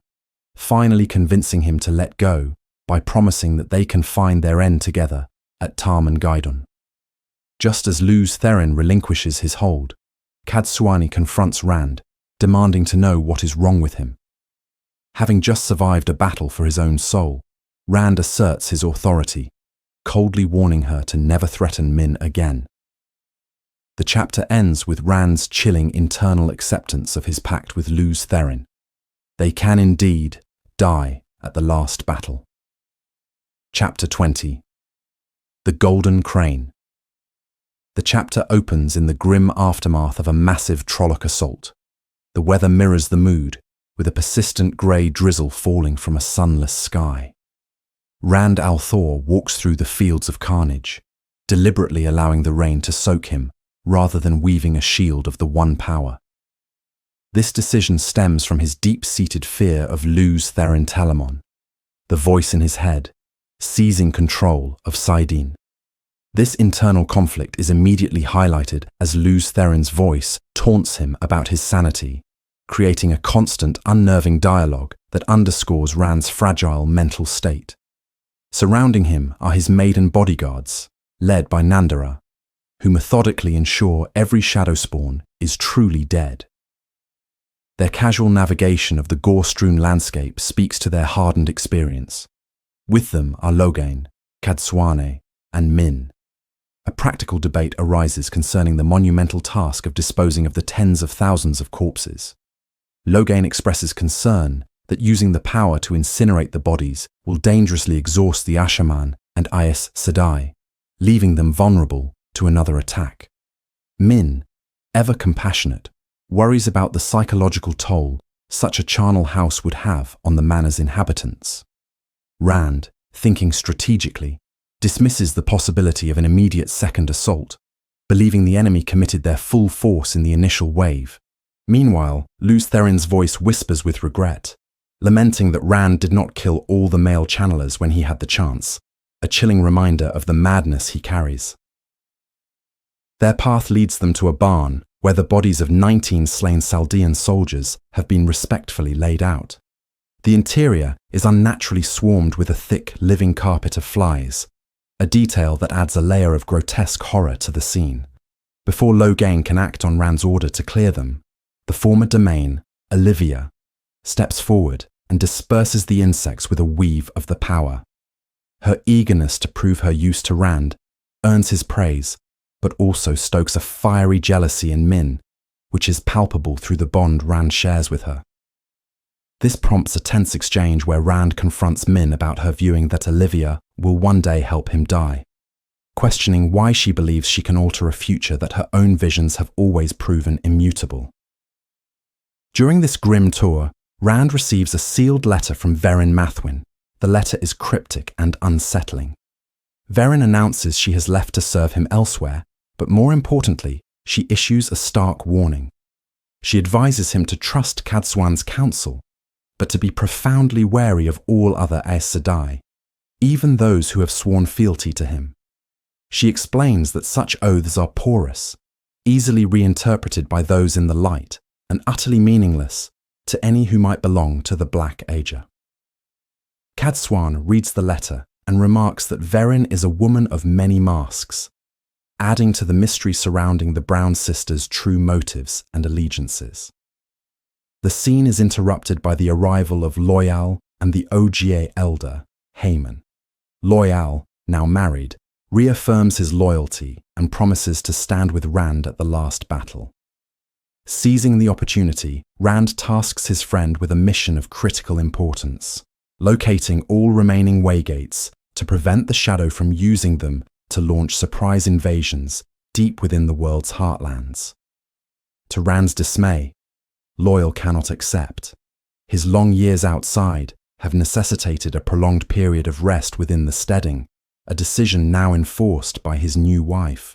finally convincing him to let go by promising that they can find their end together at Tarman Gaidon. Just as Luz Theron relinquishes his hold, Cadsuane confronts Rand, demanding to know what is wrong with him. Having just survived a battle for his own soul, Rand asserts his authority, coldly warning her to never threaten Min again. The chapter ends with Rand's chilling internal acceptance of his pact with Luz Theron. They can indeed die at the last battle. Chapter 20. The Golden Crane. The chapter opens in the grim aftermath of a massive Trolloc assault. The weather mirrors the mood, with a persistent grey drizzle falling from a sunless sky. Rand al'Thor walks through the fields of carnage, deliberately allowing the rain to soak him, rather than weaving a shield of the one power. This decision stems from his deep-seated fear of Luz Theron Telamon, the voice in his head, seizing control of Saidin. This internal conflict is immediately highlighted as Luz Theron's voice taunts him about his sanity, creating a constant, unnerving dialogue that underscores Rand's fragile mental state. Surrounding him are his maiden bodyguards, led by Nandara, who methodically ensure every shadow spawn is truly dead. Their casual navigation of the gore-strewn landscape speaks to their hardened experience. With them are Loghain, Cadsuane, and Min. A practical debate arises concerning the monumental task of disposing of the tens of thousands of corpses. Loghain expresses concern that using the power to incinerate the bodies will dangerously exhaust the Ashaman and Aes Sedai, leaving them vulnerable to another attack. Min, ever compassionate, worries about the psychological toll such a charnel house would have on the manor's inhabitants. Rand, thinking strategically, dismisses the possibility of an immediate second assault, believing the enemy committed their full force in the initial wave. Meanwhile, Luz Theron's voice whispers with regret, lamenting that Rand did not kill all the male channelers when he had the chance, a chilling reminder of the madness he carries. Their path leads them to a barn where the bodies of 19 slain Chaldean soldiers have been respectfully laid out. The interior is unnaturally swarmed with a thick, living carpet of flies, a detail that adds a layer of grotesque horror to the scene. Before Loghain can act on Rand's order to clear them, the former domain, Olivia, steps forward and disperses the insects with a weave of the power. Her eagerness to prove her use to Rand earns his praise, but also stokes a fiery jealousy in Min, which is palpable through the bond Rand shares with her. This prompts a tense exchange where Rand confronts Min about her viewing that Olivia will one day help him die, questioning why she believes she can alter a future that her own visions have always proven immutable. During this grim tour, Rand receives a sealed letter from Verin Mathwin. The letter is cryptic and unsettling. Verin announces she has left to serve him elsewhere, but more importantly, she issues a stark warning. She advises him to trust Cadsuane's counsel, but to be profoundly wary of all other Aes Sedai, even those who have sworn fealty to him. She explains that such oaths are porous, easily reinterpreted by those in the light, and utterly meaningless to any who might belong to the Black Ager. Cadsuane reads the letter and remarks that Verin is a woman of many masks. adding to the mystery surrounding the Brown sisters' true motives and allegiances. The scene is interrupted by the arrival of Loial and the Ogier elder, Haman. Loial, now married, reaffirms his loyalty and promises to stand with Rand at the last battle. Seizing the opportunity, Rand tasks his friend with a mission of critical importance, locating all remaining waygates to prevent the Shadow from using them to launch surprise invasions deep within the world's heartlands. To Rand's dismay, Loial cannot accept. His long years outside have necessitated a prolonged period of rest within the steading, a decision now enforced by his new wife.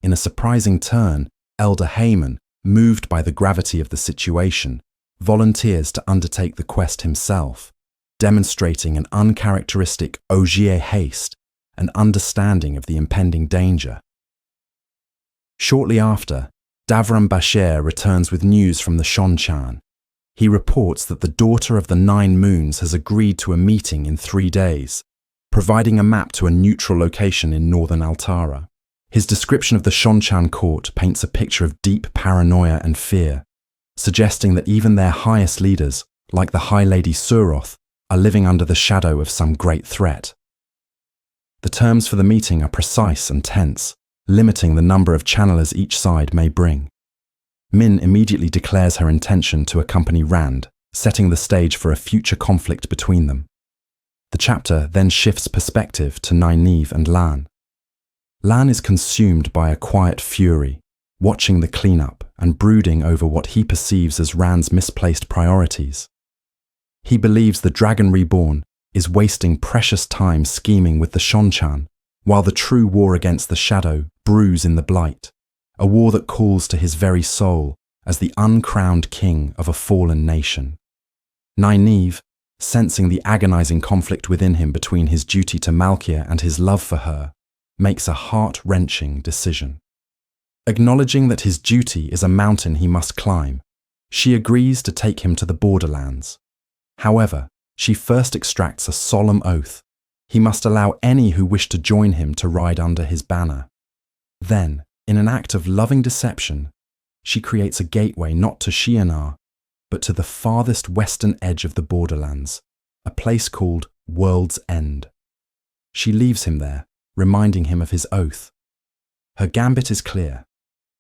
In a surprising turn, Elder Haman, moved by the gravity of the situation, volunteers to undertake the quest himself, demonstrating an uncharacteristic Ogier haste and understanding of the impending danger. Shortly after, Davram Bashir returns with news from the Shonchan. He reports that the Daughter of the Nine Moons has agreed to a meeting in 3 days, providing a map to a neutral location in northern Altara. His description of the Shonchan court paints a picture of deep paranoia and fear, suggesting that even their highest leaders, like the High Lady Suroth, are living under the shadow of some great threat. The terms for the meeting are precise and tense, limiting the number of channelers each side may bring. Min immediately declares her intention to accompany Rand, setting the stage for a future conflict between them. The chapter then shifts perspective to Nynaeve and Lan. Lan is consumed by a quiet fury, watching the cleanup and brooding over what he perceives as Rand's misplaced priorities. He believes the Dragon Reborn is wasting precious time scheming with the Shonchan, while the true war against the Shadow brews in the Blight, a war that calls to his very soul as the uncrowned king of a fallen nation. Nynaeve, sensing the agonizing conflict within him between his duty to Malkia and his love for her, makes a heart-wrenching decision. Acknowledging that his duty is a mountain he must climb, she agrees to take him to the borderlands. However, she first extracts a solemn oath. He must allow any who wish to join him to ride under his banner. Then, in an act of loving deception, she creates a gateway not to Shi'enar, but to the farthest western edge of the borderlands, a place called World's End. She leaves him there, reminding him of his oath. Her gambit is clear.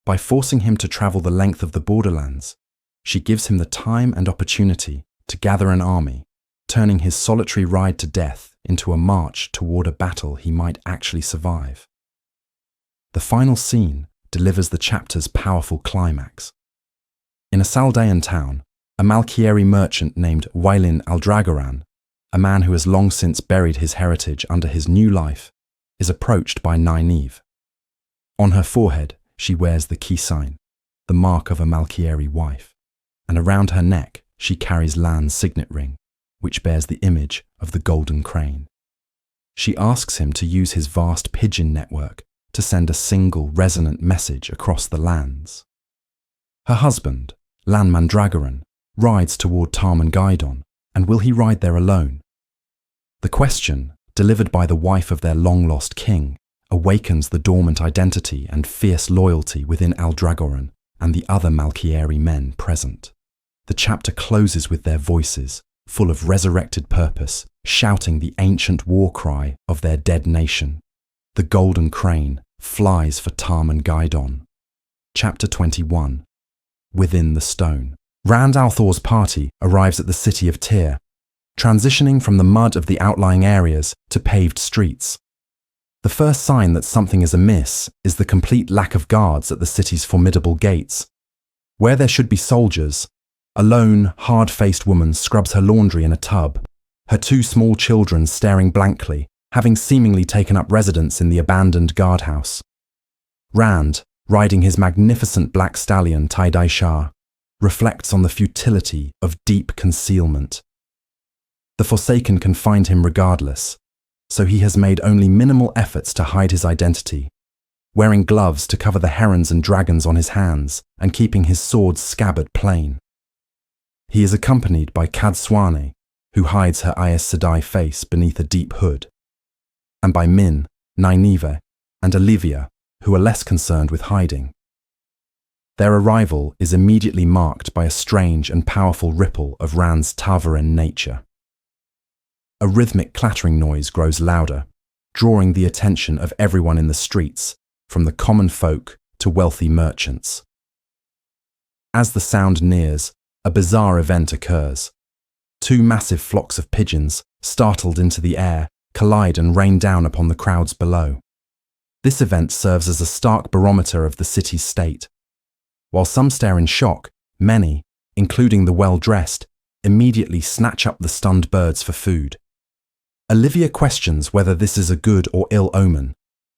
By forcing him to travel the length of the borderlands, she gives him the time and opportunity to gather an army, turning his solitary ride to death into a march toward a battle he might actually survive. The final scene delivers the chapter's powerful climax. In a Saldaean town, a Malkieri merchant named Wailin Aldragoran, a man who has long since buried his heritage under his new life, is approached by Nynaeve. On her forehead, she wears the key sign, the mark of a Malkieri wife, and around her neck she carries Lan's signet ring, which bears the image of the golden crane. She asks him to use his vast pigeon network to send a single resonant message across the lands. Her husband, Lan Mandragoran, rides toward Tarmangaidon, and will he ride there alone? The question, delivered by the wife of their long-lost king, awakens the dormant identity and fierce loyalty within Aldragoran and the other Malkieri men present. The chapter closes with their voices, full of resurrected purpose, shouting the ancient war cry of their dead nation. The golden crane flies for Tarmangaidon. Chapter 21. Within the Stone. Rand al'Thor's party arrives at the city of Tyr, transitioning from the mud of the outlying areas to paved streets. The first sign that something is amiss is the complete lack of guards at the city's formidable gates. Where there should be soldiers, a lone, hard-faced woman scrubs her laundry in a tub, her 2 small children staring blankly, having seemingly taken up residence in the abandoned guardhouse. Rand, riding his magnificent black stallion Tie-Dye Shah, reflects on the futility of deep concealment. The Forsaken can find him regardless, so he has made only minimal efforts to hide his identity, wearing gloves to cover the herons and dragons on his hands and keeping his sword's scabbard plain. He is accompanied by Kadswane, who hides her Aes Sedai face beneath a deep hood, and by Min, Nynaeve, and Olivia, who are less concerned with hiding. Their arrival is immediately marked by a strange and powerful ripple of Rand's Tavarin nature. A rhythmic clattering noise grows louder, drawing the attention of everyone in the streets, from the common folk to wealthy merchants. As the sound nears, a bizarre event occurs. Two massive flocks of pigeons, startled into the air, collide and rain down upon the crowds below. This event serves as a stark barometer of the city's state. While some stare in shock, many, including the well-dressed, immediately snatch up the stunned birds for food. Olivia questions whether this is a good or ill omen,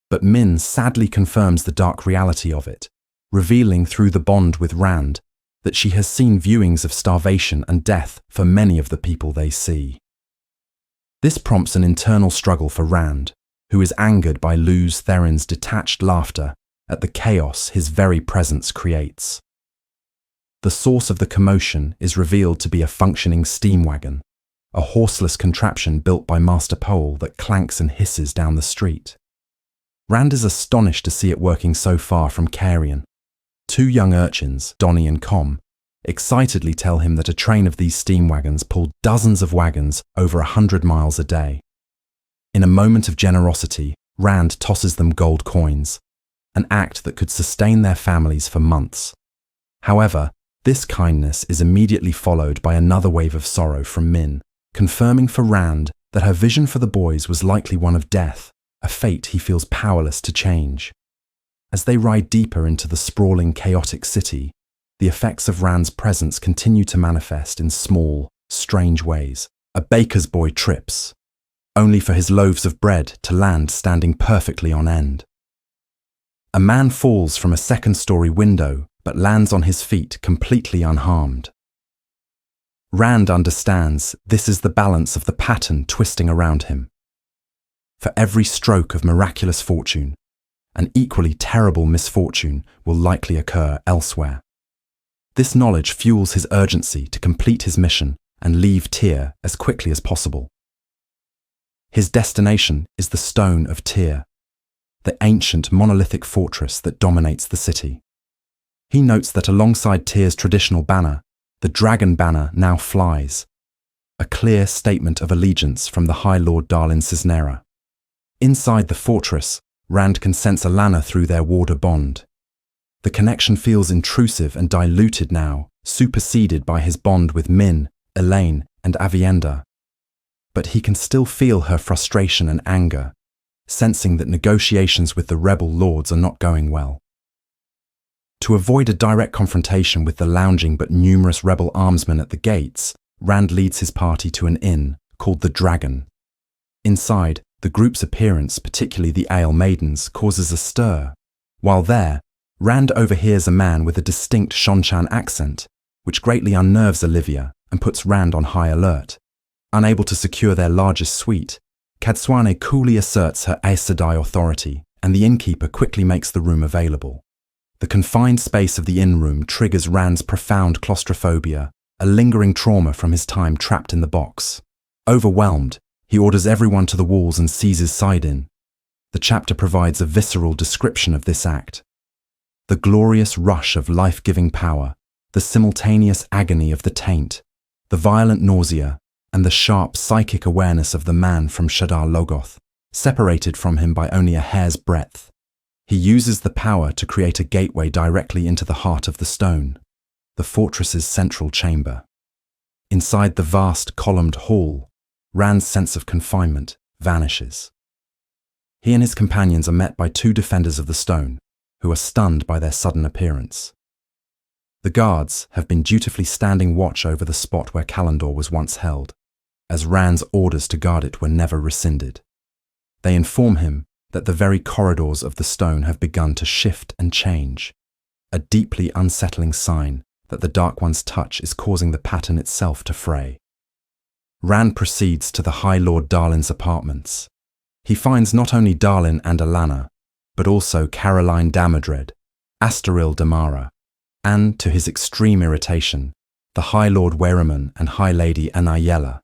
but Min sadly confirms the dark reality of it, revealing through the bond with Rand that she has seen viewings of starvation and death for many of the people they see. This prompts an internal struggle for Rand, who is angered by Luz Therin's detached laughter at the chaos his very presence creates. The source of the commotion is revealed to be a functioning steam wagon, a horseless contraption built by Master Pole that clanks and hisses down the street. Rand is astonished to see it working so far from Carrion. Two young urchins, Donnie and Com, excitedly tell him that a train of these steam wagons pulled dozens of wagons over 100 miles a day. In a moment of generosity, Rand tosses them gold coins, an act that could sustain their families for months. However, this kindness is immediately followed by another wave of sorrow from Min, confirming for Rand that her vision for the boys was likely one of death, a fate he feels powerless to change. As they ride deeper into the sprawling, chaotic city, the effects of Rand's presence continue to manifest in small, strange ways. A baker's boy trips, only for his loaves of bread to land standing perfectly on end. A man falls from a second-story window but lands on his feet completely unharmed. Rand understands this is the balance of the pattern twisting around him. For every stroke of miraculous fortune, an equally terrible misfortune will likely occur elsewhere. This knowledge fuels his urgency to complete his mission and leave Tyr as quickly as possible. His destination is the Stone of Tyr, the ancient monolithic fortress that dominates the city. He notes that alongside Tyr's traditional banner, the dragon banner now flies, a clear statement of allegiance from the High Lord Darlin Cisnera. Inside the fortress, Rand can sense Alana through their warder bond. The connection feels intrusive and diluted now, superseded by his bond with Min, Elaine, and Avienda. But he can still feel her frustration and anger, sensing that negotiations with the rebel lords are not going well. To avoid a direct confrontation with the lounging but numerous rebel armsmen at the gates, Rand leads his party to an inn called the Dragon. Inside, the group's appearance, particularly the Ale Maidens, causes a stir. While there, Rand overhears a man with a distinct Shonchan accent, which greatly unnerves Olivia and puts Rand on high alert. Unable to secure their largest suite, Kadswane coolly asserts her Aes Sedai authority, and the innkeeper quickly makes the room available. The confined space of the inn room triggers Rand's profound claustrophobia, a lingering trauma from his time trapped in the box. Overwhelmed, he orders everyone to the walls and seizes Saidin. The chapter provides a visceral description of this act. The glorious rush of life-giving power, the simultaneous agony of the taint, the violent nausea, and the sharp psychic awareness of the man from Shadar Logoth, separated from him by only a hair's breadth. He uses the power to create a gateway directly into the heart of the stone, the fortress's central chamber. Inside the vast columned hall, Rand's sense of confinement vanishes. He and his companions are met by two defenders of the stone, who are stunned by their sudden appearance. The guards have been dutifully standing watch over the spot where Kalandor was once held, as Rand's orders to guard it were never rescinded. They inform him that the very corridors of the stone have begun to shift and change, a deeply unsettling sign that the Dark One's touch is causing the pattern itself to fray. Rand proceeds to the High Lord Darlin's apartments. He finds not only Darlin and Alana, but also Caroline Damodred, Astaril Damara, and, to his extreme irritation, the High Lord Weraman and High Lady Anayela,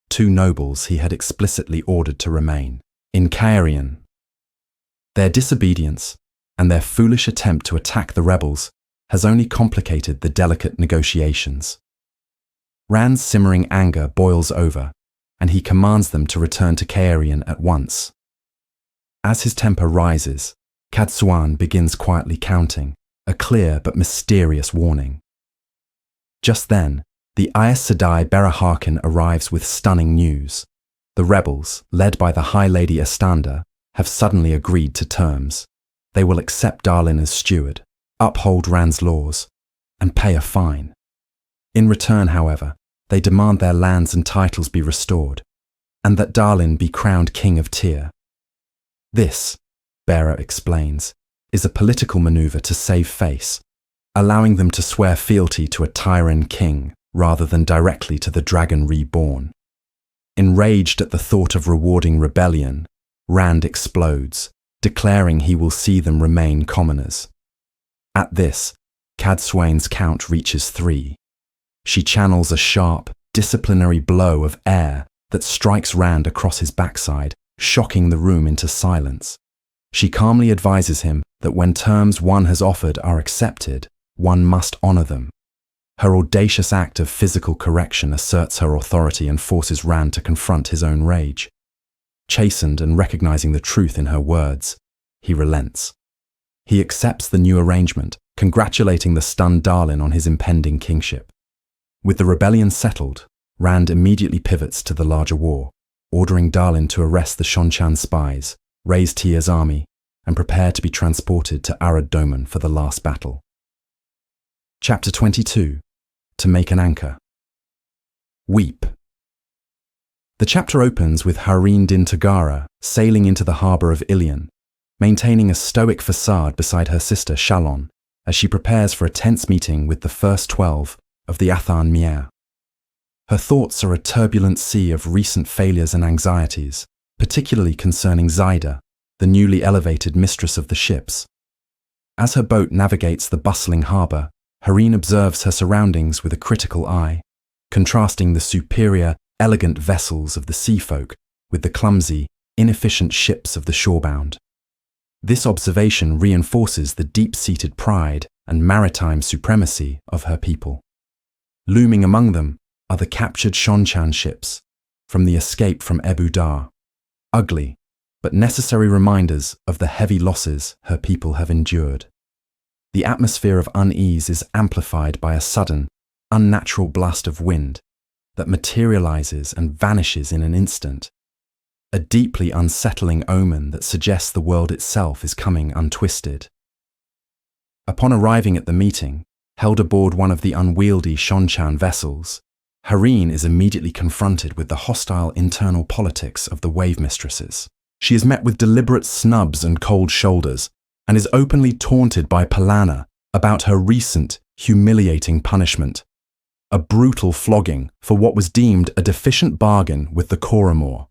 two nobles he had explicitly ordered to remain in Caerien. Their disobedience, and their foolish attempt to attack the rebels has only complicated the delicate negotiations. Rand's simmering anger boils over, and he commands them to return to Caerleon at once. As his temper rises, Cadsuan begins quietly counting, a clear but mysterious warning. Just then, the Aes Sedai Beraharkin arrives with stunning news. The rebels, led by the High Lady Estanda, have suddenly agreed to terms. They will accept Darlin as steward, uphold Rand's laws, and pay a fine. In return, however, they demand their lands and titles be restored, and that Darlin be crowned King of Tyr. This, Bera explains, is a political maneuver to save face, allowing them to swear fealty to a Tyran king rather than directly to the dragon reborn. Enraged at the thought of rewarding rebellion, Rand explodes, declaring he will see them remain commoners. At this, Cadsuane's count reaches 3. She channels a sharp, disciplinary blow of air that strikes Rand across his backside, shocking the room into silence. She calmly advises him that when terms one has offered are accepted, one must honor them. Her audacious act of physical correction asserts her authority and forces Rand to confront his own rage. Chastened and recognizing the truth in her words, he relents. He accepts the new arrangement, congratulating the stunned Darlin on his impending kingship. With the rebellion settled, Rand immediately pivots to the larger war, ordering Darlin to arrest the Shonchan spies, raise Tyr's army, and prepare to be transported to Arad Doman for the last battle. Chapter 22. To make an anchor. Weep. The chapter opens with Hareen Din Tagara sailing into the harbour of Ilion, maintaining a stoic facade beside her sister Shalon as she prepares for a tense meeting with the first 12 of the Athan Mier. Her thoughts are a turbulent sea of recent failures and anxieties, particularly concerning Zaida, the newly elevated mistress of the ships. As her boat navigates the bustling harbour, Hareen observes her surroundings with a critical eye, contrasting the superior, elegant vessels of the sea folk with the clumsy, inefficient ships of the shorebound. This observation reinforces the deep-seated pride and maritime supremacy of her people. Looming among them are the captured Shonchan ships from the escape from Ebu Dar, ugly but necessary reminders of the heavy losses her people have endured. The atmosphere of unease is amplified by a sudden, unnatural blast of wind that materializes and vanishes in an instant, a deeply unsettling omen that suggests the world itself is coming untwisted. Upon arriving at the meeting, held aboard one of the unwieldy Shonchan vessels, Hareen is immediately confronted with the hostile internal politics of the wave mistresses. She is met with deliberate snubs and cold shoulders, and is openly taunted by Polana about her recent, humiliating punishment, a brutal flogging for what was deemed a deficient bargain with the Coromor.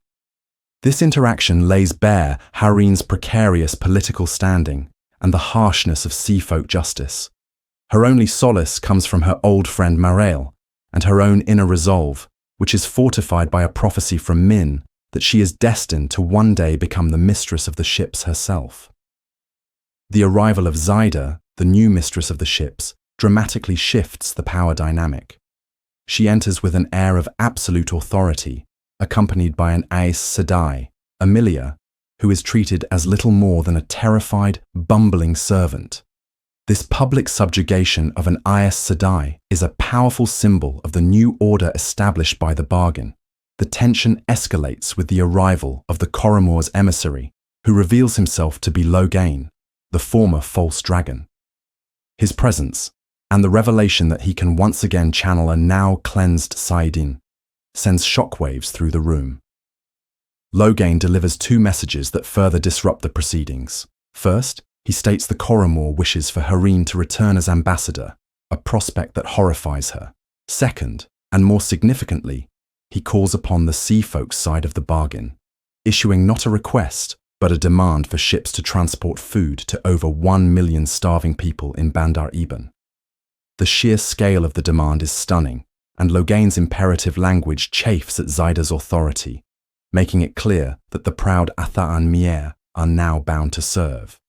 This interaction lays bare Hareen's precarious political standing and the harshness of seafolk justice. Her only solace comes from her old friend Marail and her own inner resolve, which is fortified by a prophecy from Min that she is destined to one day become the mistress of the ships herself. The arrival of Zaida, the new mistress of the ships, dramatically shifts the power dynamic. She enters with an air of absolute authority, accompanied by an Aes Sedai, Amelia, who is treated as little more than a terrified, bumbling servant. This public subjugation of an Aes Sedai is a powerful symbol of the new order established by the bargain. The tension escalates with the arrival of the Coromor's emissary, who reveals himself to be Logain, the former false dragon. His presence, and the revelation that he can once again channel a now cleansed Saidin, sends shockwaves through the room. Logain delivers 2 messages that further disrupt the proceedings. First, he states the Coromor wishes for Hareen to return as ambassador, a prospect that horrifies her. Second, and more significantly, he calls upon the sea folk's side of the bargain, issuing not a request, but a demand for ships to transport food to over 1 million starving people in Bandar Eben. The sheer scale of the demand is stunning, and Logain's imperative language chafes at Zaida's authority, making it clear that the proud Athaan Mier are now bound to serve.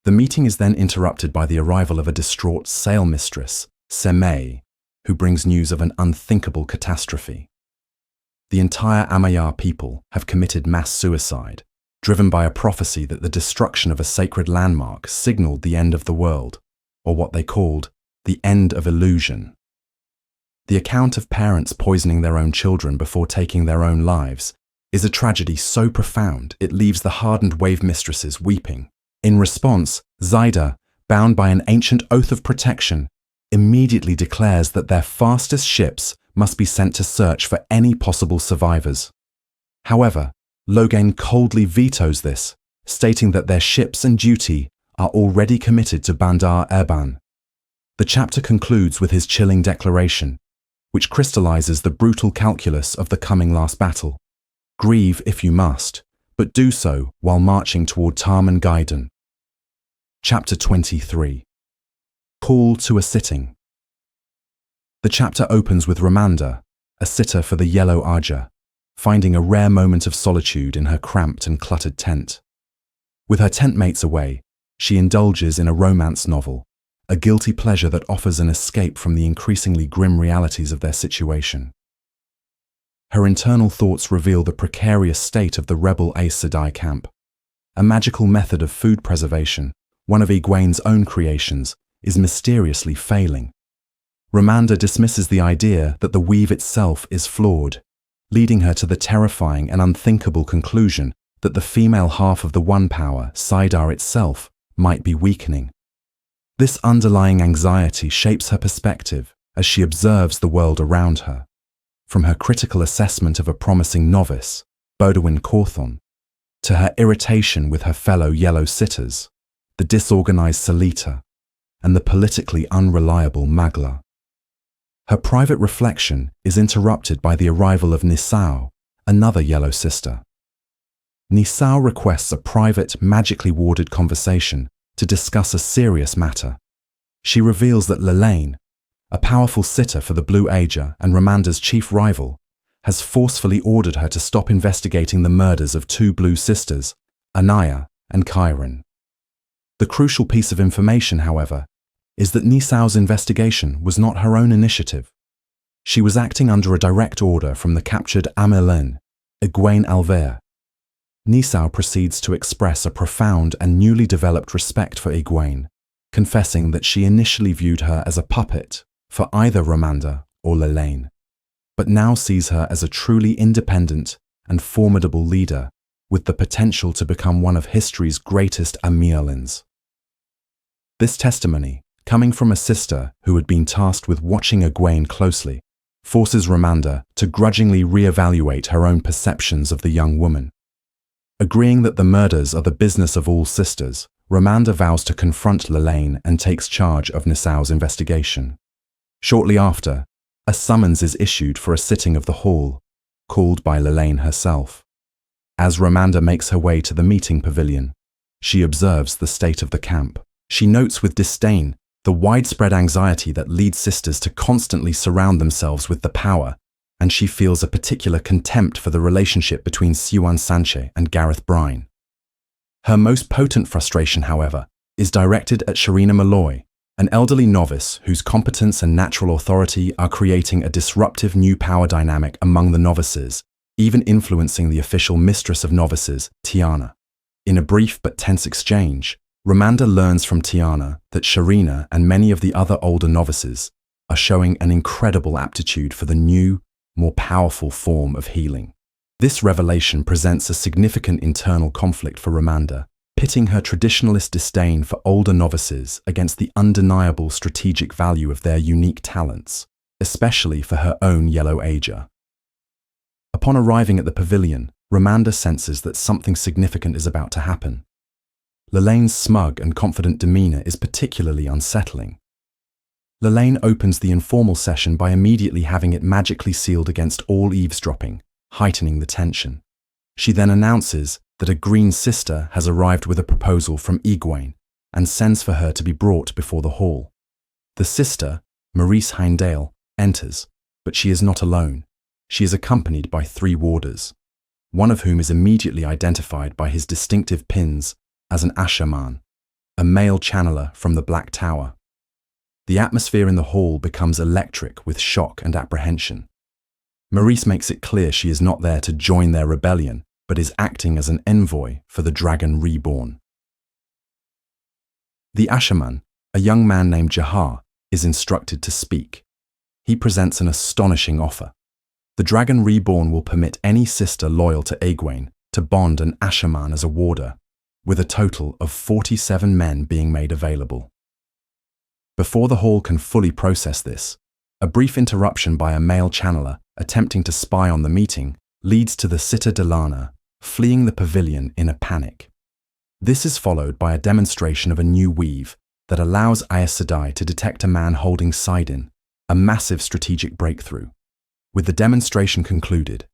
The meeting is then interrupted by the arrival of a distraught sale mistress, Semei, who brings news of an unthinkable catastrophe. The entire Amayar people have committed mass suicide, driven by a prophecy that the destruction of a sacred landmark signaled the end of the world, or what they called the end of illusion. The account of parents poisoning their own children before taking their own lives is a tragedy so profound it leaves the hardened wave mistresses weeping. In response, Zaida, bound by an ancient oath of protection, immediately declares that their fastest ships must be sent to search for any possible survivors. However, Logain coldly vetoes this, stating that their ships and duty are already committed to Bandar Erban. The chapter concludes with his chilling declaration, which crystallizes the brutal calculus of the coming last battle. Grieve if you must, but do so while marching toward Tarman Gaiden. Chapter 23. Call to a sitting. The chapter opens with Ramanda, a sitter for the Yellow Aja, finding a rare moment of solitude in her cramped and cluttered tent. With her tent mates away, she indulges in a romance novel, a guilty pleasure that offers an escape from the increasingly grim realities of their situation. Her internal thoughts reveal the precarious state of the rebel Aes Sedai camp. A magical method of food preservation, one of Egwene's own creations, is mysteriously failing. Ramanda dismisses the idea that the weave itself is flawed, leading her to the terrifying and unthinkable conclusion that the female half of the One Power, Saidar itself, might be weakening. This underlying anxiety shapes her perspective as she observes the world around her. From her critical assessment of a promising novice, Bodawin Cawthon, to her irritation with her fellow yellow sitters, the disorganized Salita, and the politically unreliable Magla. Her private reflection is interrupted by the arrival of Nisao, another yellow sister. Nisao requests a private, magically warded conversation to discuss a serious matter. She reveals that Lelaine, a powerful sitter for the Blue Aja and Ramanda's chief rival, has forcefully ordered her to stop investigating the murders of two Blue sisters, Anaya and Chiron. The crucial piece of information, however, is that Nisao's investigation was not her own initiative. She was acting under a direct order from the captured Amelin, Egwene Alver. Nisao proceeds to express a profound and newly developed respect for Egwene, confessing that she initially viewed her as a puppet for either Ramanda or Lelaine, but now sees her as a truly independent and formidable leader with the potential to become one of history's greatest Amirlins. This testimony, coming from a sister who had been tasked with watching Egwene closely, forces Ramanda to grudgingly re-evaluate her own perceptions of the young woman. Agreeing that the murders are the business of all sisters, Ramanda vows to confront Lelaine and takes charge of Nisao's investigation. Shortly after, a summons is issued for a sitting of the hall, called by Lelaine herself. As Ramanda makes her way to the meeting pavilion, she observes the state of the camp. She notes with disdain the widespread anxiety that leads sisters to constantly surround themselves with the power, and she feels a particular contempt for the relationship between Siwan Sanche and Gareth Brine. Her most potent frustration, however, is directed at Sharina Malloy, an elderly novice whose competence and natural authority are creating a disruptive new power dynamic among the novices, even influencing the official mistress of novices, Tiana. In a brief but tense exchange, Ramanda learns from Tiana that Sharina and many of the other older novices are showing an incredible aptitude for the new, more powerful form of healing. This revelation presents a significant internal conflict for Ramanda, pitting her traditionalist disdain for older novices against the undeniable strategic value of their unique talents, especially for her own Yellow Aja. Upon arriving at the pavilion, Ramanda senses that something significant is about to happen. Lelaine's smug and confident demeanor is particularly unsettling. Lelaine opens the informal session by immediately having it magically sealed against all eavesdropping, heightening the tension. She then announces that a green sister has arrived with a proposal from Egwene and sends for her to be brought before the hall. The sister, Maurice Heindale, enters, but she is not alone. She is accompanied by 3 warders, one of whom is immediately identified by his distinctive pins as an Ashaman, a male channeler from the Black Tower. The atmosphere in the hall becomes electric with shock and apprehension. Maurice makes it clear she is not there to join their rebellion, but is acting as an envoy for the Dragon Reborn. The Ashaman, a young man named Jahar, is instructed to speak. He presents an astonishing offer. The Dragon Reborn will permit any sister loyal to Egwene to bond an Ashaman as a warder, with a total of 47 men being made available. Before the hall can fully process this, a brief interruption by a male channeler attempting to spy on the meeting leads to the sitter Delanar fleeing the pavilion in a panic. This is followed by a demonstration of a new weave that allows Aes Sedai to detect a man holding Sidin, a massive strategic breakthrough. With the demonstration concluded,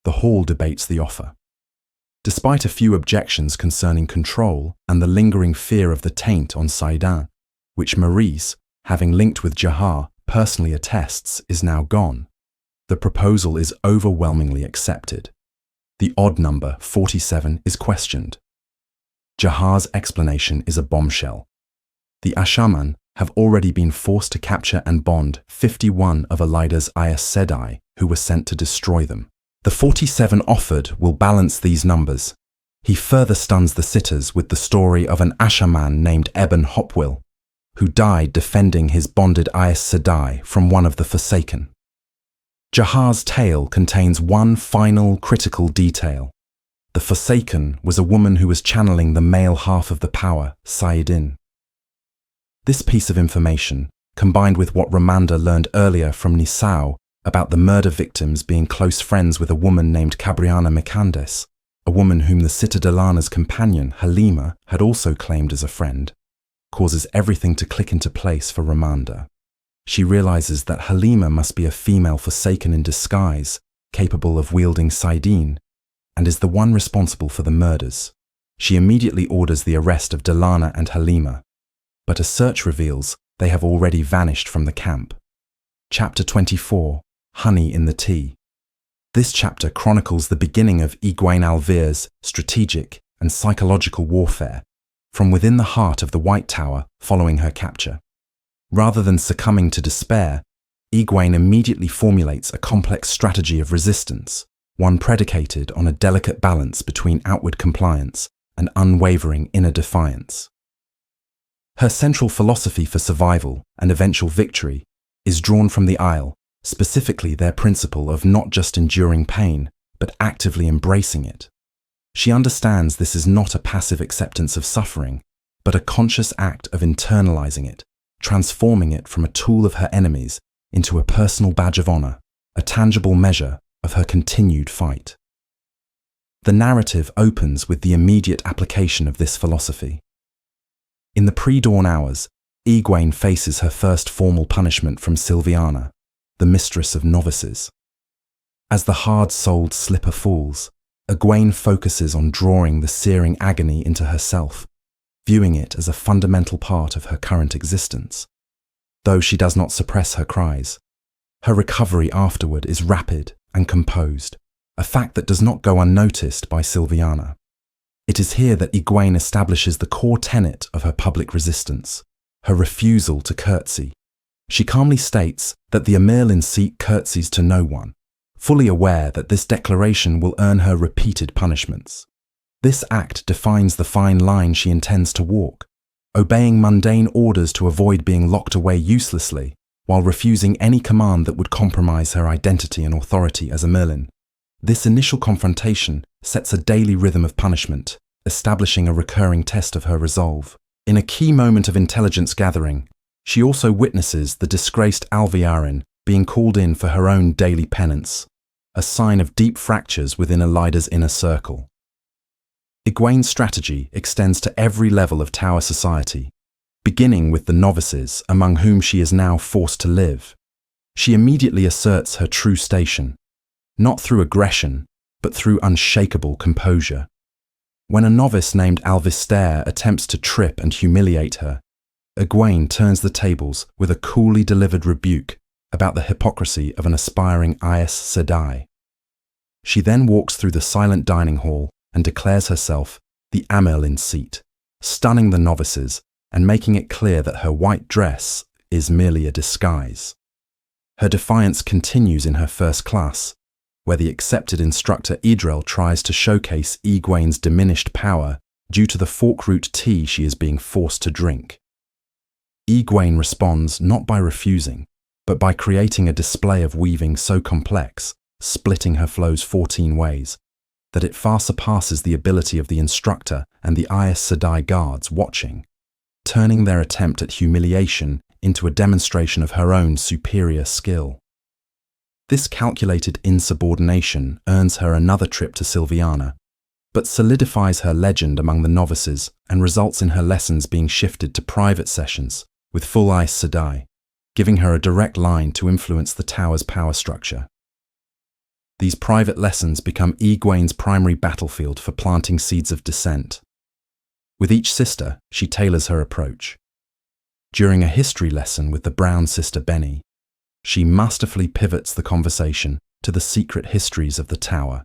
the hall debates the offer. Despite a few objections concerning control and the lingering fear of the taint on Sidin, which Maurice, having linked with Jahar, personally attests is now gone, the proposal is overwhelmingly accepted. The odd number, 47, is questioned. Jahar's explanation is a bombshell. The Ashaman have already been forced to capture and bond 51 of Elida's Aes Sedai who were sent to destroy them. The 47 offered will balance these numbers. He further stuns the sitters with the story of an Ashaman named Eben Hopwill, who died defending his bonded Aes Sedai from one of the Forsaken. Jahar's tale contains one final critical detail. The Forsaken was a woman who was channeling the male half of the power, Saidin. This piece of information, combined with what Ramanda learned earlier from Nisao about the murder victims being close friends with a woman named Cabriana Mikandes, a woman whom the sitter Delanar's companion, Halima, had also claimed as a friend, causes everything to click into place for Ramanda. She realizes that Halima must be a female Forsaken in disguise, capable of wielding Saidin, and is the one responsible for the murders. She immediately orders the arrest of Delanar and Halima, but a search reveals they have already vanished from the camp. Chapter 24, Honey in the Tea. This chapter chronicles the beginning of Egwene Alvir's strategic and psychological warfare from within the heart of the White Tower following her capture. Rather than succumbing to despair, Egwene immediately formulates a complex strategy of resistance, one predicated on a delicate balance between outward compliance and unwavering inner defiance. Her central philosophy for survival and eventual victory is drawn from the Isle, specifically their principle of not just enduring pain, but actively embracing it. She understands this is not a passive acceptance of suffering, but a conscious act of internalizing it, transforming it from a tool of her enemies into a personal badge of honor, a tangible measure of her continued fight. The narrative opens with the immediate application of this philosophy. In the pre-dawn hours, Egwene faces her first formal punishment from Silviana, the mistress of novices. As the hard-souled slipper falls, Egwene focuses on drawing the searing agony into herself, viewing it as a fundamental part of her current existence. Though she does not suppress her cries, her recovery afterward is rapid and composed, a fact that does not go unnoticed by Silviana. It is here that Egwene establishes the core tenet of her public resistance, her refusal to curtsy. She calmly states that the Amerlin seat curtsies to no one, fully aware that this declaration will earn her repeated punishments. This act defines the fine line she intends to walk, obeying mundane orders to avoid being locked away uselessly, while refusing any command that would compromise her identity and authority as Amerlin. This initial confrontation sets a daily rhythm of punishment, establishing a recurring test of her resolve. In a key moment of intelligence gathering, she also witnesses the disgraced Alviarin being called in for her own daily penance, a sign of deep fractures within Elida's inner circle. Egwene's strategy extends to every level of Tower society, beginning with the novices among whom she is now forced to live. She immediately asserts her true station, not through aggression, but through unshakable composure. When a novice named Alvister attempts to trip and humiliate her, Egwene turns the tables with a coolly delivered rebuke about the hypocrisy of an aspiring Aes Sedai. She then walks through the silent dining hall and declares herself the Amerlin seat, stunning the novices and making it clear that her white dress is merely a disguise. Her defiance continues in her first class, where the accepted instructor Idrel tries to showcase Egwene's diminished power due to the forkroot tea she is being forced to drink. Egwene responds not by refusing, but by creating a display of weaving so complex, splitting her flows 14 ways, that it far surpasses the ability of the instructor and the Aes Sedai guards watching, turning their attempt at humiliation into a demonstration of her own superior skill. This calculated insubordination earns her another trip to Sylviana, but solidifies her legend among the novices and results in her lessons being shifted to private sessions with full Aes Sedai, giving her a direct line to influence the tower's power structure. These private lessons become Egwene's primary battlefield for planting seeds of dissent. With each sister, she tailors her approach. During a history lesson with the brown sister Benny, she masterfully pivots the conversation to the secret histories of the tower,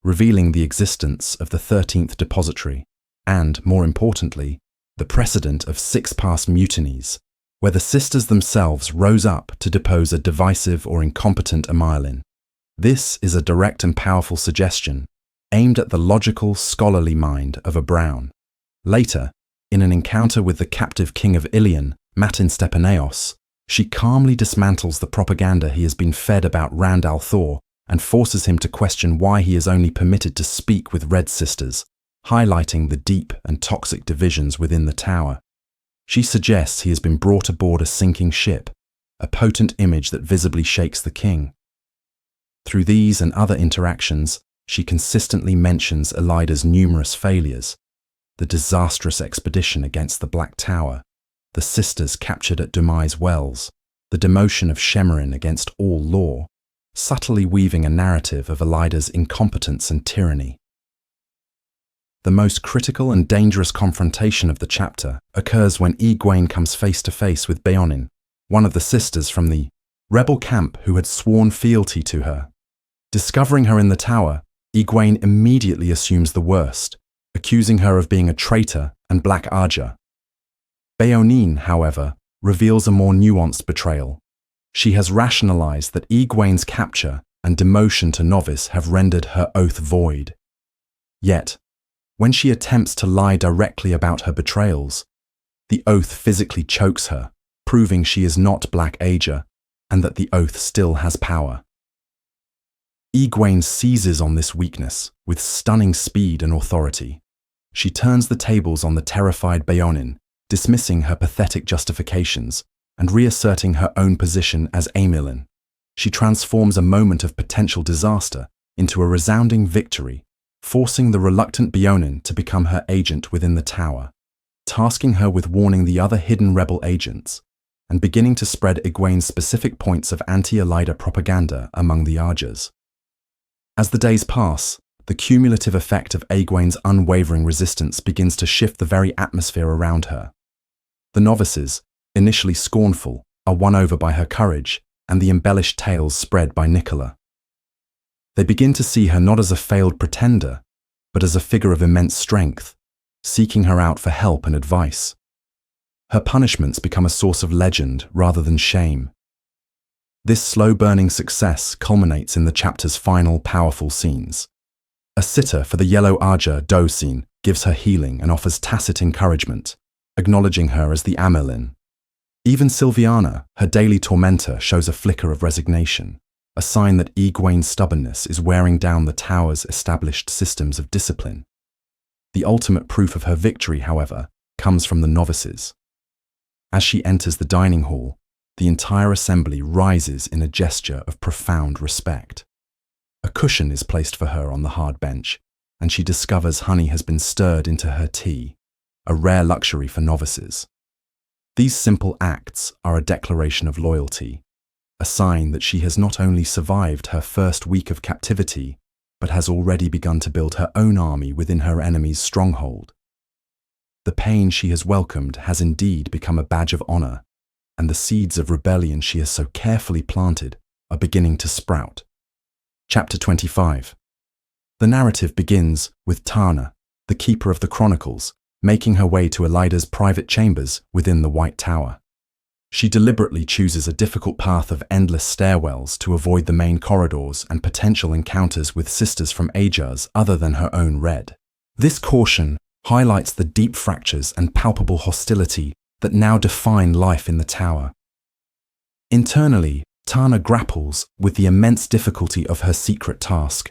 revealing the existence of the 13th depository and, more importantly, the precedent of 6 past mutinies, where the sisters themselves rose up to depose a divisive or incompetent Amaelin. This is a direct and powerful suggestion aimed at the logical, scholarly mind of a Brown. Later, in an encounter with the captive king of Ilion, Matin Stepaneos, she calmly dismantles the propaganda he has been fed about Rand al'Thor and forces him to question why he is only permitted to speak with Red Sisters, highlighting the deep and toxic divisions within the tower. She suggests he has been brought aboard a sinking ship, a potent image that visibly shakes the king. Through these and other interactions, she consistently mentions Elida's numerous failures: the disastrous expedition against the Black Tower, the sisters captured at Demise Wells, the demotion of Shemarin against all law, subtly weaving a narrative of Elida's incompetence and tyranny. The most critical and dangerous confrontation of the chapter occurs when Egwene comes face to face with Beonin, one of the sisters from the rebel camp who had sworn fealty to her. Discovering her in the tower, Egwene immediately assumes the worst, accusing her of being a traitor and Black Aja. Beonin, however, reveals a more nuanced betrayal. She has rationalized that Egwene's capture and demotion to novice have rendered her oath void. Yet, when she attempts to lie directly about her betrayals, the oath physically chokes her, proving she is not Black Aja and that the oath still has power. Egwene seizes on this weakness with stunning speed and authority. She turns the tables on the terrified Beonin, dismissing her pathetic justifications and reasserting her own position as Amaelin. She transforms a moment of potential disaster into a resounding victory, forcing the reluctant Beonin to become her agent within the tower, tasking her with warning the other hidden rebel agents, and beginning to spread Egwene's specific points of anti-Elida propaganda among the Ajas. As the days pass, the cumulative effect of Egwene's unwavering resistance begins to shift the very atmosphere around her. The novices, initially scornful, are won over by her courage and the embellished tales spread by Nicola. They begin to see her not as a failed pretender, but as a figure of immense strength, seeking her out for help and advice. Her punishments become a source of legend rather than shame. This slow-burning success culminates in the chapter's final powerful scenes. A sitter for the Yellow Aja Dosin gives her healing and offers tacit encouragement, acknowledging her as the Amaelin. Even Sylviana, her daily tormentor, shows a flicker of resignation, a sign that Egwene's stubbornness is wearing down the tower's established systems of discipline. The ultimate proof of her victory, however, comes from the novices. As she enters the dining hall, the entire assembly rises in a gesture of profound respect. A cushion is placed for her on the hard bench, and she discovers honey has been stirred into her tea, a rare luxury for novices. These simple acts are a declaration of loyalty, a sign that she has not only survived her first week of captivity, but has already begun to build her own army within her enemy's stronghold. The pain she has welcomed has indeed become a badge of honor, and the seeds of rebellion she has so carefully planted are beginning to sprout. Chapter 25. The narrative begins with Tana, the keeper of the chronicles, making her way to Elida's private chambers within the White Tower. She deliberately chooses a difficult path of endless stairwells to avoid the main corridors and potential encounters with sisters from ages other than her own Red. This caution highlights the deep fractures and palpable hostility that now define life in the tower. Internally, Tana grapples with the immense difficulty of her secret task,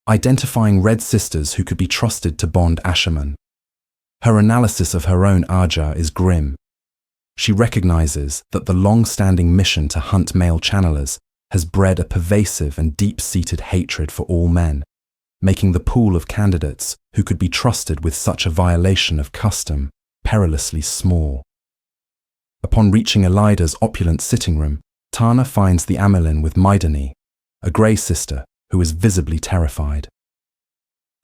identifying Red sisters who could be trusted to bond Asherman. Her analysis of her own Aja is grim. She recognizes that the long-standing mission to hunt male channelers has bred a pervasive and deep-seated hatred for all men, making the pool of candidates who could be trusted with such a violation of custom perilously small. Upon reaching Elida's opulent sitting room, Tana finds the Amelin with Maidani, a grey sister who is visibly terrified.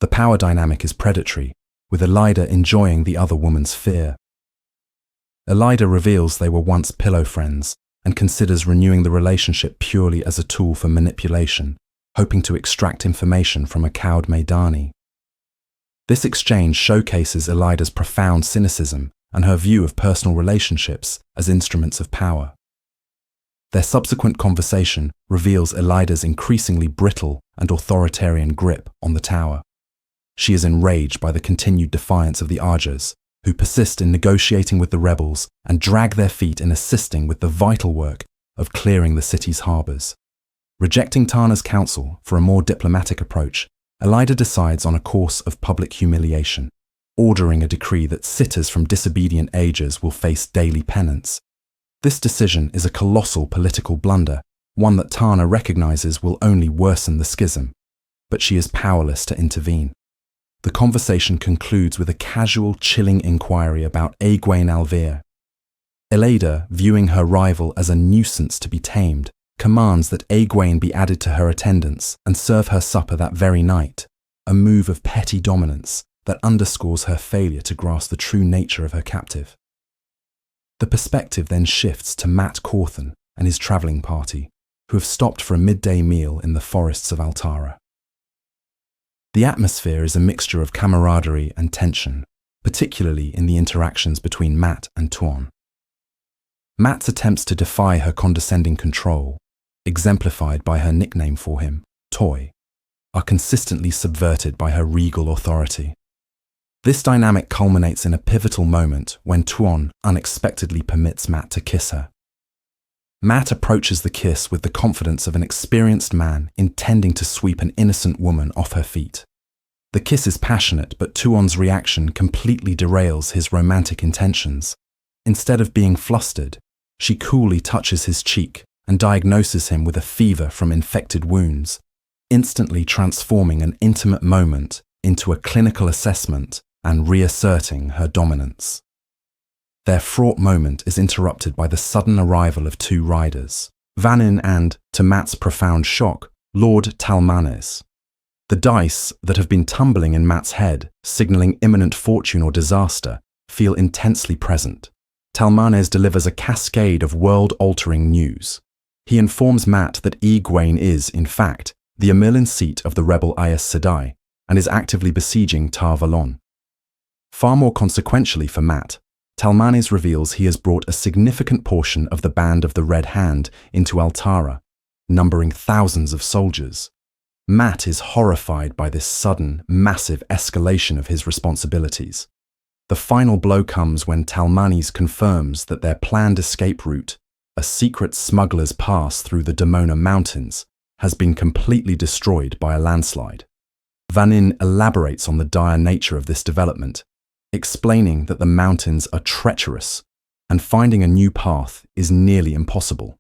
The power dynamic is predatory, with Elida enjoying the other woman's fear. Elida reveals they were once pillow friends and considers renewing the relationship purely as a tool for manipulation, hoping to extract information from a cowed Maidani. This exchange showcases Elida's profound cynicism and her view of personal relationships as instruments of power. Their subsequent conversation reveals Elida's increasingly brittle and authoritarian grip on the tower. She is enraged by the continued defiance of the Arjas, who persist in negotiating with the rebels and drag their feet in assisting with the vital work of clearing the city's harbours. Rejecting Tana's counsel for a more diplomatic approach, Elida decides on a course of public humiliation, ordering a decree that sitters from disobedient ages will face daily penance. This decision is a colossal political blunder, one that Tana recognizes will only worsen the schism, but she is powerless to intervene. The conversation concludes with a casual, chilling inquiry about Egwene Alvear. Elida, viewing her rival as a nuisance to be tamed, commands that Egwene be added to her attendance and serve her supper that very night, a move of petty dominance that underscores her failure to grasp the true nature of her captive. The perspective then shifts to Matt Cawthon and his travelling party, who have stopped for a midday meal in the forests of Altara. The atmosphere is a mixture of camaraderie and tension, particularly in the interactions between Matt and Tuon. Matt's attempts to defy her condescending control, exemplified by her nickname for him, Toy, are consistently subverted by her regal authority. This dynamic culminates in a pivotal moment when Tuon unexpectedly permits Matt to kiss her. Matt approaches the kiss with the confidence of an experienced man intending to sweep an innocent woman off her feet. The kiss is passionate, but Tuon's reaction completely derails his romantic intentions. Instead of being flustered, she coolly touches his cheek and diagnoses him with a fever from infected wounds, instantly transforming an intimate moment into a clinical assessment and reasserting her dominance. Their fraught moment is interrupted by the sudden arrival of two riders, Vannin and, to Matt's profound shock, Lord Talmanes. The dice that have been tumbling in Matt's head, signalling imminent fortune or disaster, feel intensely present. Talmanes delivers a cascade of world-altering news. He informs Matt that Egwene is, in fact, the Amerlin seat of the rebel Aes Sedai and is actively besieging Tar Valon. Far more consequentially for Matt, Talmanes reveals he has brought a significant portion of the Band of the Red Hand into Altara, numbering thousands of soldiers. Matt is horrified by this sudden, massive escalation of his responsibilities. The final blow comes when Talmanes confirms that their planned escape route, a secret smuggler's pass through the Demona Mountains, has been completely destroyed by a landslide. Vannin elaborates on the dire nature of this development, explaining that the mountains are treacherous and finding a new path is nearly impossible.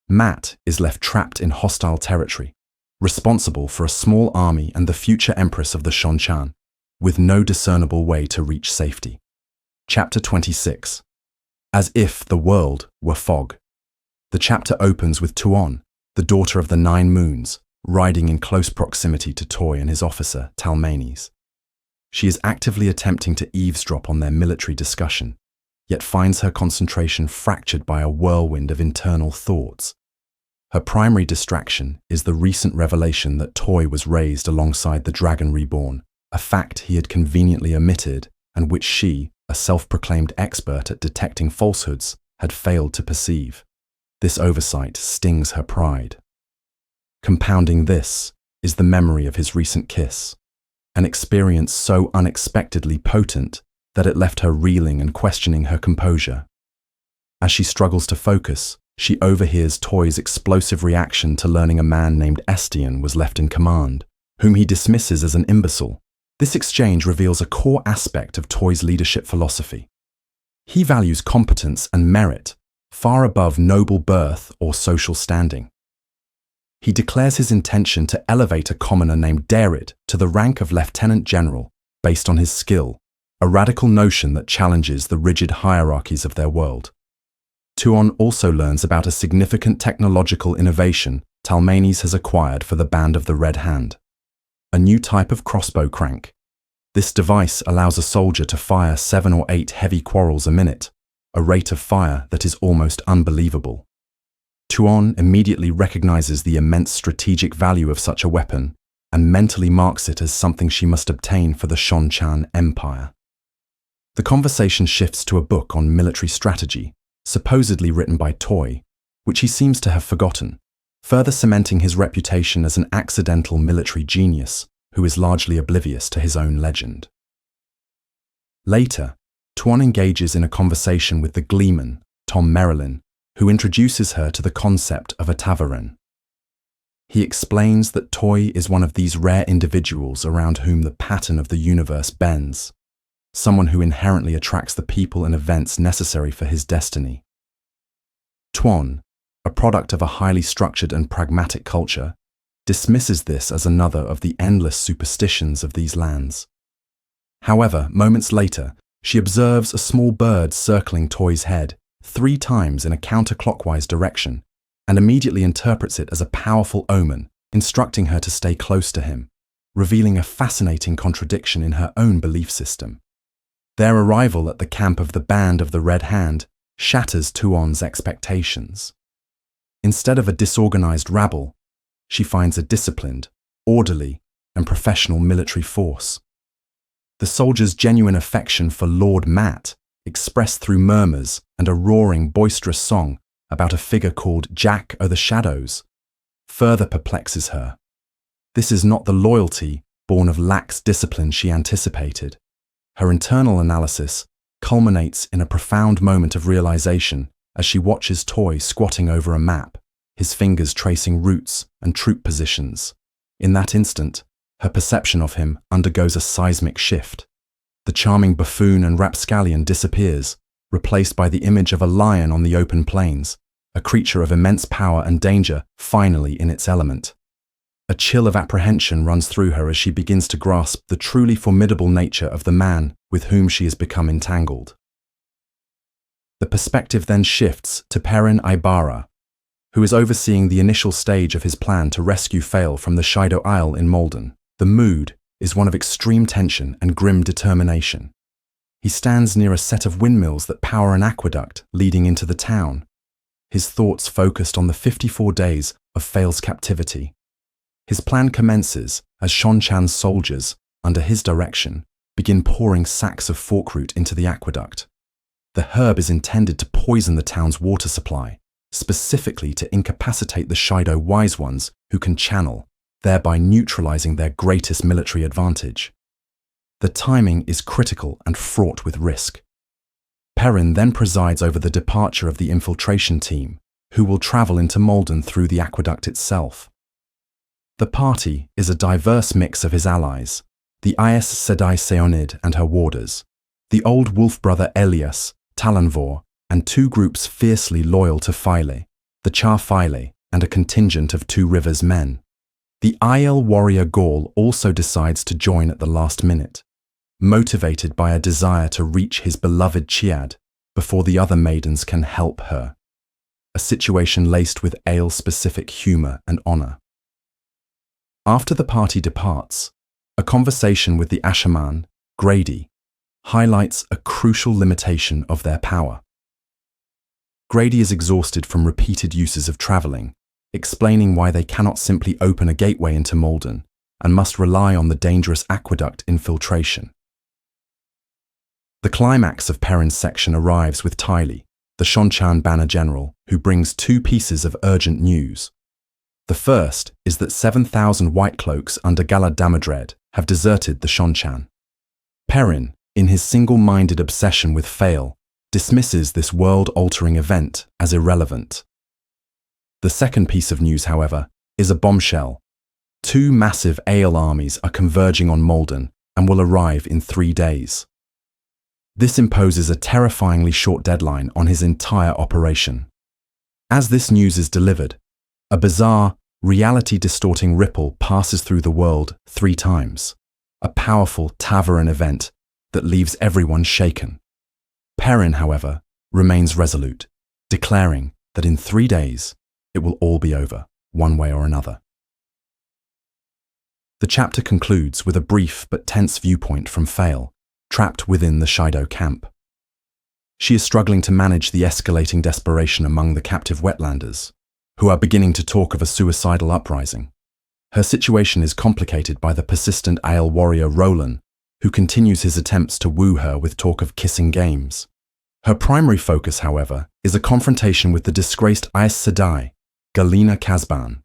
Matt is left trapped in hostile territory, responsible for a small army and the future empress of the Shonchan, with no discernible way to reach safety. Chapter 26. As if the world were fog. The chapter opens with Tuon, the daughter of the Nine Moons, riding in close proximity to Toy and his officer, Talmanes. She is actively attempting to eavesdrop on their military discussion, yet finds her concentration fractured by a whirlwind of internal thoughts. Her primary distraction is the recent revelation that Toy was raised alongside the Dragon Reborn, a fact he had conveniently omitted and which she, a self-proclaimed expert at detecting falsehoods, had failed to perceive. This oversight stings her pride. Compounding this is the memory of his recent kiss, an experience so unexpectedly potent that it left her reeling and questioning her composure. As she struggles to focus, she overhears Toy's explosive reaction to learning a man named Estienne was left in command, whom he dismisses as an imbecile. This exchange reveals a core aspect of Toy's leadership philosophy. He values competence and merit far above noble birth or social standing. He declares his intention to elevate a commoner named Darid to the rank of lieutenant general based on his skill, a radical notion that challenges the rigid hierarchies of their world. Tuon also learns about a significant technological innovation Talmanes has acquired for the Band of the Red Hand, a new type of crossbow crank. This device allows a soldier to fire 7 or 8 heavy quarrels a minute, a rate of fire that is almost unbelievable. Tuon immediately recognizes the immense strategic value of such a weapon and mentally marks it as something she must obtain for the Shonchan Empire. The conversation shifts to a book on military strategy, supposedly written by Toy, which he seems to have forgotten, further cementing his reputation as an accidental military genius who is largely oblivious to his own legend. Later, Tuon engages in a conversation with the gleeman, Tom Merrilin, who introduces her to the concept of a tavern. He explains that Toy is one of these rare individuals around whom the pattern of the universe bends, someone who inherently attracts the people and events necessary for his destiny. Tuon, a product of a highly structured and pragmatic culture, dismisses this as another of the endless superstitions of these lands. However, moments later, she observes a small bird circling Toy's head 3 times in a counterclockwise direction and immediately interprets it as a powerful omen, instructing her to stay close to him, revealing a fascinating contradiction in her own belief system. Their arrival at the camp of the Band of the Red Hand shatters Tuon's expectations. Instead of a disorganized rabble, she finds a disciplined, orderly, and professional military force. The soldiers' genuine affection for Lord Matt, expressed through murmurs and a roaring, boisterous song about a figure called Jack o' the Shadows, further perplexes her. This is not the loyalty born of lax discipline she anticipated. Her internal analysis culminates in a profound moment of realization as she watches Toy squatting over a map, his fingers tracing routes and troop positions. In that instant, her perception of him undergoes a seismic shift. The charming buffoon and rapscallion disappears, replaced by the image of a lion on the open plains, a creature of immense power and danger, finally in its element. A chill of apprehension runs through her as she begins to grasp the truly formidable nature of the man with whom she has become entangled. The perspective then shifts to Perrin Ibarra, who is overseeing the initial stage of his plan to rescue Fail from the Shido Isle in Malden. The mood is one of extreme tension and grim determination. He stands near a set of windmills that power an aqueduct leading into the town, his thoughts focused on the 54 days of Fail's captivity. His plan commences as Shonchan's soldiers, under his direction, begin pouring sacks of forkroot into the aqueduct. The herb is intended to poison the town's water supply, specifically to incapacitate the Shido wise ones who can channel, thereby neutralizing their greatest military advantage. The timing is critical and fraught with risk. Perrin then presides over the departure of the infiltration team, who will travel into Malden through the aqueduct itself. The party is a diverse mix of his allies, the Aes Sedai Seonid and her warders, the old wolf brother Elias, Talanvor, and 2 groups fiercely loyal to File, the Char File, and a contingent of 2 Rivers men. The Aiel warrior Gaul also decides to join at the last minute, motivated by a desire to reach his beloved Chiad before the other maidens can help her, a situation laced with Ale-specific humor and honor. After the party departs, a conversation with the Ashaman, Grady, highlights a crucial limitation of their power. Grady is exhausted from repeated uses of traveling, explaining why they cannot simply open a gateway into Malden and must rely on the dangerous aqueduct infiltration. The climax of Perrin's section arrives with Tylee, the Shonchan banner general, who brings two pieces of urgent news. The first is that 7,000 white cloaks under Galad Damodred have deserted the Shonchan. Perrin, in his single-minded obsession with Fail, dismisses this world-altering event as irrelevant. The second piece of news, however, is a bombshell. Two massive Ale armies are converging on Maldon and will arrive in 3 days. This imposes a terrifyingly short deadline on his entire operation. As this news is delivered, a bizarre, reality-distorting ripple passes through the world 3 times, a powerful Tavaran event that leaves everyone shaken. Perrin, however, remains resolute, declaring that in 3 days it will all be over, one way or another. The chapter concludes with a brief but tense viewpoint from Fail, trapped within the Shido camp. She is struggling to manage the escalating desperation among the captive wetlanders, who are beginning to talk of a suicidal uprising. Her situation is complicated by the persistent Ale warrior Roland, who continues his attempts to woo her with talk of kissing games. Her primary focus, however, is a confrontation with the disgraced Aes Sedai, Galina Kazban.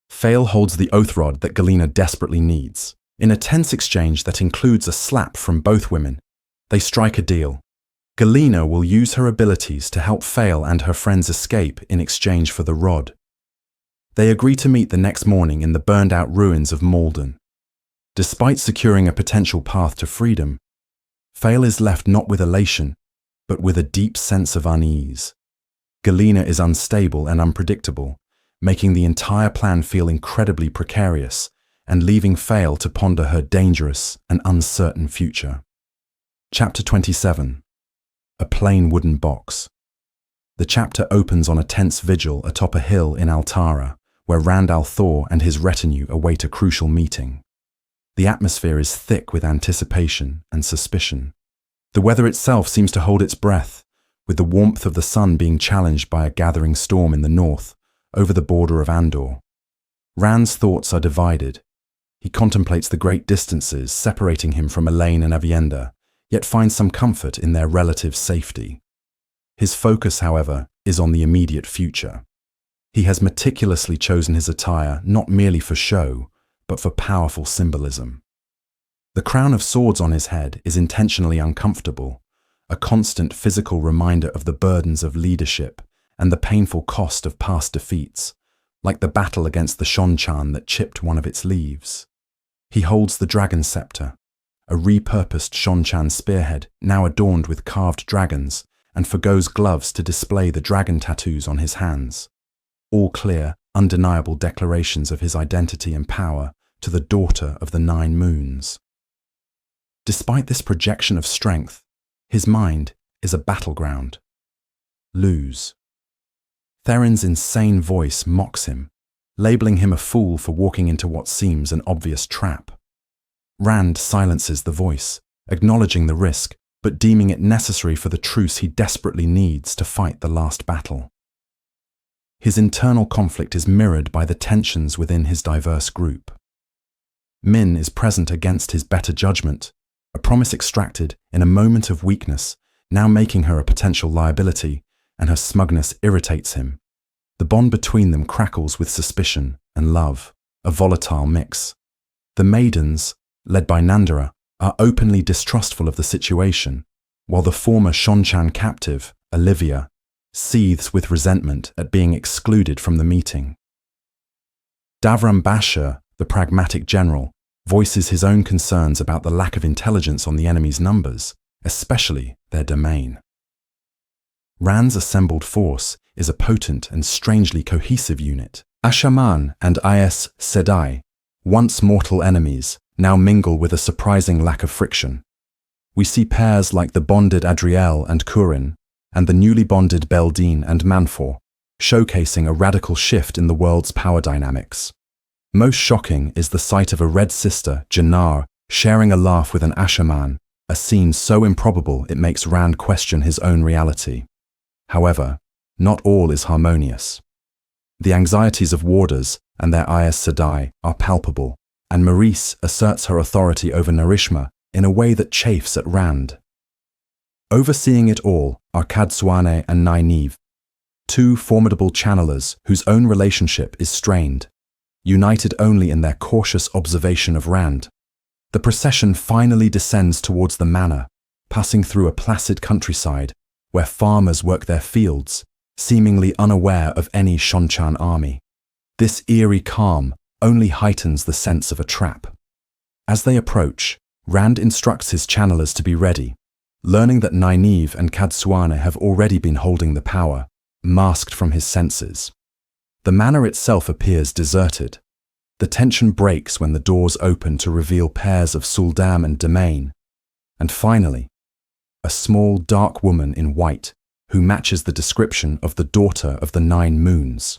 Fail holds the oath rod that Galina desperately needs. In a tense exchange that includes a slap from both women, they strike a deal. Galina will use her abilities to help Fail and her friends escape in exchange for the rod. They agree to meet the next morning in the burned-out ruins of Maldon. Despite securing a potential path to freedom, Fail is left not with elation, but with a deep sense of unease. Galina is unstable and unpredictable, making the entire plan feel incredibly precarious and leaving Fail to ponder her dangerous and uncertain future. Chapter 27. A plain wooden box. The chapter opens on a tense vigil atop a hill in Altara, where Rand al'Thor and his retinue await a crucial meeting. The atmosphere is thick with anticipation and suspicion. The weather itself seems to hold its breath, with the warmth of the sun being challenged by a gathering storm in the north, over the border of Andor. Rand's thoughts are divided. He contemplates the great distances separating him from Elaine and Avienda, yet finds some comfort in their relative safety. His focus, however, is on the immediate future. He has meticulously chosen his attire not merely for show, but for powerful symbolism. The crown of swords on his head is intentionally uncomfortable, a constant physical reminder of the burdens of leadership and the painful cost of past defeats, like the battle against the Shonchan that chipped one of its leaves. He holds the dragon scepter, a repurposed Shonchan spearhead now adorned with carved dragons, and forgoes gloves to display the dragon tattoos on his hands. All clear, undeniable declarations of his identity and power to the daughter of the 9 moons. Despite this projection of strength, his mind is a battleground. Lose. Therin's insane voice mocks him, labeling him a fool for walking into what seems an obvious trap. Rand silences the voice, acknowledging the risk, but deeming it necessary for the truce he desperately needs to fight the last battle. His internal conflict is mirrored by the tensions within his diverse group. Min is present against his better judgment, a promise extracted in a moment of weakness, now making her a potential liability, and her smugness irritates him. The bond between them crackles with suspicion and love, a volatile mix. The maidens, led by Nandara, are openly distrustful of the situation, while the former Shonchan captive, Olivia, seethes with resentment at being excluded from the meeting. Davram Bashir, the pragmatic general, voices his own concerns about the lack of intelligence on the enemy's numbers, especially their domain. Rand's assembled force is a potent and strangely cohesive unit. Ashaman and Aes Sedai, once mortal enemies, now mingle with a surprising lack of friction. We see pairs like the bonded Adriel and Kurin, and the newly bonded Beldine and Manfor, showcasing a radical shift in the world's power dynamics. Most shocking is the sight of a Red Sister, Jannar, sharing a laugh with an Ashaman, a scene so improbable it makes Rand question his own reality. However, not all is harmonious. The anxieties of warders and their Aes Sedai are palpable, and Maurice asserts her authority over Narishma in a way that chafes at Rand. Overseeing it all are Katsuane and Nynaeve, two formidable channelers whose own relationship is strained, united only in their cautious observation of Rand. The procession finally descends towards the manor, passing through a placid countryside where farmers work their fields, seemingly unaware of any Shonchan army. This eerie calm only heightens the sense of a trap. As they approach, Rand instructs his channelers to be ready, learning that Nynaeve and Katsuane have already been holding the power, masked from his senses. The manor itself appears deserted. The tension breaks when the doors open to reveal pairs of Suldam and Domain. And finally, a small, dark woman in white who matches the description of the daughter of the 9 moons.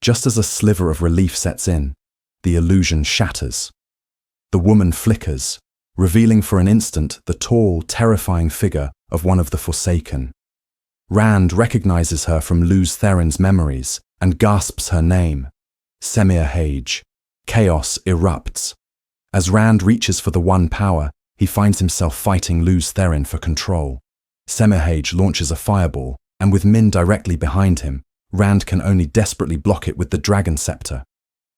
Just as a sliver of relief sets in, the illusion shatters. The woman flickers, revealing for an instant the tall, terrifying figure of one of the Forsaken. Rand recognizes her from Luz Therin's memories and gasps her name. Semirhage. Chaos erupts. As Rand reaches for the one power, he finds himself fighting Luz Therin for control. Semirhage launches a fireball, and with Min directly behind him, Rand can only desperately block it with the Dragon Scepter.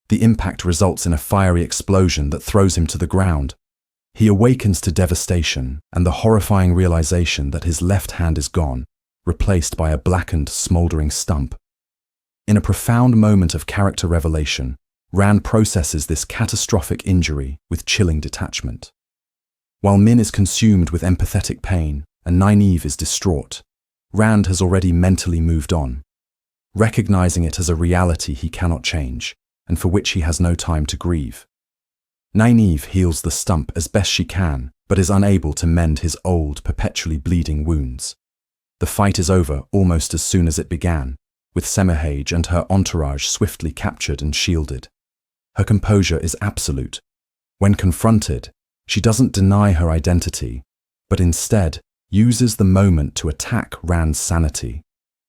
The impact results in a fiery explosion that throws him to the ground. He awakens to devastation and the horrifying realization that his left hand is gone, replaced by a blackened, smoldering stump. In a profound moment of character revelation, Rand processes this catastrophic injury with chilling detachment. While Min is consumed with empathetic pain and Nynaeve is distraught, Rand has already mentally moved on, recognizing it as a reality he cannot change and for which he has no time to grieve. Nynaeve heals the stump as best she can, but is unable to mend his old, perpetually bleeding wounds. The fight is over almost as soon as it began, with Semirhage and her entourage swiftly captured and shielded. Her composure is absolute. When confronted, she doesn't deny her identity, but instead uses the moment to attack Rand's sanity,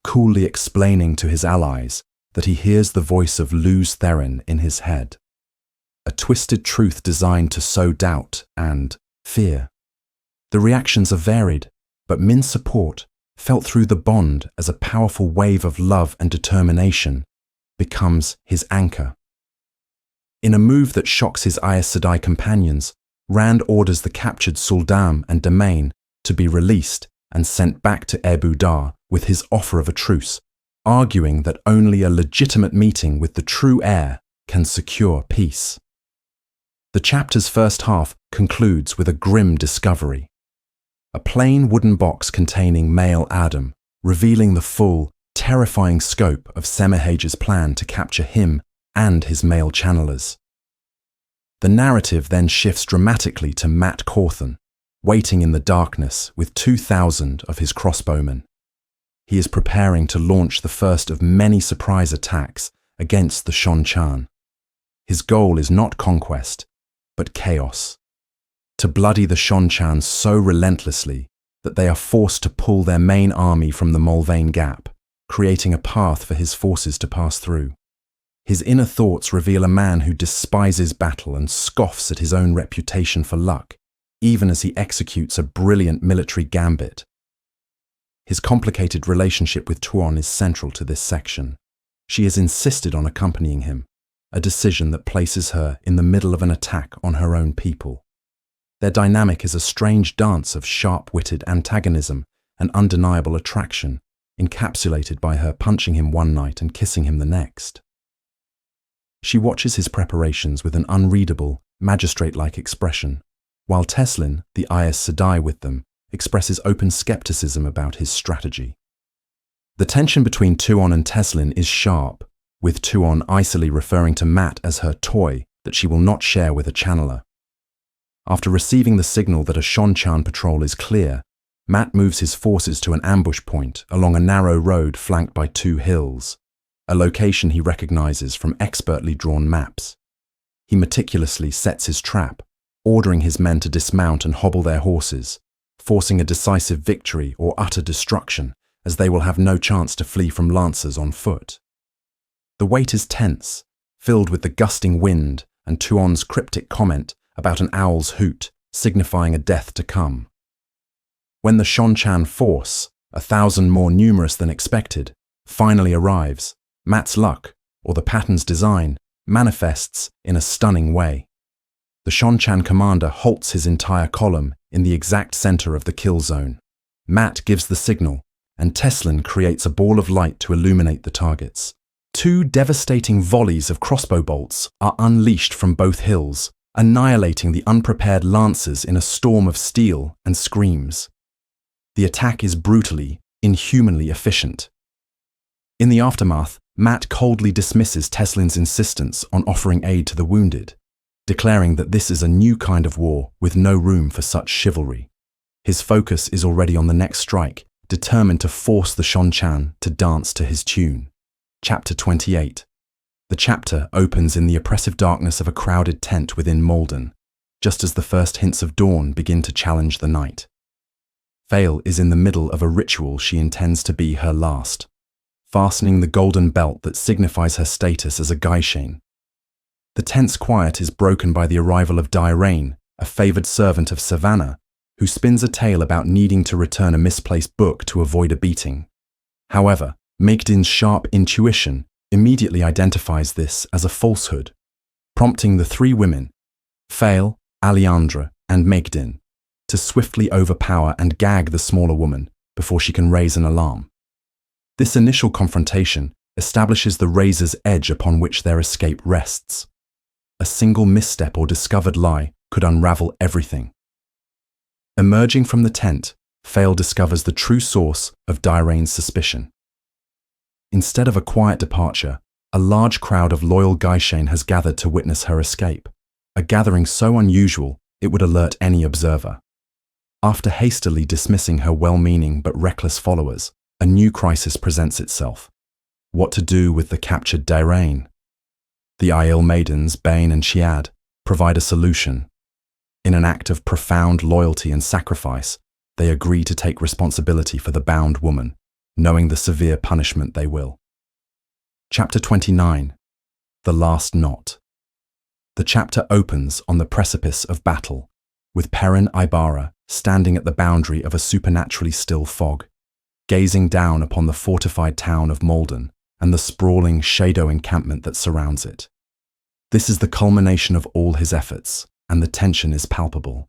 coolly explaining to his allies that he hears the voice of Luz Therin in his head. A twisted truth designed to sow doubt and fear. The reactions are varied, but Min's support, felt through the bond as a powerful wave of love and determination, becomes his anchor. In a move that shocks his Aes Sedai companions, Rand orders the captured Suldam and Domain to be released and sent back to Ebu Dar with his offer of a truce, arguing that only a legitimate meeting with the true heir can secure peace. The chapter's first half concludes with a grim discovery. A plain wooden box containing male Adam, revealing the full, terrifying scope of Semirhage's plan to capture him and his male channelers. The narrative then shifts dramatically to Mat Cawthon, waiting in the darkness with 2,000 of his crossbowmen. He is preparing to launch the first of many surprise attacks against the Shonchan. His goal is not conquest, but chaos. To bloody the Shonchan so relentlessly that they are forced to pull their main army from the Mulvane Gap, creating a path for his forces to pass through. His inner thoughts reveal a man who despises battle and scoffs at his own reputation for luck, even as he executes a brilliant military gambit. His complicated relationship with Tuon is central to this section. She has insisted on accompanying him, a decision that places her in the middle of an attack on her own people. Their dynamic is a strange dance of sharp-witted antagonism and undeniable attraction, encapsulated by her punching him one night and kissing him the next. She watches his preparations with an unreadable, magistrate-like expression, while Teslin, the Aes Sedai with them, expresses open skepticism about his strategy. The tension between Tuon and Teslin is sharp, with Tuon icily referring to Mat as her toy that she will not share with a channeler. After receiving the signal that a Shonchan patrol is clear, Mat moves his forces to an ambush point along a narrow road flanked by 2 hills, a location he recognizes from expertly drawn maps. He meticulously sets his trap, ordering his men to dismount and hobble their horses, forcing a decisive victory or utter destruction, as they will have no chance to flee from lancers on foot. The wait is tense, filled with the gusting wind and Tuon's cryptic comment about an owl's hoot, signifying a death to come. When the Shonchan force, 1,000 more numerous than expected, finally arrives, Mat's luck, or the pattern's design, manifests in a stunning way. The Shonchan commander halts his entire column in the exact center of the kill zone. Mat gives the signal, and Teslin creates a ball of light to illuminate the targets. 2 devastating volleys of crossbow bolts are unleashed from both hills, annihilating the unprepared lancers in a storm of steel and screams. The attack is brutally, inhumanly efficient. In the aftermath, Mat coldly dismisses Teslin's insistence on offering aid to the wounded, declaring that this is a new kind of war with no room for such chivalry. His focus is already on the next strike, determined to force the Shonchan to dance to his tune. Chapter 28. The chapter opens in the oppressive darkness of a crowded tent within Malden, just as the first hints of dawn begin to challenge the night. Fail is in the middle of a ritual she intends to be her last, fastening the golden belt that signifies her status as a Gaishain. The tense quiet is broken by the arrival of Dirain, a favored servant of Savannah, who spins a tale about needing to return a misplaced book to avoid a beating. However, Megdin's sharp intuition immediately identifies this as a falsehood, prompting the 3 women, Fail, Aleandra, and Megdin, to swiftly overpower and gag the smaller woman before she can raise an alarm. This initial confrontation establishes the razor's edge upon which their escape rests. A single misstep or discovered lie could unravel everything. Emerging from the tent, Fail discovers the true source of Dirain's suspicion. Instead of a quiet departure, a large crowd of loyal Gaishain has gathered to witness her escape, a gathering so unusual it would alert any observer. After hastily dismissing her well-meaning but reckless followers, a new crisis presents itself. What to do with the captured Dirain? The Aiel maidens, Bane and Chiad, provide a solution. In an act of profound loyalty and sacrifice, they agree to take responsibility for the bound woman, knowing the severe punishment they will. Chapter 29. The Last Knot. The chapter opens on the precipice of battle, with Perrin Ibarra standing at the boundary of a supernaturally still fog, gazing down upon the fortified town of Malden and the sprawling Shadow encampment that surrounds it. This is the culmination of all his efforts, and the tension is palpable.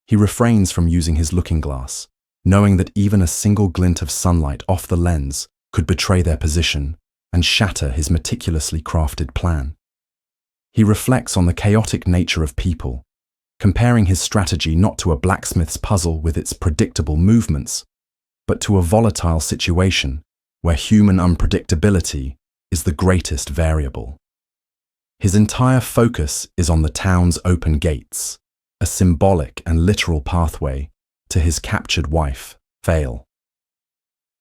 He refrains from using his looking glass, knowing that even a single glint of sunlight off the lens could betray their position and shatter his meticulously crafted plan. He reflects on the chaotic nature of people, comparing his strategy not to a blacksmith's puzzle with its predictable movements, but to a volatile situation where human unpredictability is the greatest variable. His entire focus is on the town's open gates, a symbolic and literal pathway to his captured wife, Fail.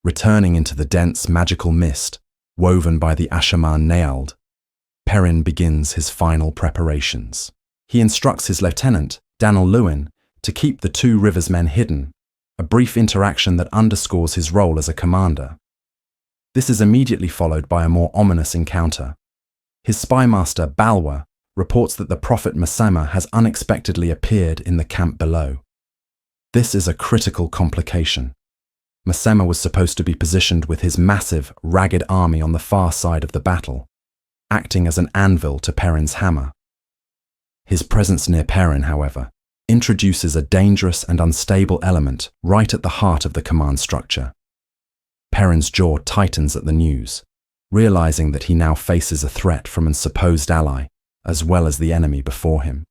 Returning into the dense magical mist woven by the Ashaman Neald, Perrin begins his final preparations. He instructs his lieutenant, Daniel Lewin, to keep the 2 Rivers men hidden, a brief interaction that underscores his role as a commander. This is immediately followed by a more ominous encounter. His spymaster, Balwa, reports that the prophet Masema has unexpectedly appeared in the camp below. This is a critical complication. Masema was supposed to be positioned with his massive, ragged army on the far side of the battle, acting as an anvil to Perrin's hammer. His presence near Perrin, however, introduces a dangerous and unstable element right at the heart of the command structure. Perrin's jaw tightens at the news, realizing that he now faces a threat from a supposed ally, as well as the enemy before him.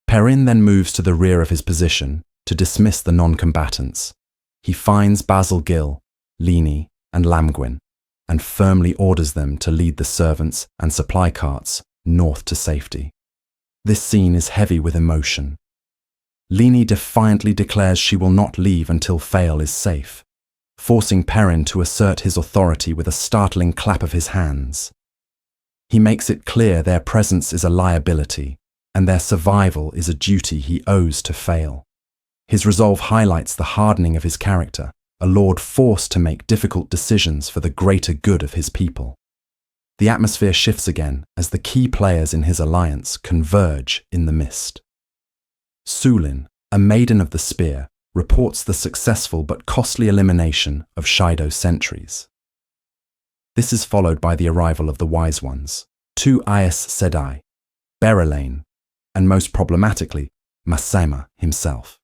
Perrin then moves to the rear of his position to dismiss the non-combatants. He finds Basil Gill, Lini, and Lamgwin, and firmly orders them to lead the servants and supply carts north to safety. This scene is heavy with emotion. Lini defiantly declares she will not leave until Fail is safe, forcing Perrin to assert his authority with a startling clap of his hands. He makes it clear their presence is a liability, and their survival is a duty he owes to Fail. His resolve highlights the hardening of his character, a lord forced to make difficult decisions for the greater good of his people. The atmosphere shifts again as the key players in his alliance converge in the mist. Sulin, a maiden of the spear, reports the successful but costly elimination of Shido sentries. This is followed by the arrival of the Wise Ones, two Aes Sedai, Berelain, and most problematically, Masema himself.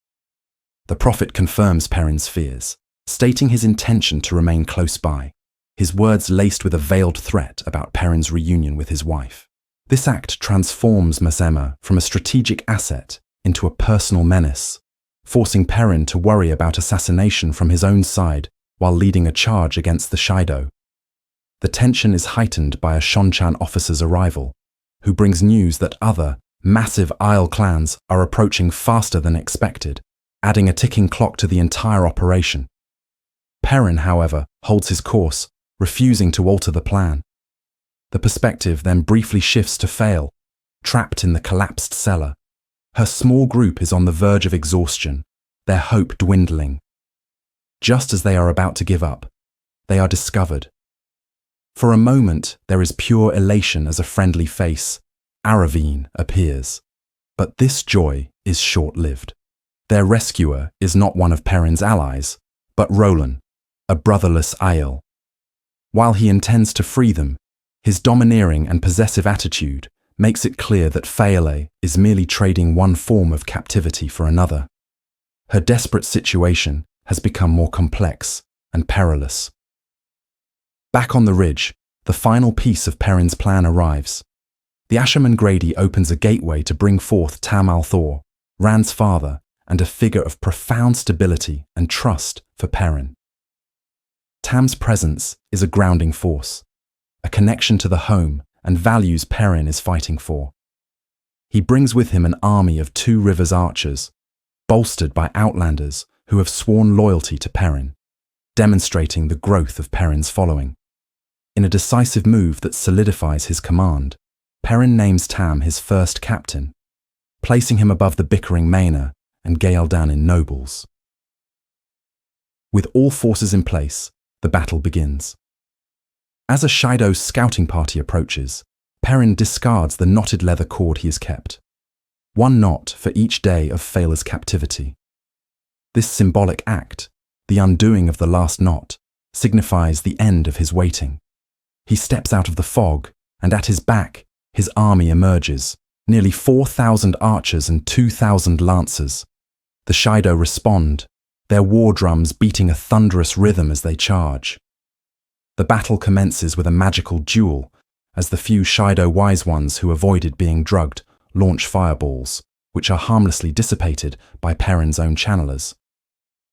The prophet confirms Perrin's fears, stating his intention to remain close by, his words laced with a veiled threat about Perrin's reunion with his wife. This act transforms Masema from a strategic asset into a personal menace, forcing Perrin to worry about assassination from his own side while leading a charge against the Shido. The tension is heightened by a Shonchan officer's arrival, who brings news that other, massive Isle clans are approaching faster than expected, adding a ticking clock to the entire operation. Perrin, however, holds his course, refusing to alter the plan. The perspective then briefly shifts to Fail, trapped in the collapsed cellar. Her small group is on the verge of exhaustion, their hope dwindling. Just as they are about to give up, they are discovered. For a moment, there is pure elation as a friendly face, Aravine, appears. But this joy is short-lived. Their rescuer is not one of Perrin's allies, but Roland, a brotherless Aiel. While he intends to free them, his domineering and possessive attitude makes it clear that Faele is merely trading one form of captivity for another. Her desperate situation has become more complex and perilous. Back on the ridge, the final piece of Perrin's plan arrives. The Asherman Grady opens a gateway to bring forth Tam Althor, Rand's father, and a figure of profound stability and trust for Perrin. Tam's presence is a grounding force, a connection to the home and values Perrin is fighting for. He brings with him an army of Two Rivers archers, bolstered by outlanders who have sworn loyalty to Perrin, demonstrating the growth of Perrin's following. In a decisive move that solidifies his command, Perrin names Tam his first captain, placing him above the bickering Maena and Gaeldanin nobles. With all forces in place, the battle begins. As a Shido scouting party approaches, Perrin discards the knotted leather cord he has kept. One knot for each day of Faela's captivity. This symbolic act, the undoing of the last knot, signifies the end of his waiting. He steps out of the fog, and at his back, his army emerges, nearly 4,000 archers and 2,000 lancers. The Shido respond, their war drums beating a thunderous rhythm as they charge. The battle commences with a magical duel, as the few Shido Wise Ones who avoided being drugged launch fireballs, which are harmlessly dissipated by Perrin's own channelers.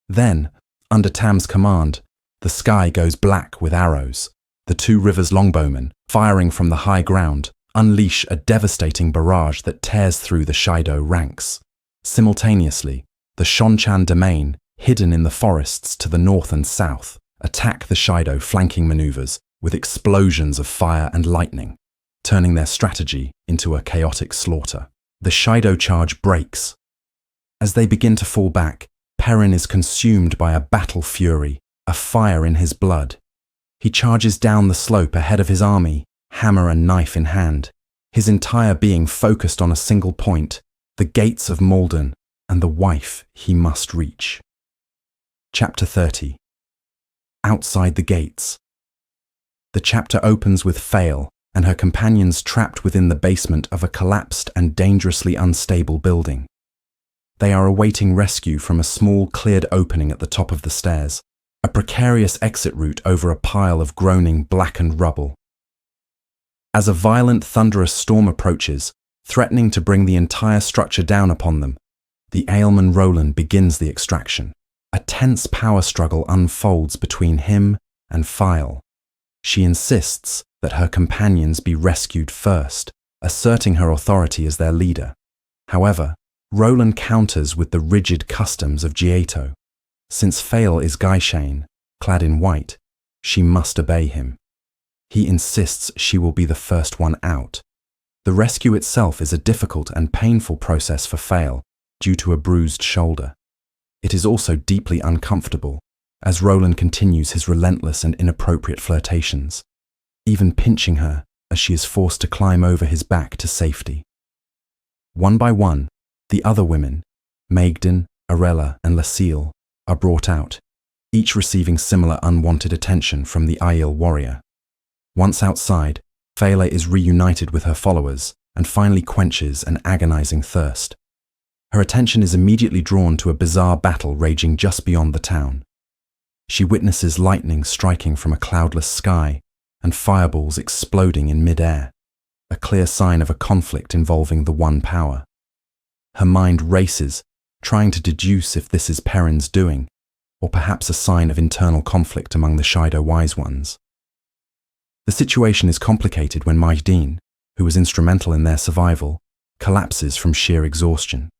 Then, under Tam's command, the sky goes black with arrows. The Two Rivers longbowmen, firing from the high ground, unleash a devastating barrage that tears through the Shido ranks. Simultaneously, the Shonchan domain, hidden in the forests to the north and south, attack the Shido flanking maneuvers with explosions of fire and lightning, turning their strategy into a chaotic slaughter. The Shido charge breaks. As they begin to fall back, Perrin is consumed by a battle fury, a fire in his blood. He charges down the slope ahead of his army, hammer and knife in hand, his entire being focused on a single point, the gates of Malden and the wife he must reach. Chapter 30. Outside the gates. The chapter opens with Fael and her companions trapped within the basement of a collapsed and dangerously unstable building. They are awaiting rescue from a small cleared opening at the top of the stairs, a precarious exit route over a pile of groaning blackened rubble. As a violent thunderous storm approaches, threatening to bring the entire structure down upon them, the Aelman Roland begins the extraction. A tense power struggle unfolds between him and Fael. She insists that her companions be rescued first, asserting her authority as their leader. However, Roland counters with the rigid customs of Gieto. Since Fael is Gaishane, clad in white, she must obey him. He insists she will be the first one out. The rescue itself is a difficult and painful process for Fael due to a bruised shoulder. It is also deeply uncomfortable, as Roland continues his relentless and inappropriate flirtations, even pinching her as she is forced to climb over his back to safety. One by one, the other women, Maegdin, Arella, and Lacille, are brought out, each receiving similar unwanted attention from the Aiel warrior. Once outside, Fele is reunited with her followers and finally quenches an agonizing thirst. Her attention is immediately drawn to a bizarre battle raging just beyond the town. She witnesses lightning striking from a cloudless sky and fireballs exploding in mid-air, a clear sign of a conflict involving the One Power. Her mind races, trying to deduce if this is Perrin's doing, or perhaps a sign of internal conflict among the Shido Wise Ones. The situation is complicated when Majdeen, who was instrumental in their survival, collapses from sheer exhaustion.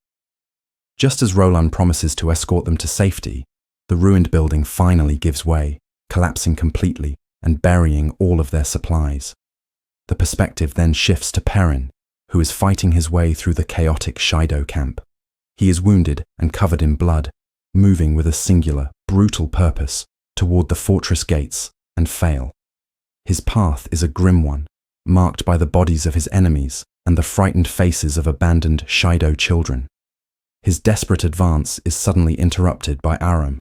Just as Roland promises to escort them to safety, the ruined building finally gives way, collapsing completely and burying all of their supplies. The perspective then shifts to Perrin, who is fighting his way through the chaotic Shido camp. He is wounded and covered in blood, moving with a singular, brutal purpose toward the fortress gates and fail. His path is a grim one, marked by the bodies of his enemies and the frightened faces of abandoned Shido children. His desperate advance is suddenly interrupted by Aram.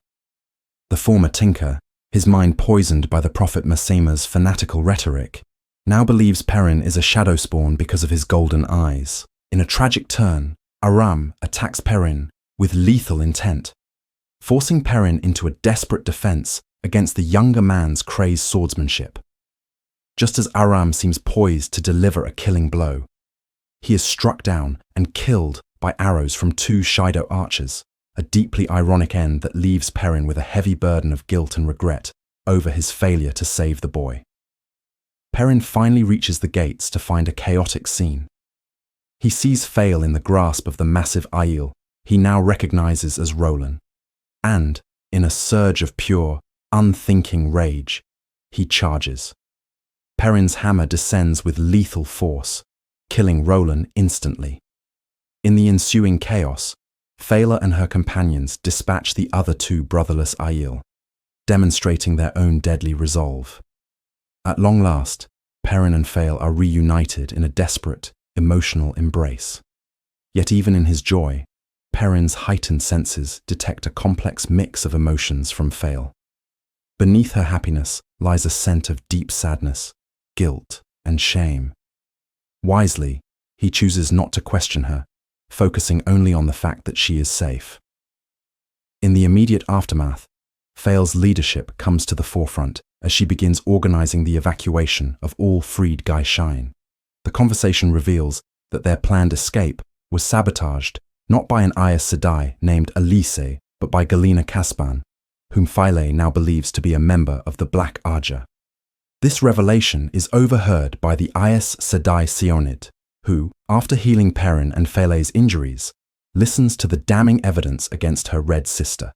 The former tinker, his mind poisoned by the Prophet Masema's fanatical rhetoric, now believes Perrin is a shadow spawn because of his golden eyes. In a tragic turn, Aram attacks Perrin with lethal intent, forcing Perrin into a desperate defense against the younger man's crazed swordsmanship. Just as Aram seems poised to deliver a killing blow, he is struck down and killed by arrows from two Shido archers, a deeply ironic end that leaves Perrin with a heavy burden of guilt and regret over his failure to save the boy. Perrin finally reaches the gates to find a chaotic scene. He sees Fail in the grasp of the massive Aiel he now recognizes as Roland, and, in a surge of pure, unthinking rage, he charges. Perrin's hammer descends with lethal force, killing Roland instantly. In the ensuing chaos, Fela and her companions dispatch the other two brotherless Aiel, demonstrating their own deadly resolve. At long last, Perrin and Fail are reunited in a desperate, emotional embrace. Yet even in his joy, Perrin's heightened senses detect a complex mix of emotions from Fail. Beneath her happiness lies a scent of deep sadness, guilt, and shame. Wisely, he chooses not to question her, focusing only on the fact that she is safe. In the immediate aftermath, Fail's leadership comes to the forefront as she begins organizing the evacuation of all freed Gaishain. The conversation reveals that their planned escape was sabotaged not by an Aes Sedai named Elise, but by Galina Caspan, whom File now believes to be a member of the Black Arja. This revelation is overheard by the Aes Sedai Sionid, who, after healing Perrin and Fele's injuries, listens to the damning evidence against her red sister.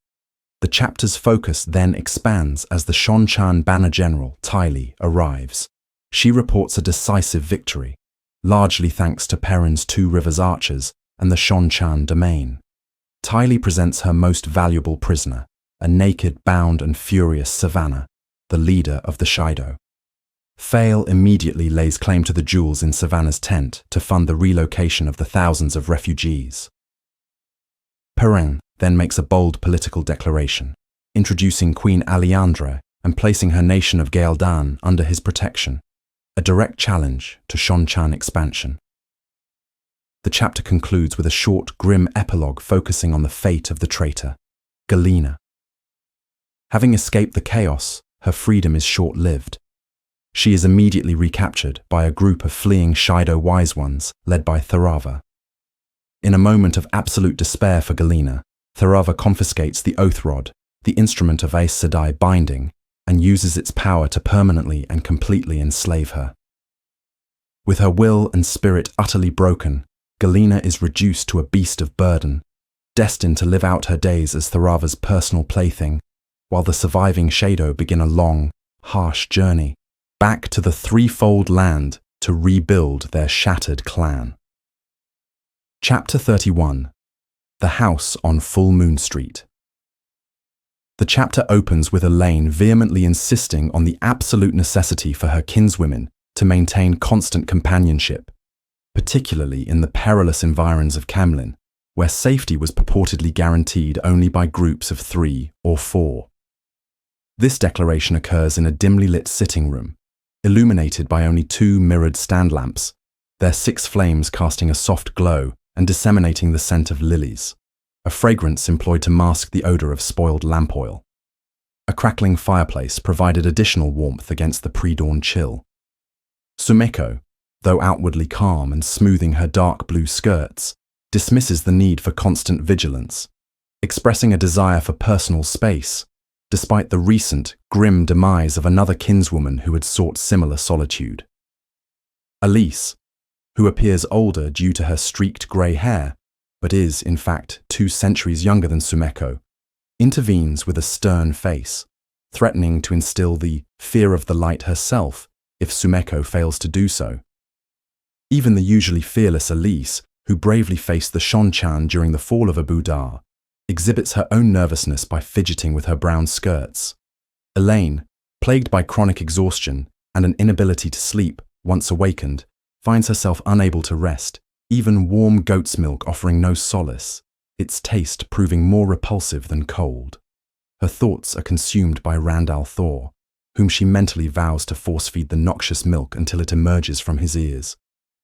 The chapter's focus then expands as the Shonchan Banner General, Tylee, arrives. She reports a decisive victory, largely thanks to Perrin's Two Rivers archers and the Shonchan domain. Tylee presents her most valuable prisoner, a naked, bound and furious Savannah, the leader of the Shido. Fail immediately lays claim to the jewels in Savannah's tent to fund the relocation of the thousands of refugees. Perrin then makes a bold political declaration, introducing Queen Aliandra and placing her nation of Gaeldan under his protection, a direct challenge to Shonchan expansion. The chapter concludes with a short, grim epilogue focusing on the fate of the traitor, Galina. Having escaped the chaos, her freedom is short-lived. She is immediately recaptured by a group of fleeing Shido Wise Ones led by Tharava. In a moment of absolute despair for Galina, Tharava confiscates the Oath Rod, the instrument of Aes Sedai binding, and uses its power to permanently and completely enslave her. With her will and spirit utterly broken, Galina is reduced to a beast of burden, destined to live out her days as Tharava's personal plaything, while the surviving Shado begin a long, harsh journey back to the threefold land to rebuild their shattered clan. Chapter 31. The House on Full Moon Street. The chapter opens with Elaine vehemently insisting on the absolute necessity for her kinswomen to maintain constant companionship, particularly in the perilous environs of Camlin, where safety was purportedly guaranteed only by groups of 3 or 4. This declaration occurs in a dimly lit sitting room, illuminated by only 2 mirrored stand lamps, their 6 flames casting a soft glow and disseminating the scent of lilies, a fragrance employed to mask the odor of spoiled lamp oil. A crackling fireplace provided additional warmth against the pre-dawn chill. Sumeko, though outwardly calm and smoothing her dark blue skirts, dismisses the need for constant vigilance, expressing a desire for personal space, despite the recent, grim demise of another kinswoman who had sought similar solitude. Elise, who appears older due to her streaked grey hair, but is, in fact, 2 centuries younger than Sumeko, intervenes with a stern face, threatening to instill the fear of the light herself if Sumeko fails to do so. Even the usually fearless Elise, who bravely faced the Shonchan during the fall of Abu Dhar, exhibits her own nervousness by fidgeting with her brown skirts. Elaine, plagued by chronic exhaustion and an inability to sleep once awakened, finds herself unable to rest, even warm goat's milk offering no solace, its taste proving more repulsive than cold. Her thoughts are consumed by Randall Thor, whom she mentally vows to force-feed the noxious milk until it emerges from his ears,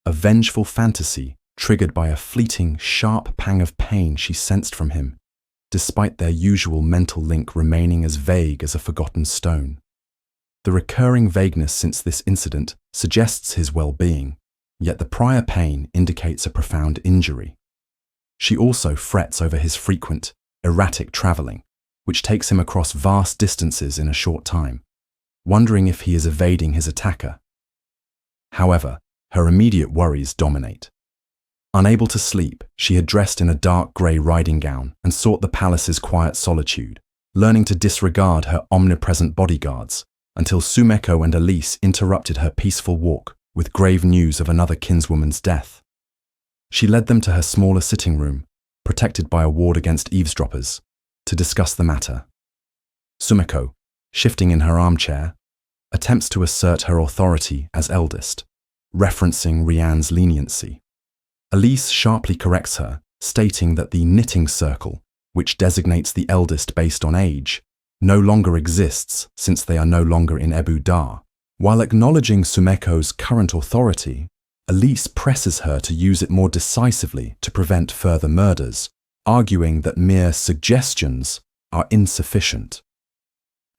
a vengeful fantasy triggered by a fleeting, sharp pang of pain she sensed from him, despite their usual mental link remaining as vague as a forgotten stone. The recurring vagueness since this incident suggests his well-being, yet the prior pain indicates a profound injury. She also frets over his frequent, erratic traveling, which takes him across vast distances in a short time, wondering if he is evading his attacker. However, her immediate worries dominate. Unable to sleep, she had dressed in a dark grey riding gown and sought the palace's quiet solitude, learning to disregard her omnipresent bodyguards until Sumeko and Elise interrupted her peaceful walk with grave news of another kinswoman's death. She led them to her smaller sitting room, protected by a ward against eavesdroppers, to discuss the matter. Sumeko, shifting in her armchair, attempts to assert her authority as eldest, referencing Rianne's leniency. Elise sharply corrects her, stating that the knitting circle, which designates the eldest based on age, no longer exists since they are no longer in Abu Dhar. While acknowledging Sumeko's current authority, Elise presses her to use it more decisively to prevent further murders, arguing that mere suggestions are insufficient.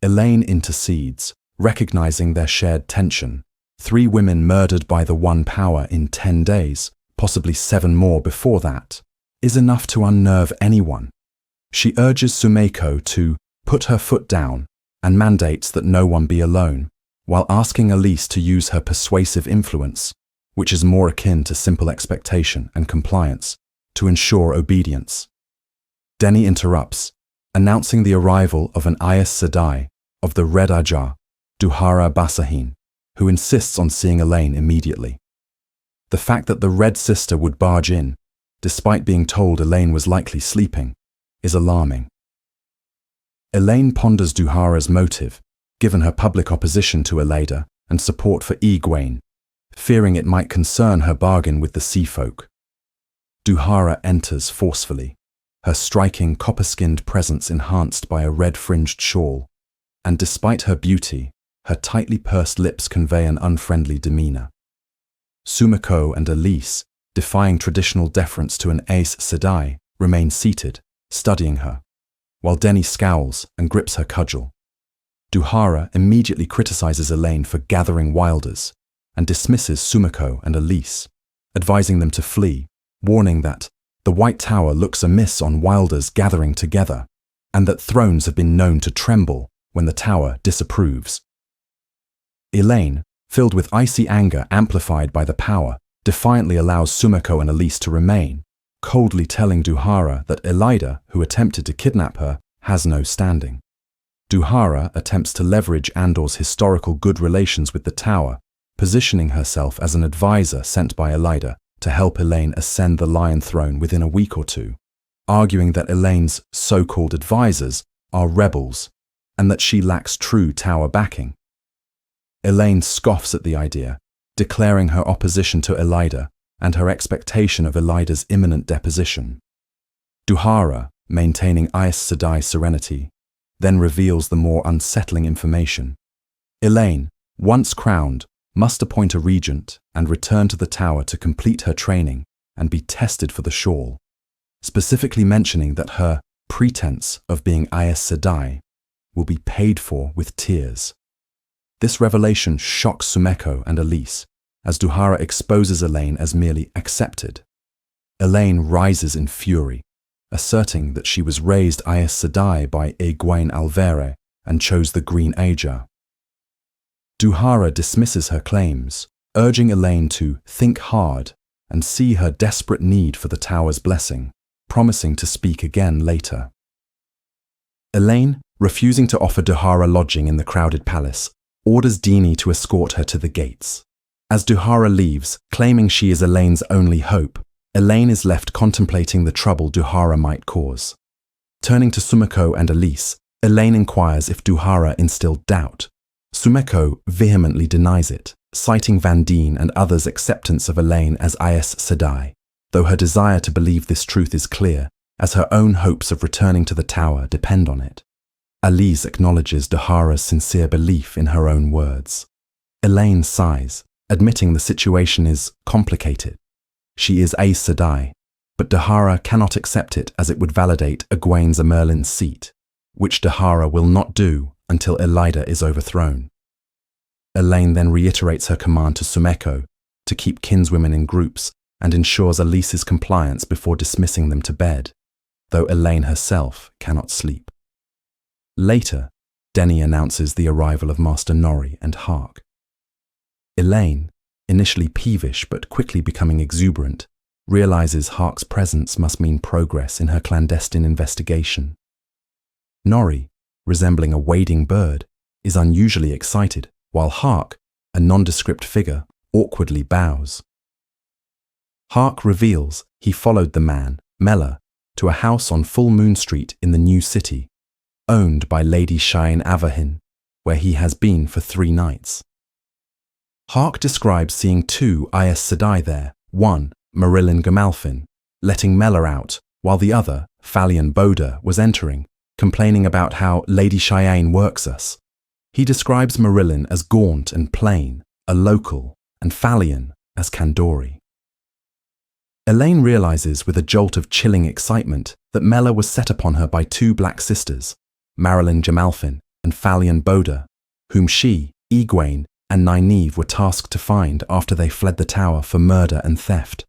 Elaine intercedes, recognizing their shared tension. 3 women murdered by the one power in 10 days, possibly 7 more before that, is enough to unnerve anyone. She urges Sumeko to put her foot down and mandates that no one be alone, while asking Elise to use her persuasive influence, which is more akin to simple expectation and compliance, to ensure obedience. Denny interrupts, announcing the arrival of an Aes Sedai of the Red Ajah, Duhara Basahin, who insists on seeing Elaine immediately. The fact that the Red Sister would barge in, despite being told Elaine was likely sleeping, is alarming. Elaine ponders Duhara's motive, given her public opposition to Elada and support for Egwene, fearing it might concern her bargain with the Sea Folk. Duhara enters forcefully, her striking copper-skinned presence enhanced by a red-fringed shawl, and despite her beauty, her tightly pursed lips convey an unfriendly demeanor. Sumeko and Elise, defying traditional deference to an Aes Sedai, remain seated, studying her, while Denny scowls and grips her cudgel. Duhara immediately criticizes Elaine for gathering wilders and dismisses Sumeko and Elise, advising them to flee, warning that the White Tower looks amiss on wilders gathering together, and that thrones have been known to tremble when the tower disapproves. Elaine, filled with icy anger amplified by the power, defiantly allows Sumeko and Elise to remain, coldly telling Duhara that Elada, who attempted to kidnap her, has no standing. Duhara attempts to leverage Andor's historical good relations with the tower, positioning herself as an advisor sent by Elada to help Elaine ascend the Lion Throne within a week or 2, arguing that Elaine's so-called advisors are rebels and that she lacks true tower backing. Elaine scoffs at the idea, declaring her opposition to Elada and her expectation of Elada's imminent deposition. Duhara, maintaining Aes Sedai's serenity, then reveals the more unsettling information. Elaine, once crowned, must appoint a regent and return to the tower to complete her training and be tested for the shawl, specifically mentioning that her pretense of being Aes Sedai will be paid for with tears. This revelation shocks Sumeko and Elise, as Duhara exposes Elaine as merely accepted. Elaine rises in fury, asserting that she was raised Aes Sedai by Egwene Alvere and chose the Green Ager. Duhara dismisses her claims, urging Elaine to think hard and see her desperate need for the tower's blessing, promising to speak again later. Elaine, refusing to offer Duhara lodging in the crowded palace, orders Dini to escort her to the gates. As Duhara leaves, claiming she is Elaine's only hope, Elaine is left contemplating the trouble Duhara might cause. Turning to Sumeko and Elise, Elaine inquires if Duhara instilled doubt. Sumeko vehemently denies it, citing Vandene and others' acceptance of Elaine as Aes Sedai, though her desire to believe this truth is clear, as her own hopes of returning to the tower depend on it. Elise acknowledges Duhara's sincere belief in her own words. Elaine sighs, admitting the situation is complicated. She is Aes Sedai, but Duhara cannot accept it as it would validate Egwene's Merlin's seat, which Duhara will not do until Elida is overthrown. Elaine then reiterates her command to Sumeko to keep kinswomen in groups and ensures Elise's compliance before dismissing them to bed, though Elaine herself cannot sleep. Later, Denny announces the arrival of Master Nori and Hark. Elaine, initially peevish but quickly becoming exuberant, realizes Hark's presence must mean progress in her clandestine investigation. Nori, resembling a wading bird, is unusually excited, while Hark, a nondescript figure, awkwardly bows. Hark reveals he followed the man, Mela, to a house on Full Moon Street in the New City, owned by Lady Cheyenne Avahin, where he has been for 3 nights. Hark describes seeing 2 Aes Sedai there, one, Marilyn Gamalfin, letting Mela out, while the other, Falion Boda, was entering, complaining about how Lady Cheyenne works us. He describes Marilyn as gaunt and plain, a local, and Falion as Kandori. Elaine realizes with a jolt of chilling excitement that Mela was set upon her by 2 black sisters, Marilyn Jamalfin and Falion Boda, whom she, Egwene, and Nynaeve were tasked to find after they fled the tower for murder and theft.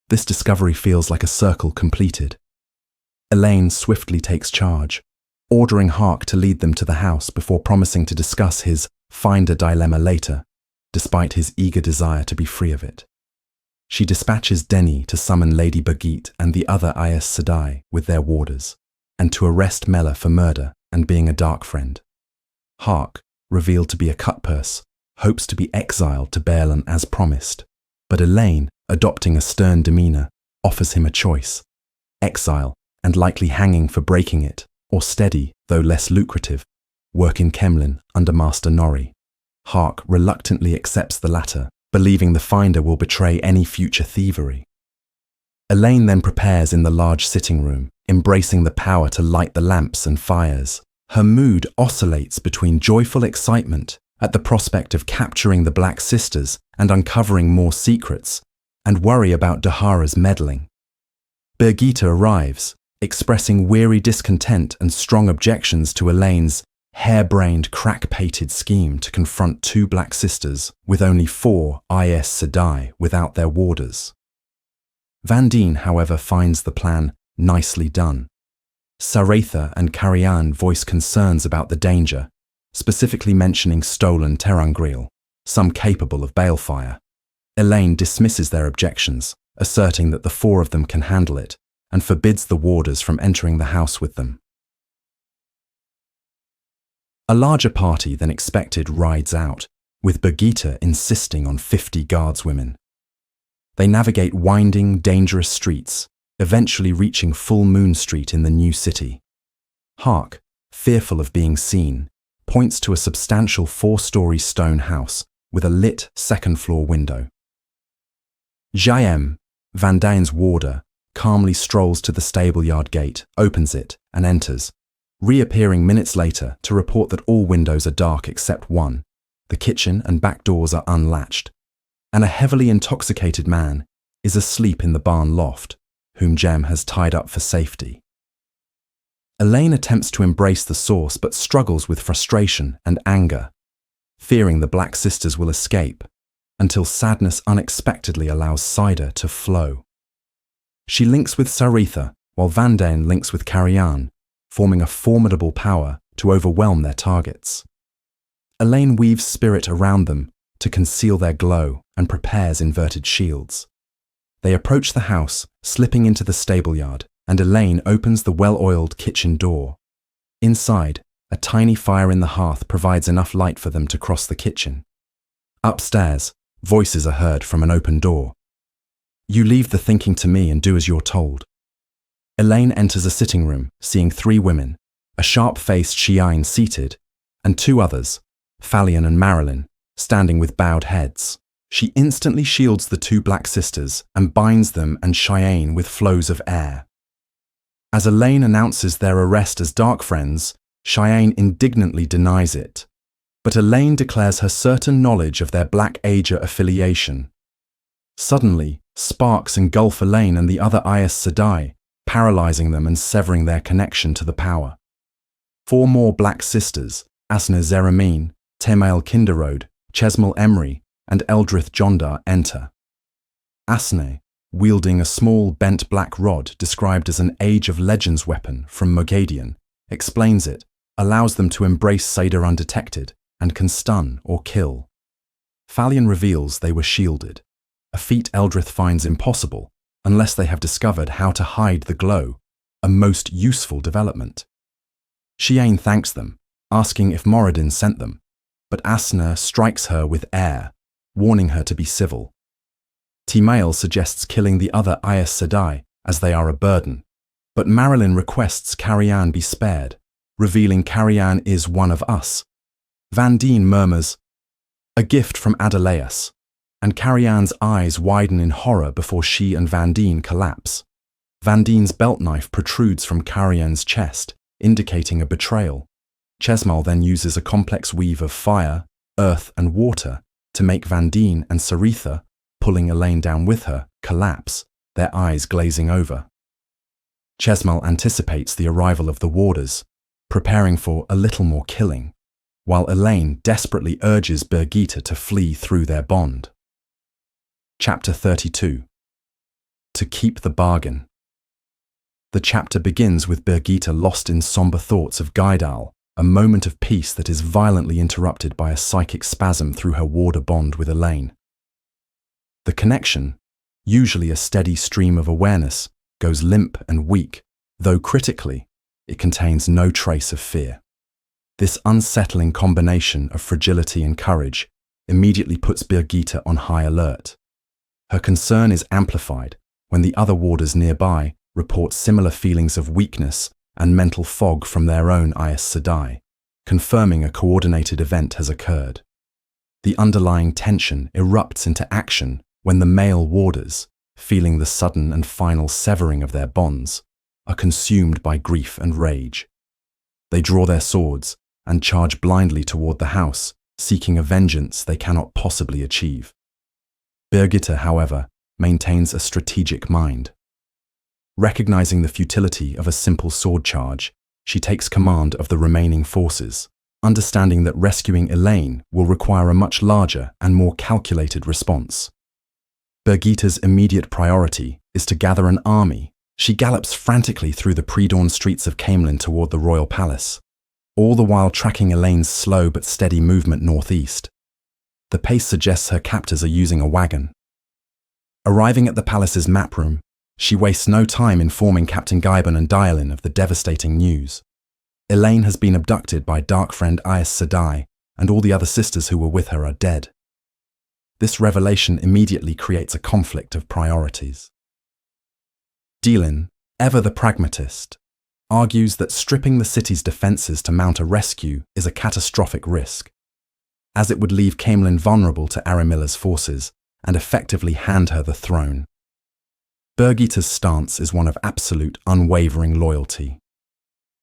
This discovery feels like a circle completed. Elaine swiftly takes charge, ordering Hark to lead them to the house before promising to discuss his finder dilemma later, despite his eager desire to be free of it. She dispatches Denny to summon Lady Birgitte and the other Aes Sedai with their warders, and to arrest Mela for murder and being a dark friend. Hark, revealed to be a cutpurse, hopes to be exiled to Baerlon as promised, but Elaine, adopting a stern demeanor, offers him a choice: exile and likely hanging for breaking it, or steady, though less lucrative, work in Kemlin under Master Nori. Hark reluctantly accepts the latter, believing the finder will betray any future thievery. Elaine then prepares in the large sitting room, embracing the power to light the lamps and fires. Her mood oscillates between joyful excitement at the prospect of capturing the Black Sisters and uncovering more secrets, and worry about Duhara's meddling. Birgitte arrives, expressing weary discontent and strong objections to Elaine's harebrained, crack-pated scheme to confront 2 Black Sisters with only 4 Aes Sedai without their warders. Vandene, however, finds the plan nicely done. Saratha and Carianne voice concerns about the danger, specifically mentioning stolen Terangriel, some capable of balefire. Elaine dismisses their objections, asserting that the 4 of them can handle it, and forbids the warders from entering the house with them. A larger party than expected rides out, with Birgitte insisting on 50 guardswomen. They navigate winding, dangerous streets, eventually reaching Full Moon Street in the New City. Hark, fearful of being seen, points to a substantial 4-story stone house with a lit second-floor window. Jaem, Vandane's warder, calmly strolls to the stable-yard gate, opens it, and enters, reappearing minutes later to report that all windows are dark except one. The kitchen and back doors are unlatched, and a heavily intoxicated man is asleep in the barn loft, whom Jem has tied up for safety. Elaine attempts to embrace the source but struggles with frustration and anger, fearing the Black Sisters will escape, until sadness unexpectedly allows cider to flow. She links with Saritha, while Vandane links with Carian, forming a formidable power to overwhelm their targets. Elaine weaves spirit around them to conceal their glow and prepares inverted shields. They approach the house, slipping into the stable-yard, and Elaine opens the well-oiled kitchen door. Inside, a tiny fire in the hearth provides enough light for them to cross the kitchen. Upstairs, voices are heard from an open door. "You leave the thinking to me and do as you're told." Elaine enters a sitting room, seeing 3 women, a sharp-faced Shiain seated, and 2 others, Falion and Marilyn, standing with bowed heads. She instantly shields the 2 Black Sisters and binds them and Shiain with flows of air. As Elaine announces their arrest as Dark Friends, Shiain indignantly denies it. But Elaine declares her certain knowledge of their Black Ager affiliation. Suddenly, sparks engulf Elaine and the other Aes Sedai, paralyzing them and severing their connection to the power. 4 more Black Sisters, Asna Zeramin, Temael Kinderode, Chesmal Emry, and Eldrith Jondar enter. Asne, wielding a small bent black rod described as an Age of Legends weapon from Mogadian, explains it, allows them to embrace Sader undetected, and can stun or kill. Falion reveals they were shielded, a feat Eldrith finds impossible unless they have discovered how to hide the glow, a most useful development. Shiain thanks them, asking if Moradin sent them, but Asna strikes her with air, warning her to be civil. Temael suggests killing the other Aes Sedai, as they are a burden, but Marilyn requests Carian be spared, revealing Carian is one of us. Vandine murmurs, "A gift from Adelaus," and Carian's eyes widen in horror before she and Vandine collapse. Vandine's belt knife protrudes from Carian's chest, indicating a betrayal. Chesmal then uses a complex weave of fire, earth, and water to make Vandine and Saritha, pulling Elaine down with her, collapse, their eyes glazing over. Chesmal anticipates the arrival of the warders, preparing for a little more killing, while Elaine desperately urges Birgitta to flee through their bond. Chapter 32. To keep the bargain. The chapter begins with Birgitta lost in somber thoughts of Gaidal, a moment of peace that is violently interrupted by a psychic spasm through her warder bond with Elaine. The connection, usually a steady stream of awareness, goes limp and weak, though critically, it contains no trace of fear. This unsettling combination of fragility and courage immediately puts Birgitta on high alert. Her concern is amplified when the other warders nearby report similar feelings of weakness and mental fog from their own Aes Sedai, confirming a coordinated event has occurred. The underlying tension erupts into action when the male warders, feeling the sudden and final severing of their bonds, are consumed by grief and rage. They draw their swords and charge blindly toward the house, seeking a vengeance they cannot possibly achieve. Birgitta, however, maintains a strategic mind. Recognizing the futility of a simple sword charge, she takes command of the remaining forces, understanding that rescuing Elaine will require a much larger and more calculated response. Birgitta's immediate priority is to gather an army. She gallops frantically through the pre-dawn streets of Camelin toward the royal palace, all the while tracking Elaine's slow but steady movement northeast. The pace suggests her captors are using a wagon. Arriving at the palace's map room, she wastes no time informing Captain Gaiban and Dialin of the devastating news. Elaine has been abducted by dark friend Aes Sedai, and all the other sisters who were with her are dead. This revelation immediately creates a conflict of priorities. Dialin, ever the pragmatist, argues that stripping the city's defences to mount a rescue is a catastrophic risk, as it would leave Camelin vulnerable to Aramilla's forces and effectively hand her the throne. Birgitte's stance is one of absolute, unwavering loyalty.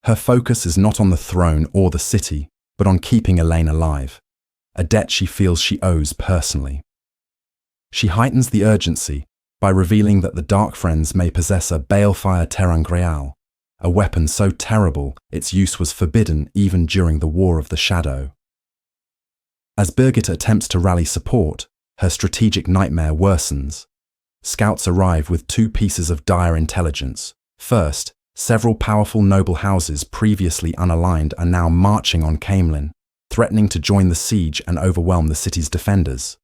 Her focus is not on the throne or the city, but on keeping Elaine alive, a debt she feels she owes personally. She heightens the urgency by revealing that the Dark Friends may possess a balefire terangreal, a weapon so terrible its use was forbidden even during the War of the Shadow. As Birgitte attempts to rally support, her strategic nightmare worsens. Scouts arrive with two pieces of dire intelligence. First, several powerful noble houses previously unaligned are now marching on Camelin, threatening to join the siege and overwhelm the city's defenders.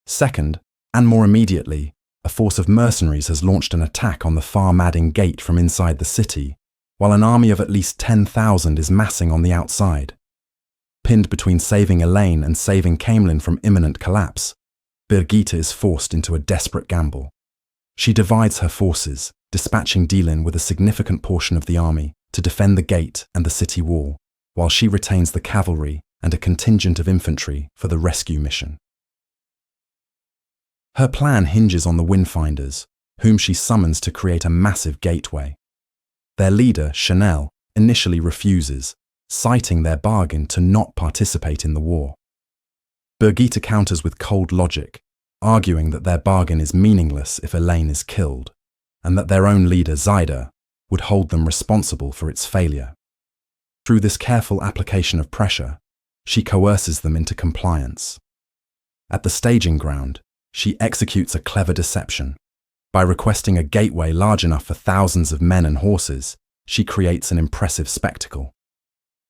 Second, and more immediately, a force of mercenaries has launched an attack on the Farmading Gate from inside the city, while an army of at least 10,000 is massing on the outside. Pinned between saving Elaine and saving Camelin from imminent collapse, Birgitte is forced into a desperate gamble. She divides her forces, dispatching Delin with a significant portion of the army to defend the gate and the city wall, while she retains the cavalry and a contingent of infantry for the rescue mission. Her plan hinges on the Windfinders, whom she summons to create a massive gateway. Their leader, Chanel, initially refuses, citing their bargain to not participate in the war. Birgitte counters with cold logic, arguing that their bargain is meaningless if Elaine is killed, and that their own leader, Zyda, would hold them responsible for its failure. Through this careful application of pressure, she coerces them into compliance. At the staging ground, she executes a clever deception. By requesting a gateway large enough for thousands of men and horses, she creates an impressive spectacle.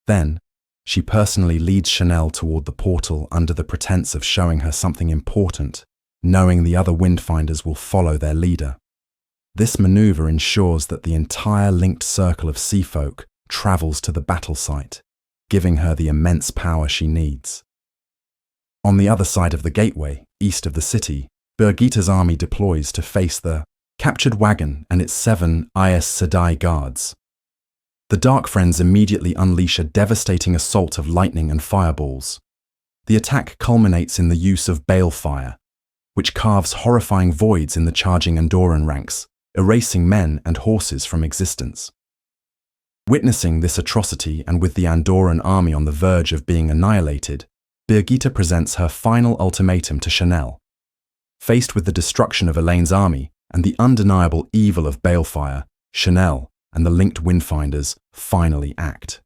Then, she personally leads Chanel toward the portal under the pretense of showing her something important, knowing the other Windfinders will follow their leader. This maneuver ensures that the entire linked circle of seafolk travels to the battle site, giving her the immense power she needs. On the other side of the gateway, east of the city, Birgitte's army deploys to face the captured wagon and its 7 Aes Sedai guards. The Dark Friends immediately unleash a devastating assault of lightning and fireballs. The attack culminates in the use of balefire, which carves horrifying voids in the charging Andorran ranks, erasing men and horses from existence. Witnessing this atrocity and with the Andorran army on the verge of being annihilated, Birgitte presents her final ultimatum to Chanel. Faced with the destruction of Elaine's army and the undeniable evil of balefire, Chanel and the linked Windfinders finally act.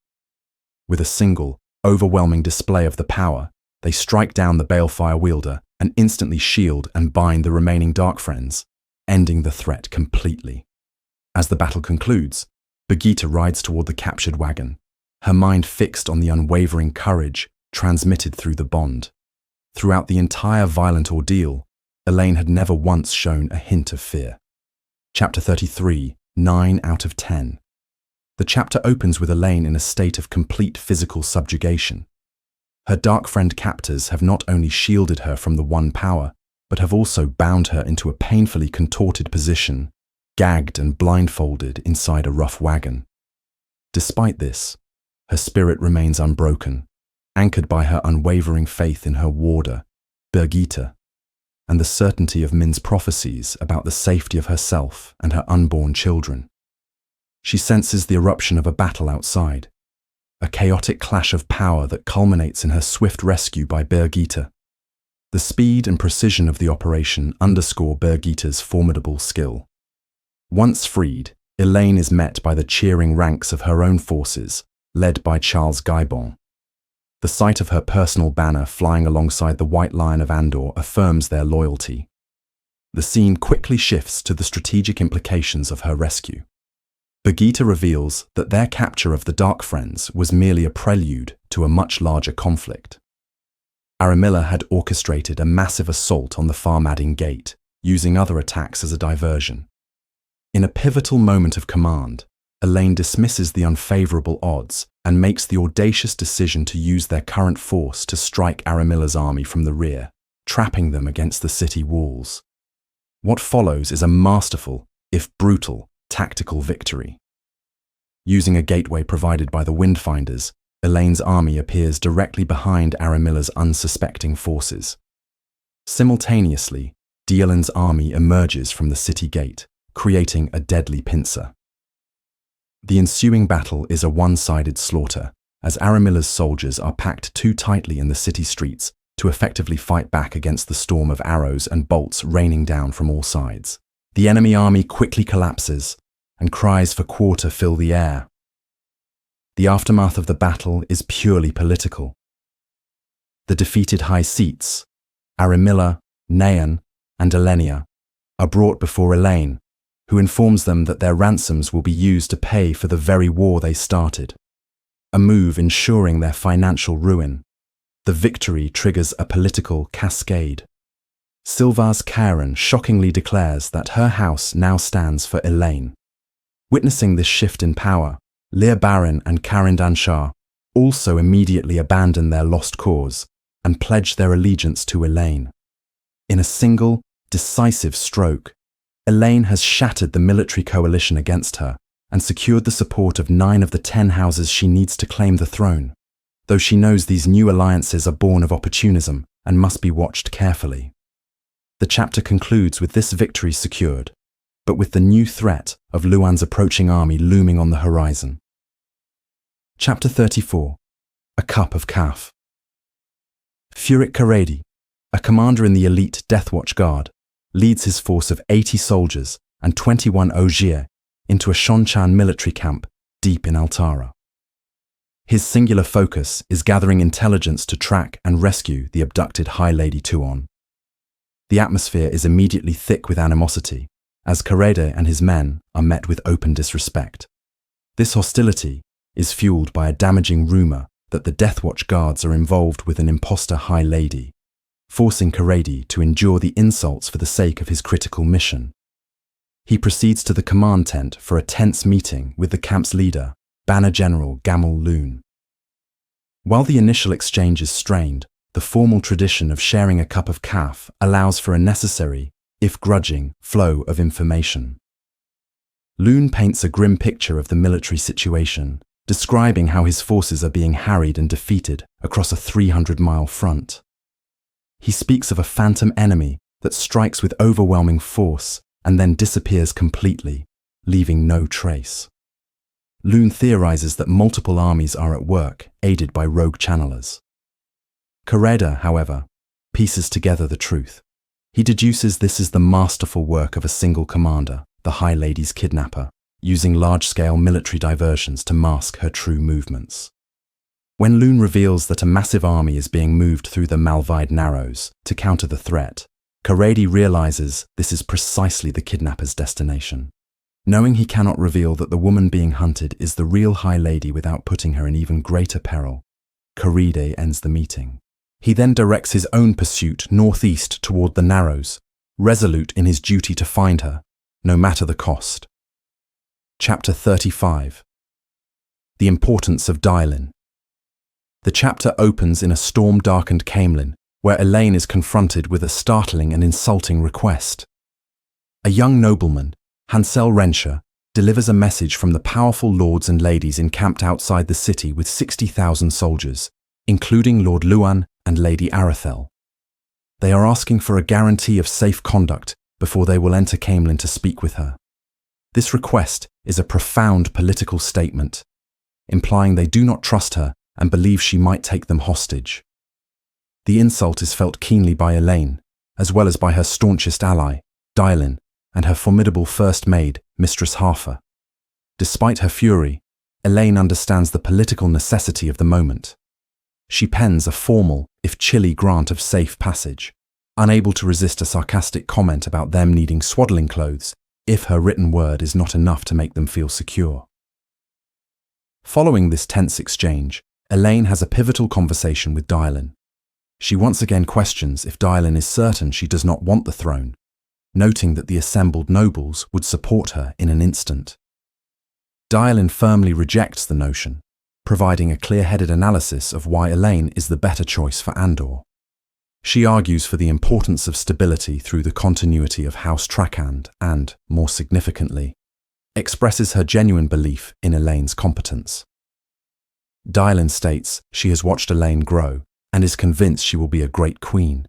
With a single, overwhelming display of the power, they strike down the balefire wielder and instantly shield and bind the remaining Dark Friends, ending the threat completely. As the battle concludes, Birgitte rides toward the captured wagon, her mind fixed on the unwavering courage transmitted through the bond. Throughout the entire violent ordeal, Elaine had never once shown a hint of fear. Chapter 33, 9 out of 10. The chapter opens with Elaine in a state of complete physical subjugation. Her Dark Friend captors have not only shielded her from the One Power, but have also bound her into a painfully contorted position, gagged and blindfolded inside a rough wagon. Despite this, her spirit remains unbroken, anchored by her unwavering faith in her warder, Birgitte, and the certainty of Min's prophecies about the safety of herself and her unborn children. She senses the eruption of a battle outside, a chaotic clash of power that culminates in her swift rescue by Birgitte. The speed and precision of the operation underscore Birgitte's formidable skill. Once freed, Elaine is met by the cheering ranks of her own forces, led by Charles Gaibon. The sight of her personal banner flying alongside the White Lion of Andor affirms their loyalty. The scene quickly shifts to the strategic implications of her rescue. Birgitte reveals that their capture of the Dark Friends was merely a prelude to a much larger conflict. Aramilla had orchestrated a massive assault on the Farmading Gate, using other attacks as a diversion. In a pivotal moment of command, Elaine dismisses the unfavorable odds and makes the audacious decision to use their current force to strike Aramilla's army from the rear, trapping them against the city walls. What follows is a masterful, if brutal, tactical victory. Using a gateway provided by the Windfinders, Elaine's army appears directly behind Aramilla's unsuspecting forces. Simultaneously, Dielin's army emerges from the city gate, creating a deadly pincer. The ensuing battle is a one-sided slaughter, as Aramilla's soldiers are packed too tightly in the city streets to effectively fight back against the storm of arrows and bolts raining down from all sides. The enemy army quickly collapses, and cries for quarter fill the air. The aftermath of the battle is purely political. The defeated high seats, Aramilla, Naean, and Elenia, are brought before Elaine, who informs them that their ransoms will be used to pay for the very war they started, a move ensuring their financial ruin. The victory triggers a political cascade. Silvas Karen shockingly declares that her house now stands for Elaine. Witnessing this shift in power, Lear Baron and Carindan Shah also immediately abandon their lost cause and pledge their allegiance to Elaine. In a single, decisive stroke, Elaine has shattered the military coalition against her and secured the support of 9 of the 10 houses she needs to claim the throne, though she knows these new alliances are born of opportunism and must be watched carefully. The chapter concludes with this victory secured, but with the new threat of Luan's approaching army looming on the horizon. Chapter 34. A Cup of Kaf. Furik Karedi, a commander in the elite Deathwatch Guard, leads his force of 80 soldiers and 21 Ogier into a Shonchan military camp deep in Altara. His singular focus is gathering intelligence to track and rescue the abducted High Lady Tuon. The atmosphere is immediately thick with animosity, as Karede and his men are met with open disrespect. This hostility is fueled by a damaging rumor that the Deathwatch guards are involved with an imposter High Lady, forcing Karede to endure the insults for the sake of his critical mission. He proceeds to the command tent for a tense meeting with the camp's leader, Banner General Gamel Loon. While the initial exchange is strained, the formal tradition of sharing a cup of kaf allows for a necessary, if grudging, flow of information. Loon paints a grim picture of the military situation, describing how his forces are being harried and defeated across a 300-mile front. He speaks of a phantom enemy that strikes with overwhelming force and then disappears completely, leaving no trace. Loon theorizes that multiple armies are at work, aided by rogue channelers. Kareda, however, pieces together the truth. He deduces this is the masterful work of a single commander, the High Lady's kidnapper, using large-scale military diversions to mask her true movements. When Loon reveals that a massive army is being moved through the Malvide Narrows to counter the threat, Karedi realizes this is precisely the kidnapper's destination. Knowing he cannot reveal that the woman being hunted is the real High Lady without putting her in even greater peril, Karede ends the meeting. He then directs his own pursuit northeast toward the Narrows, resolute in his duty to find her, no matter the cost. Chapter 35. The Importance of Dylin. The chapter opens in a storm-darkened Camelin, where Elaine is confronted with a startling and insulting request. A young nobleman, Hansel Renscher, delivers a message from the powerful lords and ladies encamped outside the city with 60,000 soldiers, including Lord Luan and Lady Arathel. They are asking for a guarantee of safe conduct before they will enter Camelin to speak with her. This request is a profound political statement, implying they do not trust her and believe she might take them hostage. The insult is felt keenly by Elaine, as well as by her staunchest ally, Dylin, and her formidable first maid, Mistress Harfer. Despite her fury, Elaine understands the political necessity of the moment. She pens a formal, if chilly, grant of safe passage, unable to resist a sarcastic comment about them needing swaddling clothes if her written word is not enough to make them feel secure. Following this tense exchange, Elaine has a pivotal conversation with Dylin. She once again questions if Dylin is certain she does not want the throne, noting that the assembled nobles would support her in an instant. Dylin firmly rejects the notion, providing a clear-headed analysis of why Elaine is the better choice for Andor. She argues for the importance of stability through the continuity of House Trakand and, more significantly, expresses her genuine belief in Elaine's competence. Dylin states she has watched Elaine grow and is convinced she will be a great queen,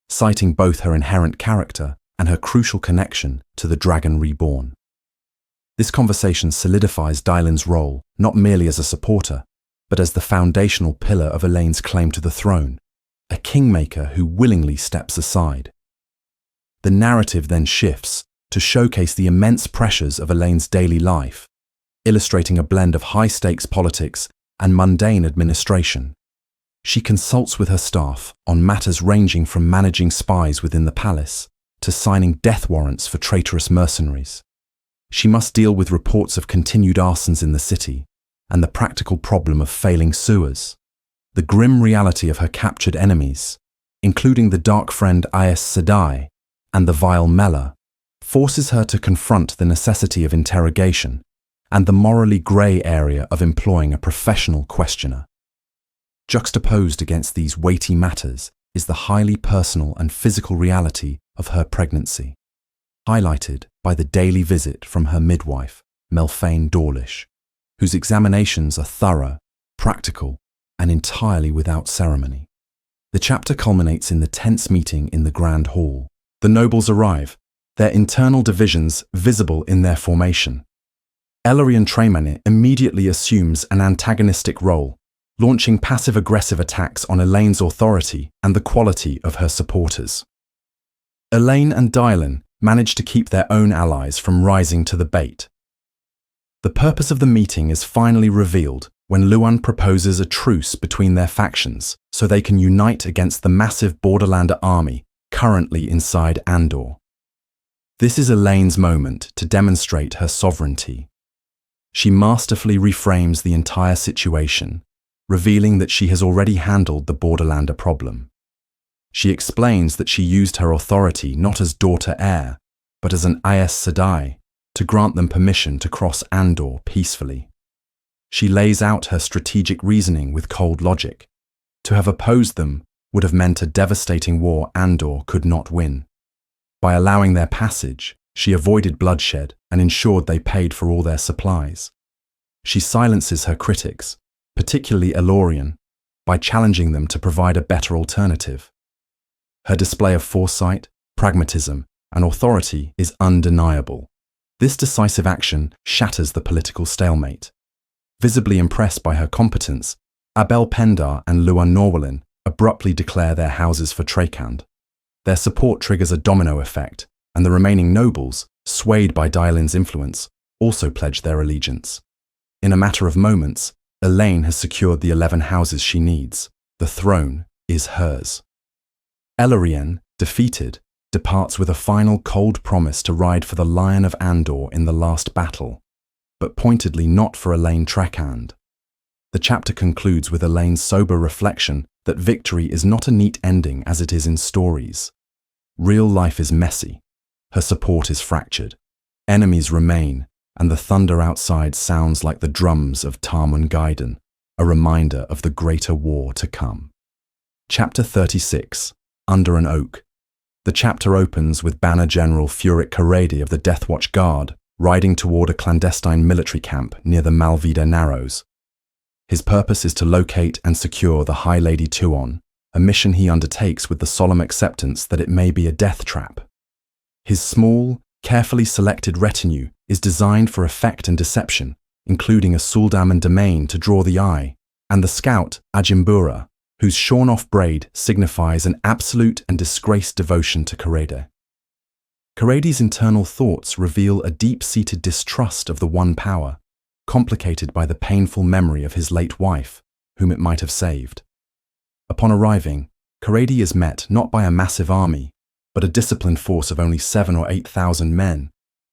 citing both her inherent character and her crucial connection to the Dragon Reborn. This conversation solidifies Dylan's role not merely as a supporter, but as the foundational pillar of Elaine's claim to the throne, a kingmaker who willingly steps aside. The narrative then shifts to showcase the immense pressures of Elaine's daily life, illustrating a blend of high-stakes politics and mundane administration. She consults with her staff on matters ranging from managing spies within the palace to signing death warrants for traitorous mercenaries. She must deal with reports of continued arsons in the city and the practical problem of failing sewers. The grim reality of her captured enemies, including the dark friend Aes Sedai and the vile Mela, forces her to confront the necessity of interrogation and the morally grey area of employing a professional questioner. Juxtaposed against these weighty matters is the highly personal and physical reality of her pregnancy, highlighted by the daily visit from her midwife, Melfane Dawlish, whose examinations are thorough, practical, and entirely without ceremony. The chapter culminates in the tense meeting in the Grand Hall. The nobles arrive, their internal divisions visible in their formation. Elarian Treymane immediately assumes an antagonistic role, launching passive-aggressive attacks on Elaine's authority and the quality of her supporters. Elaine and Dylan manage to keep their own allies from rising to the bait. The purpose of the meeting is finally revealed when Luan proposes a truce between their factions so they can unite against the massive Borderlander army currently inside Andor. This is Elaine's moment to demonstrate her sovereignty. She masterfully reframes the entire situation, revealing that she has already handled the Borderlander problem. She explains that she used her authority not as daughter-heir, but as an Aes Sedai to grant them permission to cross Andor peacefully. She lays out her strategic reasoning with cold logic. To have opposed them would have meant a devastating war Andor could not win. By allowing their passage, she avoided bloodshed and ensured they paid for all their supplies. She silences her critics, particularly Elorian, by challenging them to provide a better alternative. Her display of foresight, pragmatism, and authority is undeniable. This decisive action shatters the political stalemate. Visibly impressed by her competence, Abel Pendar and Luan Norwalin abruptly declare their houses for Trakand. Their support triggers a domino effect, and the remaining nobles, swayed by Dylan's influence, also pledge their allegiance. In a matter of moments, Elaine has secured the 11 houses she needs. The throne is hers. Elorien, defeated, departs with a final cold promise to ride for the Lion of Andor in the last battle, but pointedly not for Elaine Trakand. The chapter concludes with Elaine's sober reflection that victory is not a neat ending as it is in stories. Real life is messy. Her support is fractured. Enemies remain, and the thunder outside sounds like the drums of Tarmun Gaiden, a reminder of the greater war to come. Chapter 36, Under an Oak. The chapter opens with Banner General Furik Karadi of the Deathwatch Guard riding toward a clandestine military camp near the Malvida Narrows. His purpose is to locate and secure the High Lady Tuon, a mission he undertakes with the solemn acceptance that it may be a death trap. His small, carefully selected retinue is designed for effect and deception, including a Sul'dam and Domain to draw the eye, and the scout Ajimbura, whose shorn-off braid signifies an absolute and disgraced devotion to Karadi. Karadi's internal thoughts reveal a deep-seated distrust of the One Power, complicated by the painful memory of his late wife, whom it might have saved. Upon arriving, Karadi is met not by a massive army, but a disciplined force of only 7,000 or 8,000 men,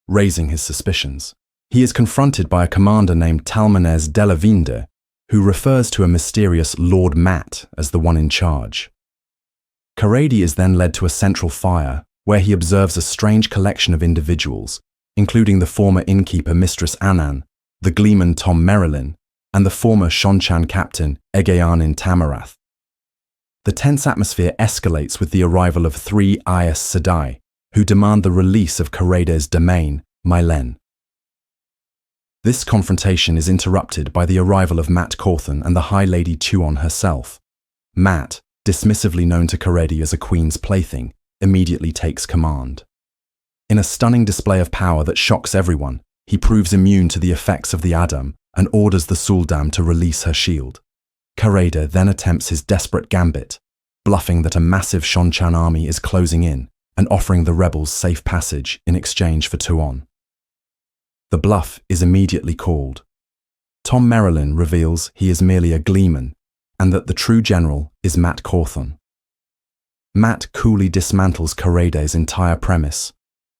raising his suspicions. He is confronted by a commander named Talmanez Delavinde, who refers to a mysterious Lord Matt as the one in charge. Karadi is then led to a central fire, where he observes a strange collection of individuals, including the former innkeeper Mistress Anan, the gleeman Tom Merrilin, and the former Shonchan captain Egeanin Tamarath. The tense atmosphere escalates with the arrival of 3 Aes Sedai, who demand the release of Karadi's domain, Mylen. This confrontation is interrupted by the arrival of Mat Cawthon and the High Lady Tuon herself. Mat, dismissively known to Karadi as a queen's plaything, immediately takes command. In a stunning display of power that shocks everyone, he proves immune to the effects of the Adam and orders the Suldam to release her shield. Kareda then attempts his desperate gambit, bluffing that a massive Shonchan army is closing in and offering the rebels safe passage in exchange for Tuon. The bluff is immediately called. Tom Merrilin reveals he is merely a gleeman and that the true general is Mat Cawthon. Mat coolly dismantles Karede's entire premise,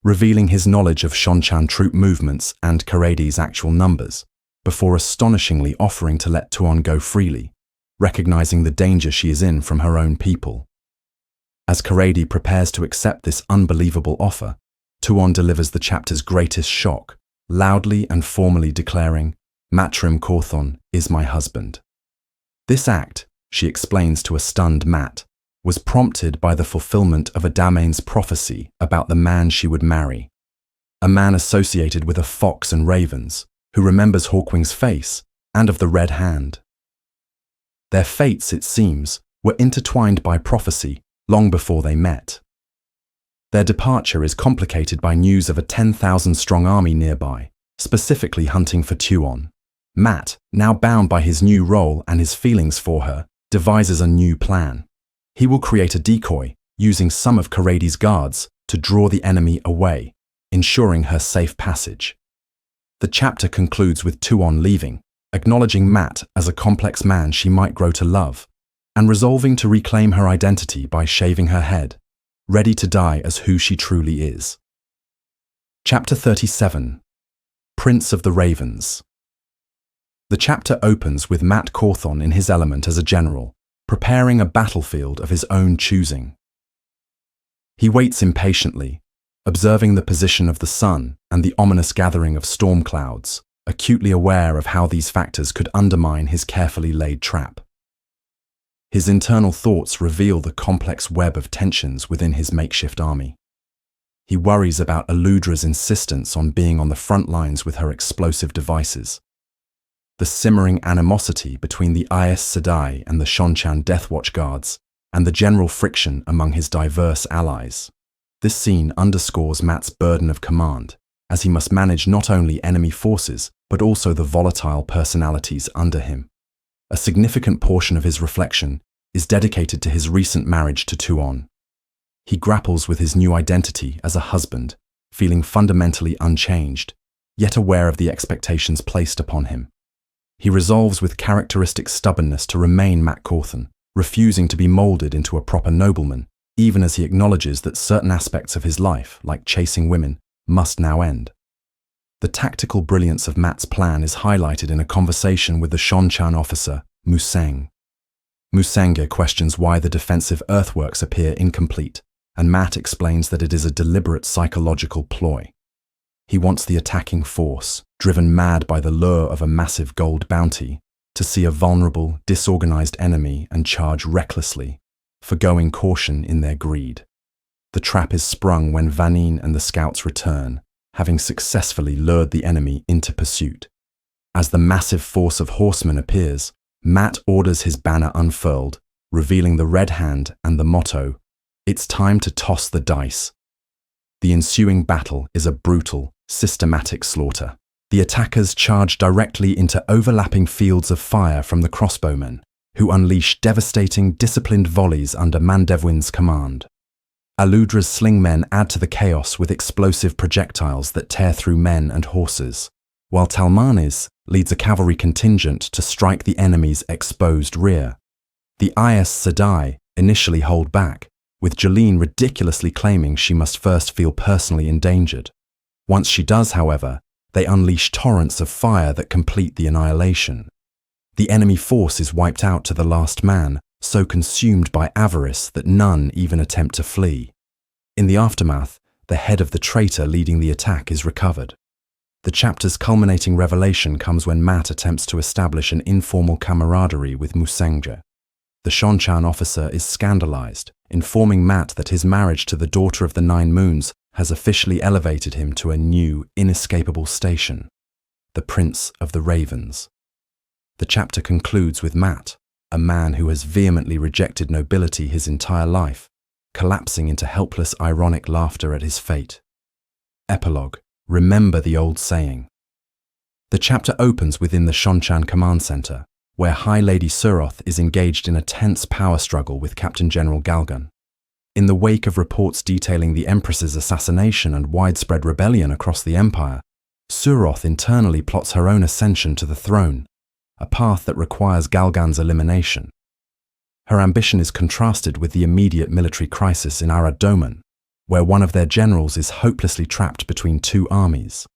revealing his knowledge of Shonchan troop movements and Karede's actual numbers, before astonishingly offering to let Tuon go freely, recognizing the danger she is in from her own people. As Karede prepares to accept this unbelievable offer, Tuon delivers the chapter's greatest shock, loudly and formally declaring, "Matrim Cawthon is my husband." This act, she explains to a stunned Mat, was prompted by the fulfillment of Adamain's prophecy about the man she would marry, a man associated with a fox and ravens, who remembers Hawkwing's face and of the red hand. Their fates, it seems, were intertwined by prophecy long before they met. Their departure is complicated by news of a 10,000-strong army nearby, specifically hunting for Tuon. Mat, now bound by his new role and his feelings for her, devises a new plan. He will create a decoy, using some of Karede's guards to draw the enemy away, ensuring her safe passage. The chapter concludes with Tuon leaving, acknowledging Mat as a complex man she might grow to love, and resolving to reclaim her identity by shaving her head, ready to die as who she truly is. Chapter 37. Prince of the Ravens. The chapter opens with Mat Cawthon in his element as a general, preparing a battlefield of his own choosing. He waits impatiently, observing the position of the sun and the ominous gathering of storm clouds, acutely aware of how these factors could undermine his carefully laid trap. His internal thoughts reveal the complex web of tensions within his makeshift army. He worries about Eludra's insistence on being on the front lines with her explosive devices, the simmering animosity between the Aes Sedai and the Shonchan Deathwatch guards, and the general friction among his diverse allies. This scene underscores Mat's burden of command, as he must manage not only enemy forces, but also the volatile personalities under him. A significant portion of his reflection is dedicated to his recent marriage to Tuon. He grapples with his new identity as a husband, feeling fundamentally unchanged, yet aware of the expectations placed upon him. He resolves with characteristic stubbornness to remain Mat Cawthon, refusing to be molded into a proper nobleman, even as he acknowledges that certain aspects of his life, like chasing women, must now end. The tactical brilliance of Mat's plan is highlighted in a conversation with the Shonchan officer, Museng. Musenge questions why the defensive earthworks appear incomplete, and Mat explains that it is a deliberate psychological ploy. He wants the attacking force, driven mad by the lure of a massive gold bounty, to see a vulnerable, disorganized enemy and charge recklessly, forgoing caution in their greed. The trap is sprung when Vanine and the scouts return, having successfully lured the enemy into pursuit. As the massive force of horsemen appears, Mat orders his banner unfurled, revealing the red hand and the motto, "It's time to toss the dice." The ensuing battle is a brutal, systematic slaughter. The attackers charge directly into overlapping fields of fire from the crossbowmen, who unleash devastating, disciplined volleys under Mandevwin's command. Eludra's slingmen add to the chaos with explosive projectiles that tear through men and horses, while Talmanes leads a cavalry contingent to strike the enemy's exposed rear. The Aes Sedai initially hold back, with Jeline ridiculously claiming she must first feel personally endangered. Once she does, however, they unleash torrents of fire that complete the annihilation. The enemy force is wiped out to the last man, so consumed by avarice that none even attempt to flee. In the aftermath, the head of the traitor leading the attack is recovered. The chapter's culminating revelation comes when Mat attempts to establish an informal camaraderie with Musenge. The Shonchan officer is scandalized, informing Mat that his marriage to the daughter of the Nine Moons has officially elevated him to a new, inescapable station, the Prince of the Ravens. The chapter concludes with Mat, a man who has vehemently rejected nobility his entire life, collapsing into helpless, ironic laughter at his fate. Epilogue. Remember the old saying. The chapter opens within the Shonchan Command Center, where High Lady Suroth is engaged in a tense power struggle with Captain General Galgun. In the wake of reports detailing the Empress's assassination and widespread rebellion across the Empire, Suroth internally plots her own ascension to the throne, a path that requires Galgan's elimination. Her ambition is contrasted with the immediate military crisis in Arad Doman, where one of their generals is hopelessly trapped between two armies.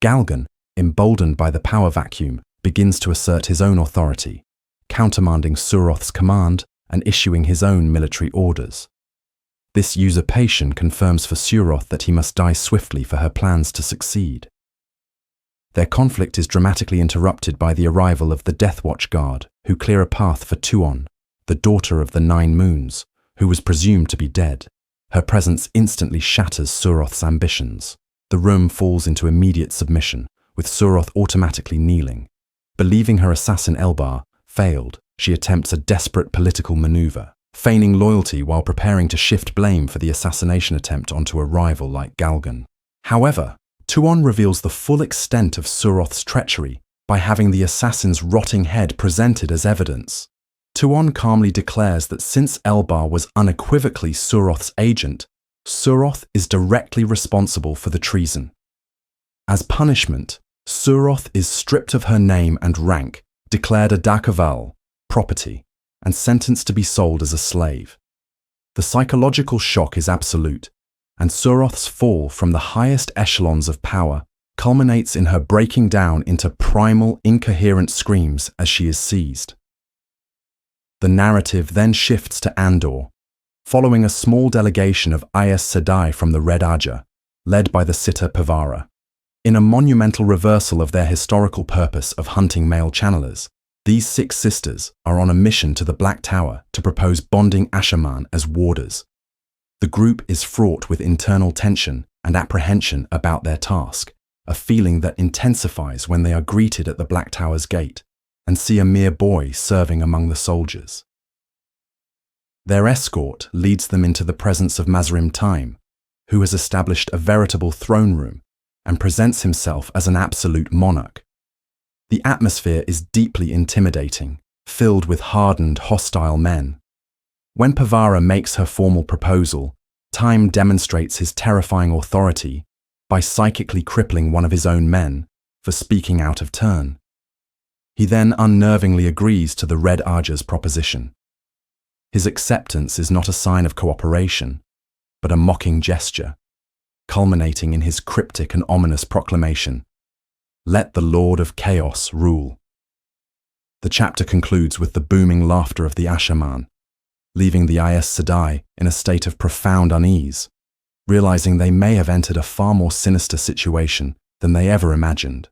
Galgan, emboldened by the power vacuum, begins to assert his own authority, countermanding Suroth's command and issuing his own military orders. This usurpation confirms for Suroth that he must die swiftly for her plans to succeed. Their conflict is dramatically interrupted by the arrival of the Deathwatch Guard, who clear a path for Tuon, the daughter of the Nine Moons, who was presumed to be dead. Her presence instantly shatters Suroth's ambitions. The room falls into immediate submission, with Suroth automatically kneeling. Believing her assassin Elbar failed, she attempts a desperate political maneuver, feigning loyalty while preparing to shift blame for the assassination attempt onto a rival like Galgan. However, Tuon reveals the full extent of Suroth's treachery by having the assassin's rotting head presented as evidence. Tuon calmly declares that since Elbar was unequivocally Suroth's agent, Suroth is directly responsible for the treason. As punishment, Suroth is stripped of her name and rank, declared a Dakaval, property, and sentenced to be sold as a slave. The psychological shock is absolute, and Suroth's fall from the highest echelons of power culminates in her breaking down into primal, incoherent screams as she is seized. The narrative then shifts to Andor, following a small delegation of Aes Sedai from the Red Ajah, led by the Sitter Pavara. In a monumental reversal of their historical purpose of hunting male channelers, these 6 sisters are on a mission to the Black Tower to propose bonding Ashaman as warders. The group is fraught with internal tension and apprehension about their task, a feeling that intensifies when they are greeted at the Black Tower's gate and see a mere boy serving among the soldiers. Their escort leads them into the presence of Mazrim Time, who has established a veritable throne room and presents himself as an absolute monarch. The atmosphere is deeply intimidating, filled with hardened, hostile men. When Pavara makes her formal proposal, Time demonstrates his terrifying authority by psychically crippling one of his own men for speaking out of turn. He then unnervingly agrees to the Red Ajah's proposition. His acceptance is not a sign of cooperation, but a mocking gesture, culminating in his cryptic and ominous proclamation, "Let the Lord of Chaos rule." The chapter concludes with the booming laughter of the Ashaman, leaving the Aes Sedai in a state of profound unease, realizing they may have entered a far more sinister situation than they ever imagined.